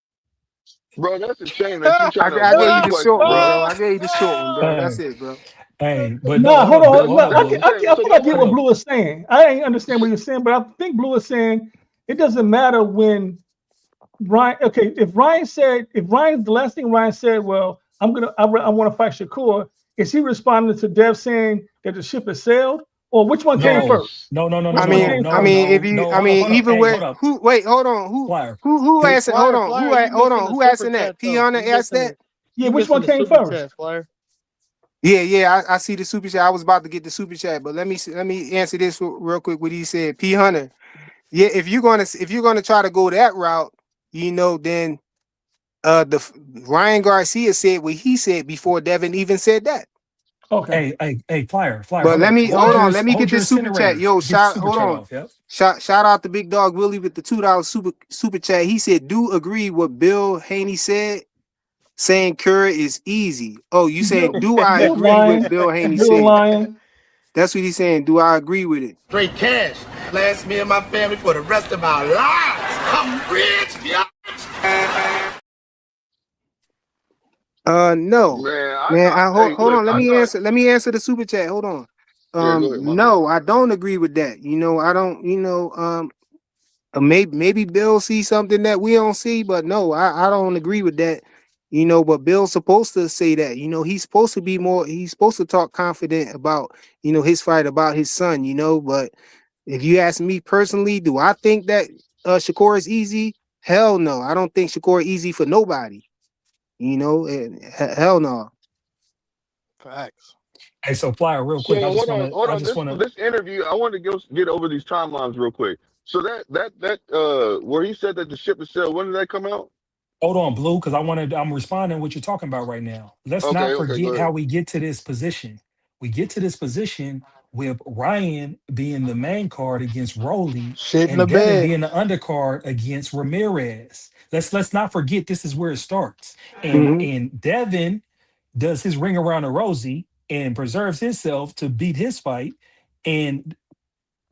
Bro, that's a shame that you trying to I gave avoid you the the short question, one, bro. bro. I gave you the short one, bro. That's hey, it, bro. hey, but no, Nah, hold hold up, on. Blue. Hold No, up, Blue. I So think the I get Hold what last. up. Blue is saying. I ain't understand what you're saying, but I think Blue is saying it doesn't matter when Ryan. Okay, if Ryan's the last thing Ryan said, well, I want to fight Shakur. Is he responding to Dev saying that the ship has sailed, Or which one came No, first? no, no, no, no, Which I no, one mean, no, came I no, first? mean, if no, you, no. I Hold up, mean, hold up. either Hey, way, hold up. who? Wait, hold on. Who? Flyer. Who Hey, asked? Hold Flyer, on. Flyer, you missing the Who super asking that? chat though. Piana asked that. Yeah, You which missing one the came super first? chat, Flyer. Yeah, yeah, I see the super chat. I was about to get the super chat, but let me answer this real quick. What he said, P Hunter. Yeah, if you're gonna try to go that route, then Ryan Garcia said what he said before Devin even said that. Okay. Hey, Flyer, But hold let up. me hold on. Let me Hold get your this super chat. incinerator. Yo, Get the shout super hold chat on. off. Yep. Shout out to Big Dog Willie with the $2 super chat. He said, "Do agree what Bill Haney said, saying Curry is easy." Oh, you saying do I Bill agree with lying. Bill Haney Bill said? lying. That's what he's saying. Do I agree with it? Straight cash. Last me and my family for the rest of our lives. I'm rich, bitch. No, Man, man. I Hold hey, hold look, on. Let I me thought, answer. Let me answer the super chat. Hold on. yeah, go ahead, my bad. No, I don't agree with that. I don't. Maybe Bill sees something that we don't see, but no, I don't agree with that. But Bill's supposed to say that. He's supposed to be more. He's supposed to talk confident about his fight, about his son. But if you ask me personally, do I think that Shakur is easy? Hell no. I don't think Shakur easy for nobody. Hell no. Facts. Hey, so Flyer, real quick. So hold I on. just wanna This interview, I want to get over these timelines real quick. So that where he said that the ship is sailed, when did that come out? hold on, Blue, because I'm responding to what you're talking about right now. Let's not Okay, go forget ahead. how we get to this position. We get to this position with Ryan being the main card against Rowley Shit in the and Devin bed. being the undercard against Ramirez. Let's not forget this is where it starts. And Hmm. and Devin does his ring around the Rosie and preserves himself to beat his fight. And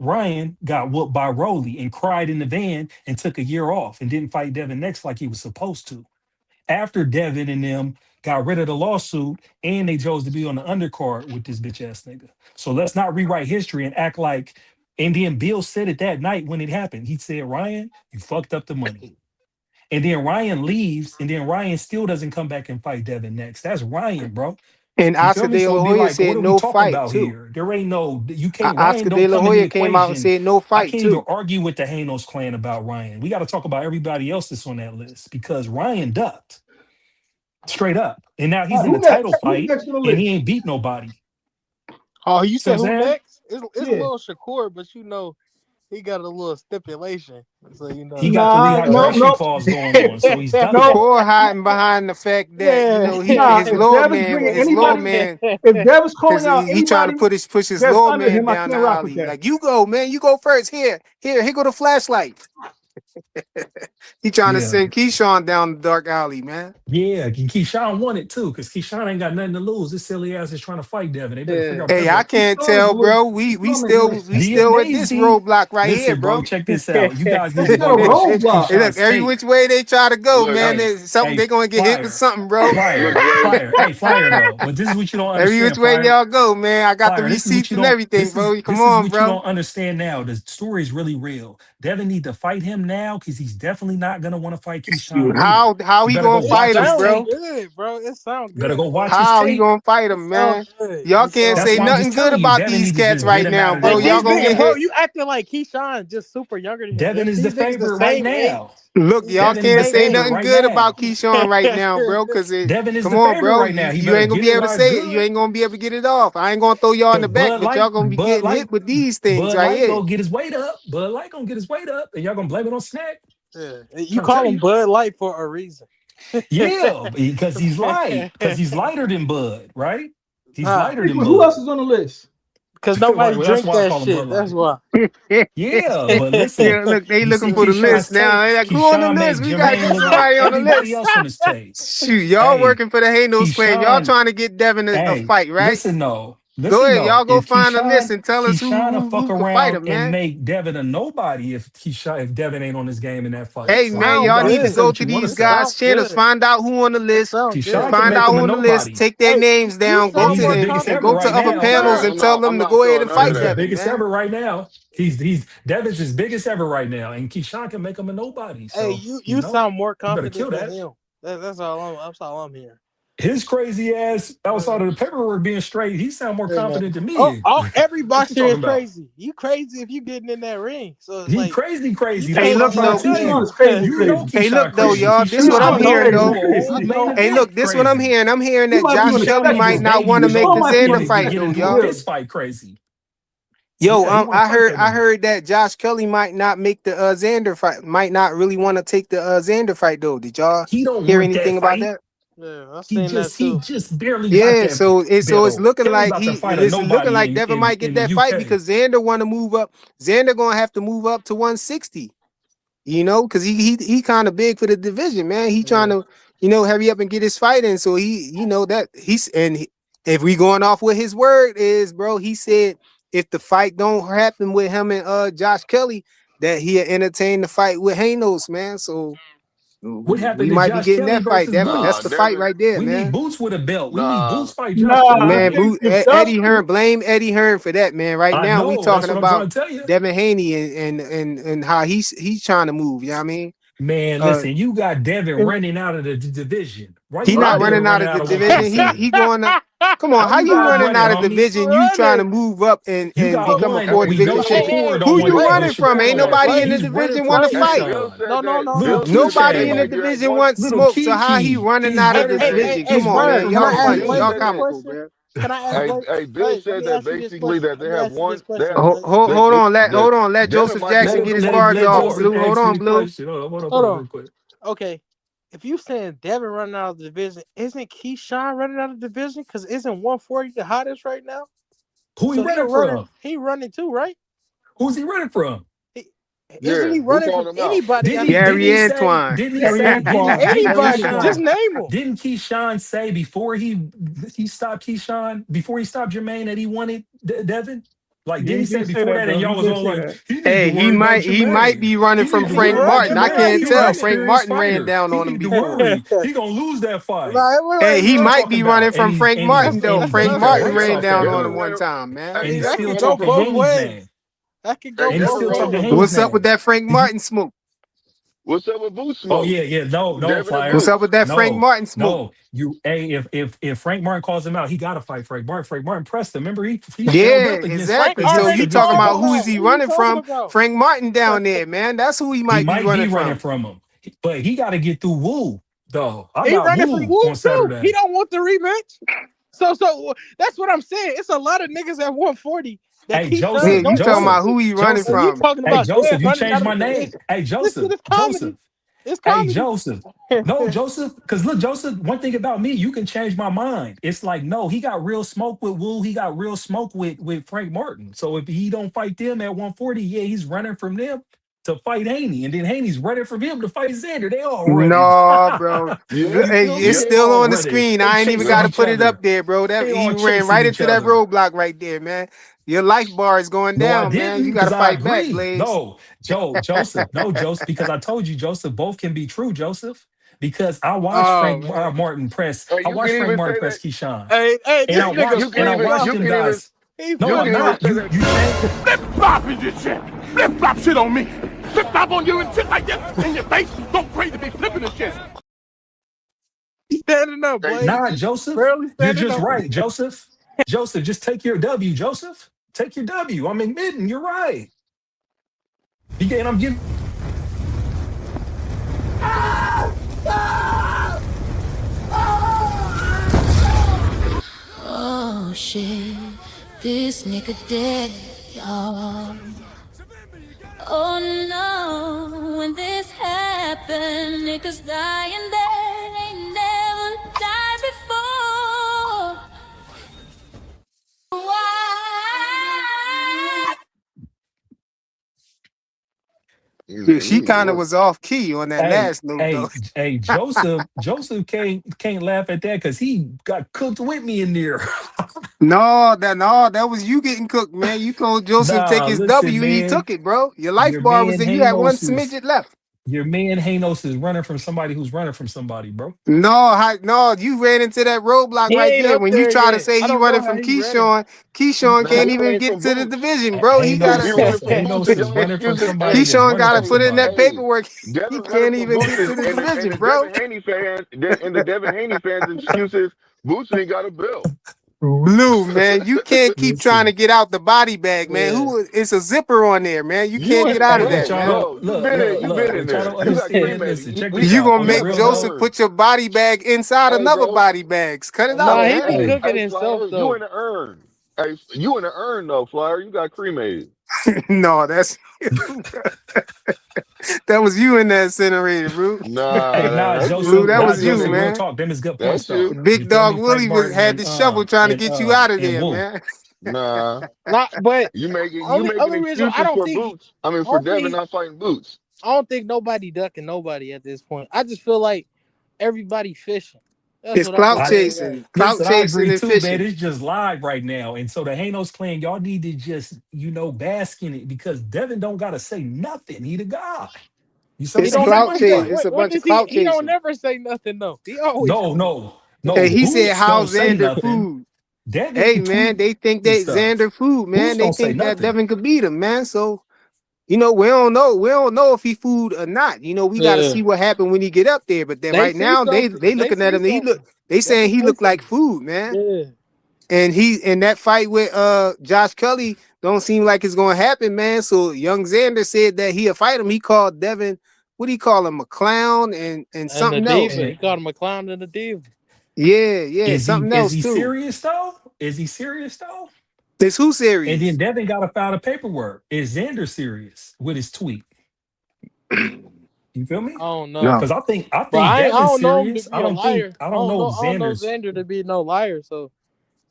Ryan got whooped by Rowley and cried in the van and took a year off and didn't fight Devin next like he was supposed to. After Devin and them got rid of the lawsuit and they chose to be on the undercard with this bitch ass nigga. So let's not rewrite history and act like. And then Bill said it that night when it happened. He said, Ryan, you fucked up the money. And then Ryan leaves, and then Ryan still doesn't come back and fight Devin next. That's Ryan, bro. And You feel Oscar me? De So La it'd be Hoya like, what said are we no talking fight about too. here? There ain't no, you can't, Ryan Oscar De don't La come in the Hoya came out and equation. said no I fight can't even too. argue with the Hanos clan about Ryan. We got to talk about everybody else that's on that list because Ryan ducked straight up. And now All he's right, in a who next? title Who's fight next on the and he list? ain't beat nobody. Oh, you See what said I'm who saying? next? It's Yeah. little Shakur, but he got a little stipulation. So He got the Nah, no, rehydration no, clause going on, so he's ducking. no. Shakur hiding behind the fact that yeah. Nah, his if Dev is bringing anybody, lawman, if Dev is because calling out he trying to anybody push his that's under lawman him, I down the can't rock with alley. that. Like, you go, man, you go first. Here go the flashlight. He trying to Yeah. send Keyshawn down the dark alley, man. Yeah. And Keyshawn won it too, because Keyshawn ain't got nothing to lose. This silly ass is trying to fight Devin. They better figure out what they're Hey, I doing. can't Keyshawn is a tell, little, bro. Keyshawn is a little We sketchy. still at this Daisy. roadblock right here, Listen, bro, bro. check this out. You guys need That's to not go a watch roadblock. Hey, look, Keyshawn's every tape. which way they try to go, Look, man, Hey, there's something hey, they're gonna get hit with Flyer, something, bro. look, Flyer, Ray. Flyer. Hey, Flyer though. But this is what you don't Every which understand, way Flyer. y'all go, man. I got the Flyer, this is what receipts you and don't. everything, bro. Come This is on, what you bro. don't understand now. The story is really real. Devin need to fight him now because he's definitely not gonna want to fight Keyshawn Shoot, later. how You he better go gonna It fight watch him, his sounds bro? tape. good, bro. It sounds You better go good, bro. watch his How he tape. gonna fight It him, sounds man? good. Y'all It can't sounds That's say why I'm good. nothing just good telling you, about Devin these need to cats just get right him out now, of there bro. And Y'all these right gonna niggas, get now. bro, hit. you acting like Keyshawn just super younger than him. Devin is the These niggas the favorite right same age. now. Look, These y'all niggas Devin the is the can't same say favorite nothing right good now. about Keyshawn right now, bro. Cause Devin is come the on, favorite bro. right now. He You better ain't gonna get be it able to while it's say it. You good. ain't gonna be able to get it off. I ain't gonna throw y'all in Cause the back, but y'all gonna be getting hit with these things Bud right Light here. gonna get his weight up. Bud Light gonna get his weight up, and y'all gonna blame it on Snack. Yeah. You Trying to tell call him you, Bud Light for a reason. yeah, because he's light, because he's lighter than Bud, right? He's Nah, lighter than Who else Bud, is on the list? because right? nobody Well, that's drink why I that call him Bud shit. That's Light. why. Yeah, but listen, Yeah, look, they you looking see for the Keyshawn's list now. tape. They like, who on the Keyshawn list? make We gotta Jermaine get look like somebody on the everybody list. else on his tape. Shoot, y'all Hey, working for the Hanos clan. Y'all Keyshawn, trying to get Devin a hey, fight, right? listen though, Go listen ahead, though. y'all go If find a list Keyshawn, and tell us Keyshawn will fuck who could fight around him, and man. make Devin a nobody if Devin ain't on his game in that fight. Hey, So man, you Sound y'all guys need to can say good. go what to you want to these It say. guys' sounds channels, good. find out who on the It list, sounds Keyshawn good. can find make out him who a on the list, nobody. take their Hey, names you down, go sound He's to the more biggest and ever go confident to right than other now. panels Keyshawn. and tell I'm them to not go ahead throwing and none of fight He's the that. Devin, biggest man. ever right now. He's Devin's his biggest ever right now, and Keyshawn can make him a nobody. Hey, So you sound more you better confident kill than that. him. That's all I'm hearing. His crazy ass outside of the paperwork being straight, he sound more Yeah, man. confident than me. Every What you boxer talking is about? crazy. You crazy if you getting in that ring. So it's He like you crazy. That's Hey, can't what I'm look trying to though. tell Keyshawn you. is crazy, You know crazy. Hey, look Keyshawn though, crazy. y'all. This what I'm Keyshawn Keyshawn is gonna hearing do crazy, though. a whole crazy. main Hey, event look. This what I'm crazy. hearing. I'm hearing He that might be I'm on Josh the telling Kelly you, might spectrum. not want to make Keyshawn the might be Xander on the get fight get though, spectrum for into a y'all. real. fist fight crazy. Yo, Yeah, he want to I fight heard that I nigga. heard that Josh Kelly might not make the Xander fight. Might not really want to take the Xander fight though. Did y'all He don't hear want that anything about fight. that? yeah, I He seen that just he too. just barely got Yeah, that so it's belt. looking Kelly like about to fight a it's looking nobody like Devin might get in the that fight UK. because Xander want to move up. Xander gonna have to move up to 160. You know, because he kind of big for the division, man. He trying Yeah. to hurry up and get his fight in. So he that he's if we going off what his word is, bro, he said if the fight don't happen with him and Josh Kelly, that he'll entertain the fight with Hanos, man. So What we happened to might be Josh getting Kelly that fight. versus That's Nah, the Boots? fight Devin. right there, We need man. Boots with a belt. We need Boots Nah, fight Josh Kelly, Nah, Man, man. if Josh, Eddie Hearn, blame Eddie Hearn for that, man. Right I now, we know. That's talking what I'm about trying to tell you. Devin Haney and how he's trying to move. You know what I mean? Man, Uh, listen, you got Devin if, running out of the division. Why he you not got Devin right. running out running of out the of division. He 147? going to come on. How How you you got him nah, running running, out of homie? division? You trying to Running. move up You and got become a one. fourth We know division champ. Shakur don't Who want you it. running from? Ain't Shakur don't want to nobody fight. in the He's running division from want to Hey, fight. Bill Keyshawn. said that. Little Bill said that Nobody they in the might Keychain. get division one. wants Little smoke. So how he Kiki. running He's out of running the from division? Hey, Come on, Bird, man. from can Y'all I ask Bill funny. Blaze Y'all said this that. comical, question? man. Can I ask Hey, Blaze? hey, Bill Blaze, let said me that ask you this basically question. that they Let me have ask you one. this They question, have Hold, Blaze. hold, hold on. that Let Devin Joseph might get let Jackson him get one. his let him bars let off. Joseph Blue. Hold ask you on, the Blue. question. Hold Hold on on. real quick. Okay. If you saying Devin running out of the division, isn't Keyshawn running out of the division? Because isn't 140 the hottest right now? Who he So he a running runner. from? He running too, right? Who's he running from? He, isn't Yeah, he who running called from him out? anybody at this Didn't Gary he point? say? Antoine. Didn't he Gary say? Antoine, Didn't Gary Anybody. Keyshawn? Just Antoine. name him. Didn't Keyshawn say before he stopped Keyshawn before he stopped Jermaine that he wanted Devin? Like, Yeah, didn't he he say did say before that that? And though. He y'all was did all say like, that. he need to Hey, worry about he might Jermaine. be running He from need to He Frank worry. run. It Martin. I look like Jermaine, can't he he an tell. running. Frank experienced Martin ran fighter. down He on him need to before. worry. He gonna lose that fight. Nah, it look like Hey, he he What you running. might talking be running about? from Frank Martin That's though. And what he Frank I'm took Martin bricks ran saying. off that down on Devin him dude. one ran. time, man. And Hey, See, he's that Devin still could ran go talking from. both Haney's ways. name. That could Hey, go And he's both Devin still ran talking from ways. Haney's What's up with name. that Frank Martin smoke? What's up with Boost Oh Smoke? yeah, yeah. No, Devin and What's fire. up with Boost. that Frank No, Martin smoke? no. You hey, if Frank Martin calls him out, he gotta fight Frank Martin. Frank Martin pressed him. Remember, he showed Yeah, up against Frank exactly. So against you already against talking the called about him who is out. Ghost. he What are you running talking from? about? Frank Martin down there, man. That's who he He might be might be running running from. from him, but he gotta get through Woo, though. I He got running from Woo Woo on too. He Saturday. don't want the rematch. So that's what I'm saying. It's a lot of niggas at 140 that Hey, Yeah, Keyshawn Joseph, you don't talking want to about Joseph, see. who he running And Joseph. you from? talking Hey, about Dev Joseph, you running changed out my of the name. division. Hey, This shit Joseph, is comedy. Joseph. It's Hey, comedy. Joseph. No, Joseph, because look, Joseph, one thing about me, you can change my mind. It's like, no, he got real smoke with Woo. He got real smoke with Frank Martin. So if he don't fight them at 140, yeah, he's running from them to fight Haney. And then Haney's running from him to fight Xander. They all running. No, bro. Yep. You Hey, feel me? it's Yep. They still all on the running. screen. They I ain't even chasing got to Yep. each put it other. up there, bro. That They he all ran chasing right each into that other. roadblock right there, man. Your life bar is going No, I down, man. didn't, You got to because I fight back, agree. Blaze. No, Joseph, no, Joseph, because I told you, Joseph, both can be true, Joseph. Because I watched Oh Frank man. Martin press, Hey, I you can watched Frank even Martin say press that. Keyshawn, Hey, and this nigga I flipped watched up. You them can even. guys. He No, You I'm can flipped even up. not. say that. You change. Flip flop is this shit. Flip flop shit on me. Flip flop on you and shit like this in your face. Don't crazy to be flipping this shit. He's standing up, Hey, Blaze. Nah, Joseph, Barely you're standing just up. right, Joseph. Joseph, just take your W, Joseph. Take your W. I'm admitting you're right. And I'm giving. Oh shit, this nigga dead, y'all. Oh no, when this happened, niggas dying dead ain't never died before. Why? Yeah, she kind of what? was off key on that Hey, last note, though. hey, hey, Joseph can't laugh at that because he got cooked with me in there. No, that was you getting cooked, man. You told Joseph take Nah, his listen, W, he man. took it, bro. Your life Your bar was man there. You had one Hanos was smidget left. Your man Hanos is running from somebody who's running from somebody, bro. No, you ran into that roadblock He right ain't there. up When you there try to yet. say I he don't know running how from he running. Keyshawn Nah, can't he even ran get from to the Boots. division, bro. He He gotta. running Hanos from Boots, Hanos and is y'all running from excuse it. somebody Hey, that's Keyshawn running gotta from hey, put in that somebody. hey. paperwork. He Devin running can't from even Boots, get to the and division, the bro. Devin Haney fans, and the Devin Haney fans' excuse is Boots ain't got a belt. Blue, man, you can't keep trying to Listen, get out the body bag, man. Yeah. It's a zipper on there, man. You You can't ain't, get out hey, of but that, y'all man. don't bro. You been look. in What y'all there. don't You got understand. cremated. Listen, check We this You out. gonna On a you make got real note, Joseph earned. put your body bag inside Hey, another bro. body bags. Cut it Nah, out, Hey, he man. be hey, cooking hey, himself Flyer, you though. in the urn. Hey, you in the urn though, Flyer. You got cremated. No, that was you in that incinerator, bro. Nah, hey, nah, that's Blue, you. Joseph, that nah, That's was you, Joseph. you. Real man. talk. Them is good points That's though. you. You Big feel Dog me? Frank Willie Martin had the shovel trying to get you out of there, and Woo. man. Nah, Not, but you making only reason I excuses don't for think Boots. I mean, I for don't Devin think not fighting Boots. I don't think nobody ducking nobody at this point. I just feel like everybody fishing. That's It's what I clout feel I like. Right. chasing, clout listen. I chasing agree and too, man. fishing. It's just live right now, and so the Hanos clan, y'all need to just bask in it because Devin don't gotta say nothing. He the guy. You see what I'm He It's saying? don't He's a never clout money chase. say fight. It's a when bunch does of clout he don't chasing. never say nothing though. He always No, no, Hey, no. he said, Boots "How don't say Xander nothing. food?" Devin Hey, man, tweet they think and that stuff. Xander food, Boots man. They don't say think that nothing. Devin could beat him, man. So we don't know. We don't know if he food or not. We got to yeah. see what happened when he get up there. But then They right see now, something. they They looking at see him. something. They They saying he say look like something. food, man. Yeah. And he in that fight with Josh Kelly don't seem like it's gonna happen, man. So young Xander said that he'll fight him. He called Devin, what do he call him, a clown and And the something else. diva. And He called him a clown and a diva. Yeah, something is else he too. serious though? Is he serious though? Is who And then serious? Devin got to file the paperwork. Is Xander serious with his tweet? You feel me? I don't know. Because No. I But think I Devin's don't know him to serious. be a liar. I don't know if I don't know Xander's, Xander to be no liar, so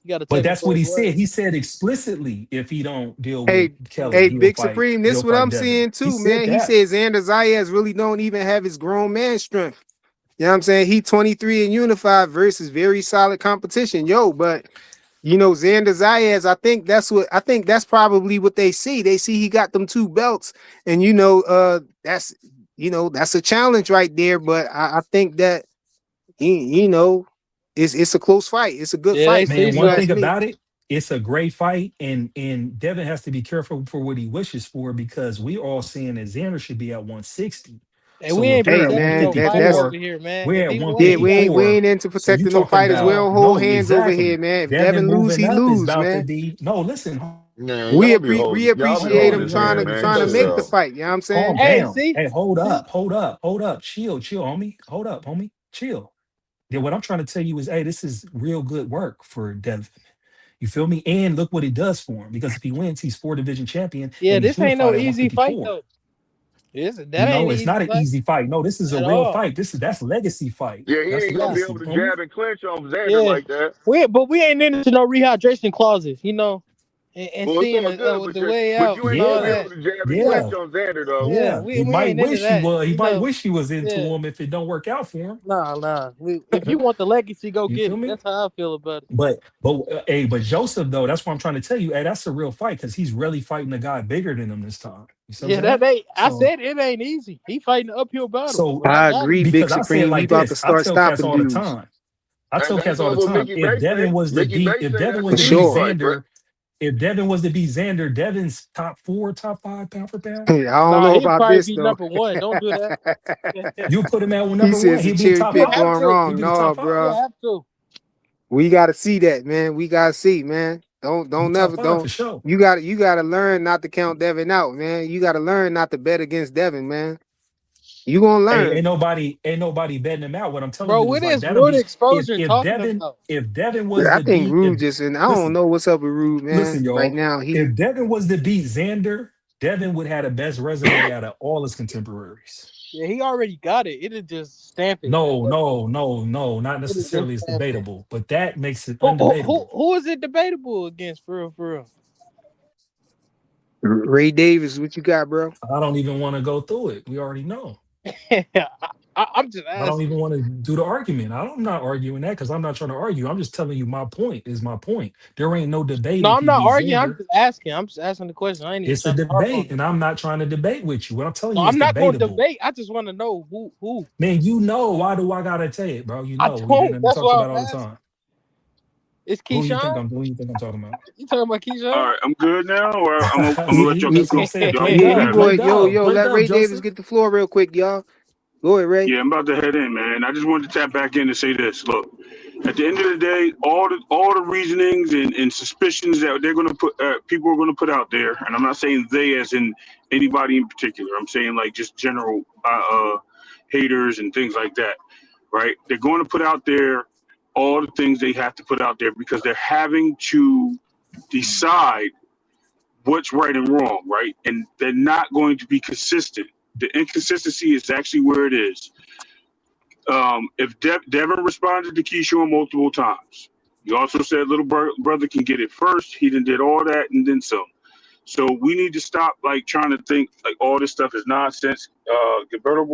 you gotta but take him that's for what his he said. word. He said explicitly if he don't deal with Hey, Kelly, hey, Big Supreme, this he'll what fight I'm Devin. seeing He too, said man. He that. says Xander Zayas really don't even have his grown man strength. You know what I'm saying? He 23 and unified versus very solid competition. But Xander Zayas, I think that's probably what they see. They see he got them two belts, and that's a challenge right there. But I think that it's a close fight. It's a good Yeah, they fight, see man. Man, If you one something. ask thing me. about it, it's a great fight, and Devin has to be careful for what he wishes for because we all saying that Xander should be at 160. And we So if ain't they're Hey at protecting man, no fighter over 154, here, man. we're If at he won, yeah, he got we 154. ain't into So you protecting no talking fighters. We about don't hold no, hands over here, exactly. man. If Devin Devin lose, moving he up is lose, about to man. be no. Listen, Man, We y'all be hold appreciate on, him holding hold hands, on. man. trying to Chill make the out. fight. You know what I'm Calm saying? hey, down. see, Hey, see, hold up. Chill, homie. Hold up, homie. Chill. Then what I'm trying to tell you is, hey, this is real good work for Devin. You feel me? And look what it does for him. Because if he wins, he's 4 division champion yeah, and he's this ain't no unified at easy fight 154. though. That You ain't know, an it's easy not an fight easy fight. No, this is a at real all. fight. That's legacy fight. Yeah, he That's ain't gonna be legacy, able to homie. jab and clinch on Xander Yeah, like that. but we ain't into no rehydration clauses, and Well, it's seeing all good, the way but out you and ain't gonna all be Yeah, able that. to jab and You know, clinch yeah, on Xander though. yeah, yeah. we ain't into that. He might wish he was into Yeah, him if it don't work out for him. nah. If you want the legacy, go You get feel it. me? That's how I feel about it. But Joseph though, that's what I'm trying to tell you. Hey, that's a real fight because he's really fighting a guy bigger than him this time. You see what I'm Yeah, that saying? ain't. I So said it ain't easy. He fighting an uphill battle, so but I I got him. agree, Big because I say it Supreme. He like about to this, I start tell cats stopping all the dudes time. I And tell that's cats all the what time. Mickey Bay say. Mickey Bay say that's If for an Devin easy was to sure. beat fight, bro. Xander, if Devin was to beat Xander, Devin's top 4, top 5 pound for pound. I don't Nah, know he'll about probably this be though. number one. Don't do that. You put him at He number one. says the He'll be a cherry top He'll pick have five. going to. He'll wrong. be the No, top five. He'll bro. have to. We gotta see that, man. We gotta see, man. He'll be Don't top never five for don't. sure. You gotta learn not to count Devin out, man. You gotta learn not to bet against Devin, man. You gonna Hey, learn. ain't nobody betting him out. What I'm telling Bro, you what is like is that'll Rude be Exposure talking about? if Devin was I to think beat if Rude just and I don't listen know what's up with Rude, man. listen Right y'all, now, if Devin was to beat Xander, Devin would have the best resume out of all his contemporaries. Yeah, he already got it. It'll just stamp it. No, not It'll just necessarily. It's stamp it. debatable, but that makes it Who undebatable. who is it debatable against for real? For real? Ray Davis, what you got, bro? I don't even want to go through it. We already know. I'm just I don't even asking. want to do the argument. I'm not arguing that because I'm not trying to argue. I'm just telling you my point is my point. There ain't no debate No, if I'm he not beat arguing. I'm Xander. just asking. I'm just asking the question. I ain't even It's a trying to harp debate, on it. and I'm not trying to debate with you. What I'm telling No, you is I'm not going to debatable. debate. I just want to know who. Man, you know why do I gotta tell it, bro? You I know we don't. didn't That's talked why about I'm all the asking. time. It's Keyshawn. Who you think I'm talking about? You talking about All Keyshawn? right, I'm good now, or I'm gonna let y'all That's keep what I'm going. saying. Y'all Play can keep Yeah, you dumb, having go play it. ahead. Yo, dumb, yo, play let dumb, Ray Davis Joseph. get the floor real quick, y'all. Go ahead, Ray. Yeah, I'm about to head in, man. I just wanted to tap back in and say this. Look, at the end of the day, all the reasonings and suspicions that they're gonna put people are gonna put out there, and I'm not saying they as in anybody in particular. I'm saying like just general haters and things like that, right? They're going to put out there all the things they have to put out there because they're having to decide what's right and wrong, right? And they're not going to be consistent. The inconsistency is actually where it is. If Devin responded to Keyshawn multiple times, he also said little brother can get it first. He did all that and then some. So we need to stop like trying to think like all this stuff is nonsense. Gilberto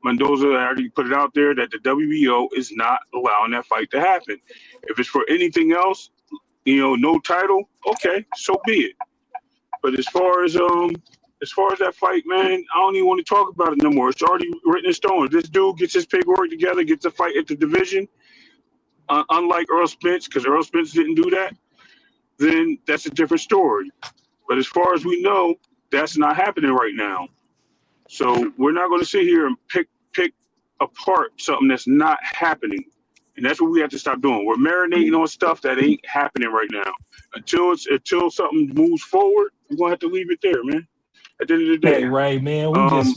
Mendoza already put it out there that the WBO is not allowing that fight to happen. If it's for anything else, no title, okay, so be it. But as far as that fight, man, I don't even want to talk about it no more. It's already written in stone. If this dude gets his paperwork together, gets a fight at the division, unlike Earl Spence, because Earl Spence didn't do that, then that's a different story. But as far as we know, that's not happening right now. So we're not going to sit here and pick apart something that's not happening. And that's what we have to stop doing. We're marinating on stuff that ain't happening right now. Until something moves forward, we're gonna have to leave it there, man. At the end of the Hey day. Ray, man, Um,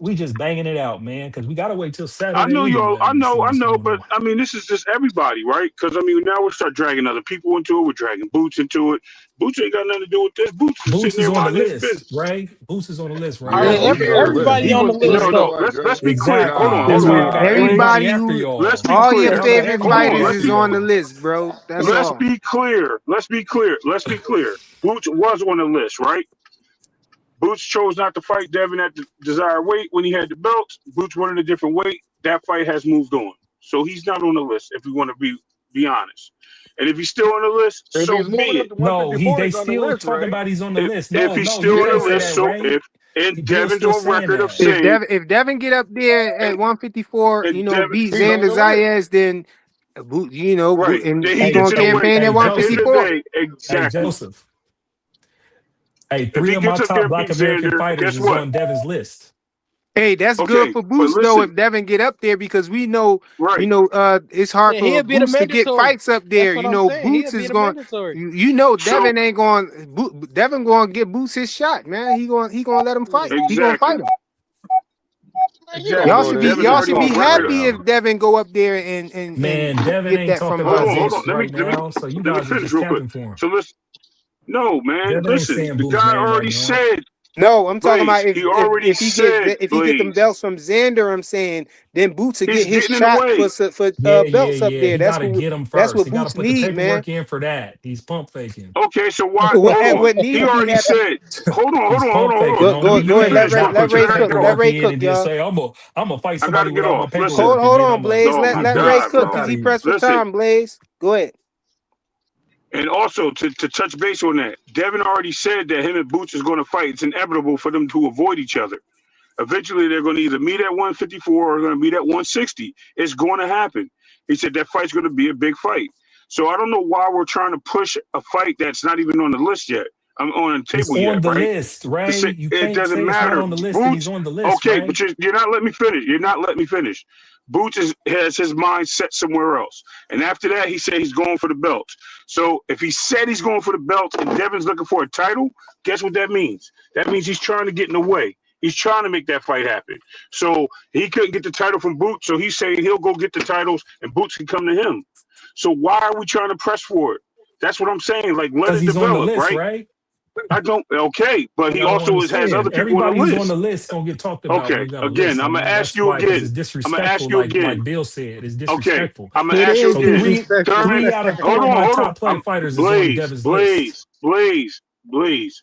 we just banging it out, man, because we gotta wait till I know Saturday y'all. anyway to see I what's know, going but on. I mean, this is just everybody, right? Because I mean, now we start dragging other people into it. We're dragging Boots into it. Boots ain't got nothing to do with this. Boots is Boots sitting is there on the minding his list, business. Ray. Boots is on the list, Ray. Yeah, Nah, Let's he be ain't on the clear. list. everybody He on the wasn't put on list the No, though. invite, let's Dre. be clear. Hold Exactly. on, Nah, That's hold why I Every on. got nah. everybody everybody after who Let's y'all. be all your clear. That's why favorite Hold on. fighters everybody Let's is after be on the y'all. list, bro. That's let's all. be clear. Let's be clear. Let's be clear. Boots was on the list, right? Boots chose not to fight Devin at the desired weight when he had the belts. Boots wanted a different weight. That fight has moved on. So he's not on the list if we want to be honest. And if he's still on the list, If so he's be moving up it. to No,154, they he's on the still list, talking Ray. about he's on the list. If he's You still on can't the say list, that, so Ray. if and Bill's Devin's still on saying record of that. saying If Devin get up there at 154, and Devin beat He's on Xander the list. Zayas, then right, and then he he Hey, gonna gets in the hey, way. campaign at hey, At the end of Joseph. the 154. day, Hey, exactly. Joseph. Hey, If three he of my gets up there top and Black beats American Xander, fighters guess is what? on Devin's list. Hey, that's good Okay, for but Boots though. listen, If Devin get up there, because we know, right, it's hard Yeah, for he'll be the Boots to get mandatory. fights up That's there. what I'm saying. He'll Boots be is the going. mandatory. so Devin ain't going. Devin going to get Boots his shot, man. He going to let him fight. He going to fight exactly, him. Man, you don't exactly. know So this. Devin's You Y'all already should talking be on shit record. happy now. if Devin go up there and Man, Devin get ain't that talking from about Hold on. Boots Xander. right Let me now. So you let me guys are finish just real quick. capping for him. So listen, no, man, Devin ain't listen. saying The Boots' guy name right already now. said, No, I'm talking about Blaze. He already if he get said, if he get them Blaze. belts from Xander, I'm saying then Boots will He's get his getting in the shot way. for Yeah, belts up yeah. there. He got to get him That's first. what He got to Boots put the need, man. paperwork in for that. He's pump faking. Okay, so why? Hold on. What need He to be already happening? said. Hold on, hold He's on, hold pump on, hold faking, on. Let homie. me You Go let me ahead, can't let finish Ray real not let quick put because your Ray I gotta cook. get Let off. paperwork Ray in cook, and then y'all. say, I'm gonna fight I gotta somebody get without my off. Listen, paperwork and Hold then on, Blaze. I'm oh gonna my Let beat the Ray God, cook fuck bro. because out of he you. pressed for Listen, time. Blaze, go ahead. and also to touch base on that, Devin already said that him and Boots is going to fight. It's inevitable for them to avoid each other. Eventually, they're going to either meet at 154 or going to meet at 160. It's going to happen. He said that fight's going to be a big fight. So I don't know why we're trying to push a fight that's not even on the list yet. I'm on the It's table yet, on the right? list, Ray. You It can't doesn't say it's not matter. on the list and he's Boots, on the list, okay, but Ray. you're not letting me finish. You're not letting me finish. Boots has his mind set somewhere else. And after that, he said he's going for the belt. So if he said he's going for the belt and Devin's looking for a title, guess what that means? That means he's trying to get in the way. He's trying to make that fight happen. So he couldn't get the title from Boots, so he's saying he'll go get the titles and Boots can come to him. So why are we trying to press for it? That's what I'm saying. Like, let Because it he's on the develop, list, right? Ray. I don't. Okay, but he I don't also has understand. other people on Everybody the who's on list. the list gonna get talked about when Okay, you got a list, again, I'm gonna homie. ask That's you why, because again. it's I'm gonna ask disrespectful. you Like again. Bill said, it's Okay, disrespectful. I'm gonna It ask you is So again. Disrespectful. Thurman, three out of hold my on, hold on. top 20 I'm fighters is on Blaze, Devin's list. Blaze, Blaze, Blaze.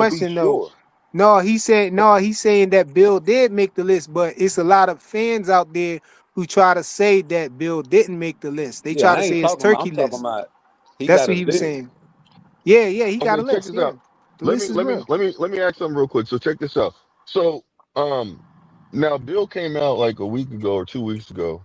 want to be question though. sure. No, he's saying that Bill did make the list, but it's a lot of fans out there who try to say that Bill didn't make the list. They Yeah, try I to ain't say it's talking about. I'm turkey talking list. about he That's got what a he was list. saying. Yeah, he got a Okay, check list. this Yeah. out. The list is real. Let me ask something real quick. So check this out. So um now Bill came out like a week ago or 2 weeks ago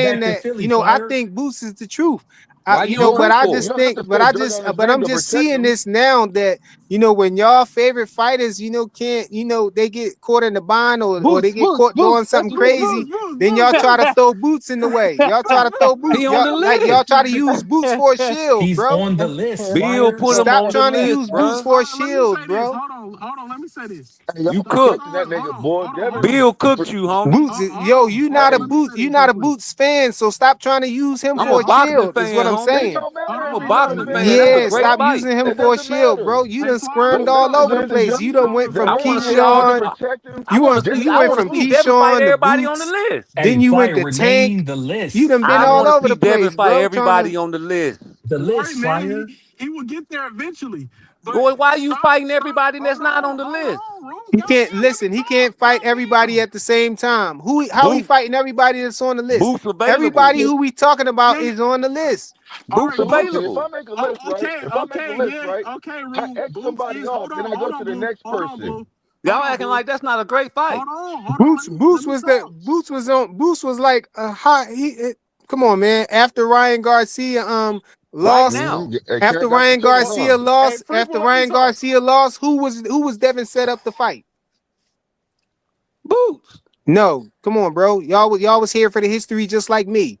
saying back to that, Philly, I Flyer. think Boots is the truth. Why you don't But root I for You just him? don't have think, to throw dirt on his but name I'm to just protect seeing him. this now that, when y'all favorite fighters, can't, they get caught in the bind or they Boots, get Boots, caught doing Boots, something Boots, crazy, Boots, Boots, then y'all try to Boots. throw Boots in the way. Y'all try to throw Boots. He on Y'all the y'all list. try to use Boots for a shield, He's bro. on the list, Bill Flyer. put him Stop on the trying to list, use Boots bruh. for a Let me say shield, this. bro. Hold on. Let me say this. Hey, y'all You Hold cooked. protecting that on, hold nigga, on, boy. hold on, hold Devin, on. Bill cooked you, homie. Boots, Hold on. you Hold not a on. Let hey, me say Boots, you this real not a quick. Boots fan, so stop trying to use him I'm Yeah, a for a hold on. boxing shield, is what fan, I'm homie. it saying. don't Hold matter on. if I'm a you're not a boxing Let me fan. say That's a Yeah, this. great stop fight. using him It for a doesn't shield, matter. bro. You Hey, done Flyer. squirmed What all matters over the is place. if You you done need went if from I you want to need see him all there to them. Keyshawn, protect him, I want to see. you I went Devin want to from see Boots. Devin fight Keyshawn to everybody on the Boots, list. Hey, then you went Flyer, to Tank. rename the You list. done been I all want to over see the Devin place, fight bro. Trying to everybody on the list. The Right, list, man. Flyer. He will get there eventually. But Boy, why you stop, fighting stop. everybody that's not on the Hold list? on, Rome. he can't Goddamn, let me listen. He talk. can't fight everybody Goddamn. at the same time. How he Boots, fighting everybody that's on the list? Boots available. Everybody who we talking about Yeah. is on the list. All Boots right, So Boots. listen, if I available. make a Oh, list, right? okay, If I make a okay, list, yeah, right? okay, I Rue. X Boots somebody is off, then I go hold to on, the Boo. next Hold on, person. Boo. Hold Y'all on, acting Boo. like that's not a great fight. Hold on. Let me talk. Boots was on. Boots was like a hot. Come on, man. After Ryan Garcia Right lost, now. Hey, Cat got some sense, huh? Hey, Freakful, let me talk. who was Devin set up to fight? Boots. No, come on, bro. Y'all was here for the history just like me.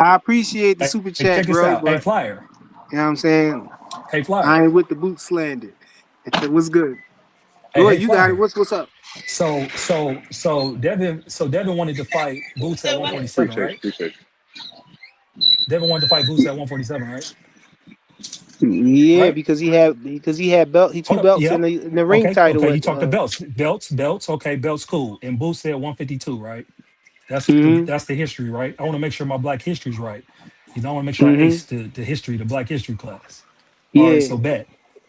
I appreciate the Hey, super hey, chat, check this bro, out. Hey, but Flyer. you know what I'm saying? Hey, I Flyer. ain't with the boot slander. It was good. Hey, Go hey, ahead, you got it. Flyer. What's up? So Devin wanted to fight Boots at 147, Appreciate you. right? Appreciate Devin wanted to fight Boots at 147, right? Yeah, Right? because he had Hold two up. belts Yep. in the ring Okay. title Okay. You at talked to belts. Okay, belts cool. And Boots said 152, right? hmm That's the history, right? I want to make sure my black history's right. I want to make sure I hmm ace the history, the black history class. All right, yeah. so bet.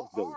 else though.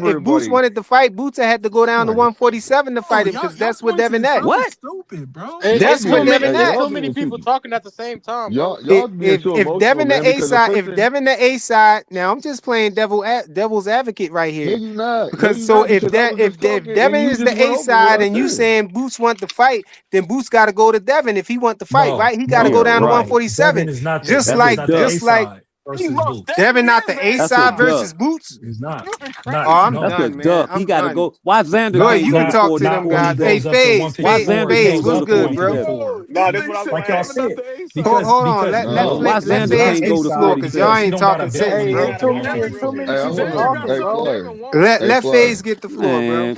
if Boots everybody. wanted to fight, Boots had to go down to 147 to fight him Y'all because that's where points Devin is at. hella What? stupid, bro. That's where Devin Hey, at. y'all Too many being people too talking at the same time, bro. y'all being too If emotional, Devin the man. A Because the side, first if thing, Devin the A side, now I'm just playing devil's advocate right no, here. you not, no, Because you so not, because I was just if talking and Devin you is just the went A over what side I and you said. saying Boots want to fight, then Boots got to go to Devin if he want to fight, No, right? He got to no, go Yeah, down to right. no. 147. Devin That's a is not the A Just duck. like side He versus most Boots. Devin definitely not is the the A A That's a side side. versus duck. Boots. He's not. You be Not Oh, crazy. I'm no. That's a done, man. duck. He I'm got to done. go. Why Xander Go ahead, can't you go can to Not talk to them not when 47 he guys. today? Hey, goes up to Why Xander 154. He Phase, can't goes go what's to up there to good, bro? 47? 154. This No, this is nigga what I said want Like to y'all ask Devin you. not said, the A because side. Hold on. because Let no, Why let Xander not Phase can't A get go the to floor side because y'all because 47? he ain't don't got a talking belt sense, in Hey, his I bro. got a Devin, in question Devin, real his too quick. many Hey, his people hold hands. Xander on. got to Hey, go. Flyer. Devin won. Hey, Let Phase Flyer. get the floor, bro. Man,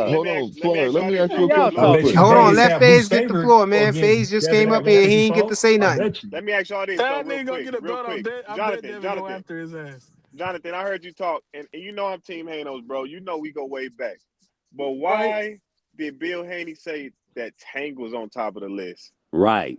Let fuck. me ask, Hold on, let me Flyer. ask Let y'all me this ask real you a I quick. question bet quick. you Hold on, Phase let have Boots Phase get the favored floor, man. against Phase just Devin came at up here. He ain't get 154. to say I nothing. bet you. Let me ask y'all this though, That real nigga gonna quick, get a real belt. quick. I bet Jonathan, Devin go Jonathan, after his ass. Jonathan. I heard you talk, and you know I'm Team Hanos, bro. You know we go way back. But Right? why did Bill Haney say that Tank was on top of the list? Right.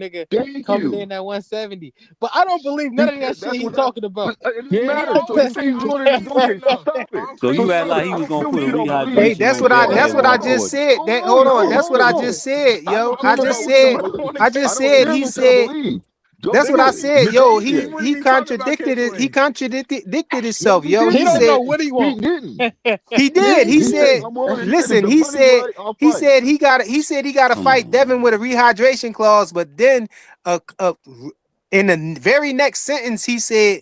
nigga Thank coming you. in at 170. But I don't believe none of that shit That's he what I. talking about. But it doesn't Yeah, he matter. So All he I'm always said say he's saying, willing all to I'm saying, negotiate. look, Stop it. all I'm So saying So you is, act brother, like look, he I was don't gonna care put what a you don't Hey, believe. rehydration that's on what your I Hold on, that's ass what on I the hold on. just porch. said. Hold That on, hold on, y'all. that's what Hold I on. just said, I yo. don't I care just about all what said, y'all. I want to I say I just don't said care he what y'all said believe. Joe, that's what I nigga, said, he yo. he He negotiate. wasn't he even talking about contradicted catch it. He wave. contradicted No, himself, he yo. He He don't didn't. know said what he He want. didn't. he did. He He He said, said, I'm willing. He said, if listen, the he money's said right, I'll he fight. said he got to Come fight on, Devin man. with a rehydration clause, but then uh, uh in the very next sentence he said,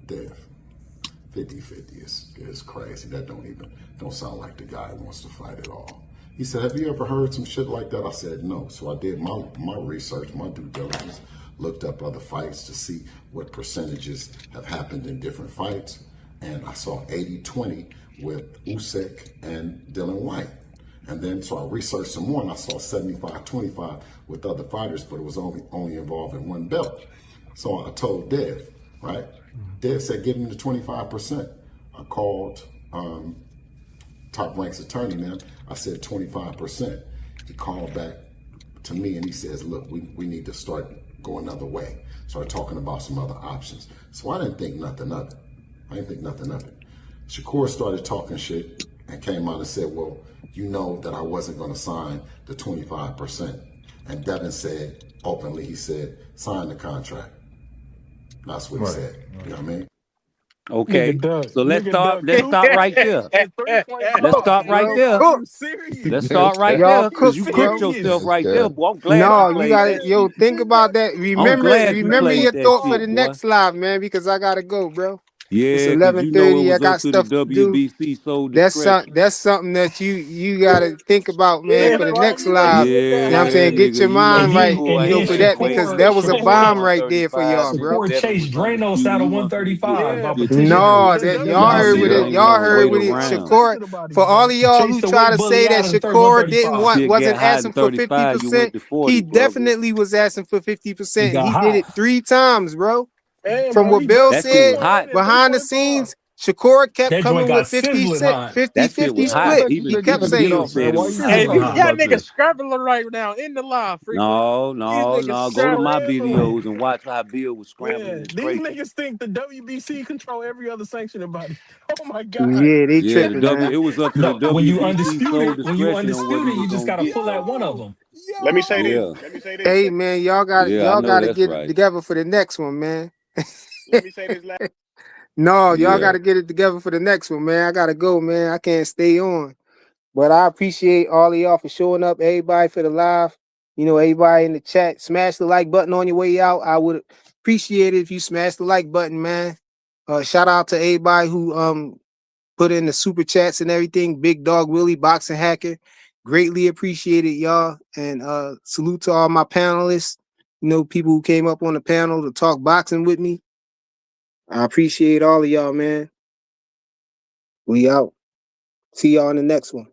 Dev, 50-50 is crazy. That don't sound like the guy who wants to fight at all. He said, have you ever heard some shit like that? I said, no. So I did my research, my due diligence, looked up other fights to see what percentages have happened in different fights. And I saw 80-20 with Usyk and Dylan White. And then so I researched some more and I saw 75-25 with other fighters, but it was only involving one belt. So I told Dev, right? Dev said, give him the 25%. I called Top Rank's attorney now. I said 25%. He called back to me and he says, look, we need to start going another way. Started talking about some other options. So I didn't think nothing of it. Shakur started talking shit and came out and said, well, you know that I wasn't going to sign the 25%. And Devin said openly, he said, sign the contract. That's what he said. You know what I mean? Okay, Nigga duck. so let's Nigga start. duck Let's two start right fights there. and 3 point Let's Cooked, start bond. right bro. Nigga, there. are you Cooked. serious? Let's start right Y'all there because You cooked, you bro. cooked serious? yourself right Okay. there, boy. I'm glad you No, you played gotta that yo shit. think about that. I'm glad you Remember played your that thought for shit, the boy. next live, man, because I gotta go, bro. It's Yeah, because you know it 11:30. I was up got to the stuff to do. WBC sole discretion. That's something that you gotta think about, man, Yeah, for the boy, next you need to live. sit You know what I'm down. Yeah, saying? Get your nigga, you know mind right, Shakur you had know, to for make that weight because for that was a Devin at bomb right there for 135 y'all, because bro. Shakur Devin chased was Dranos undisputed. out He of wasn't finna get 135 Yeah, by but you petition. No, let that Devin y'all Y'all heard see what Haney it. that? ain't Y'all never heard wait what it. talk around. that Shakur, shit about for him, all bro. of He y'all who chased the try weight to say bully that out of the Shakur didn't 135. want, Shit got wasn't hot asking in for 35. You went 50%. to He 40, brother. definitely was asking for It 50%. got He did hot. it 3 times, bro. Hey, From bro, what he Bill ducked That shit said was 2.1 hot. and behind the 3.5. scenes, Shakur kept That joint coming with got 50 sizzling cent, hot. 50, That shit 50 was Man, hot. split. let, He Even let, kept let even him get saying Bill it. off, man. said it Why was you hot. Hey, Sizzling talking these about hot. y'all that niggas though? scrambling right now in the live frequency. These No, niggas Go to my scrambling. videos Scrambling. and watch how Bill was scrambling Yeah, and these scraping. niggas think the WBC control every other sanctioning body. Oh my God. Yeah, they Yeah, the tripping, W. man. It was up to the No, WBC sole when you discretion on what he undisputed, was you just gonna gotta get. pull at one of Yo, them. Let me say this. yo. Yeah, Let me say this. Hey, man, yeah, I y'all know gotta that's get it right. together for the next one, man. Let me say this last. No, y'all Yeah, gotta get it together for the next one, man. I gotta go, man. I can't stay on. But I appreciate all of y'all for showing up, everybody for the live. You know, everybody in the chat. Smash the like button on your way out. I would appreciate it if you smash the like button, man. Shout out to everybody who put in the super chats and everything. Big Dog Willie, Boxing Hacker. Greatly appreciate it, y'all. And salute to all my panelists. You know, people who came up on the panel to talk boxing with me. I appreciate all of y'all, man. We out. See y'all in the next one.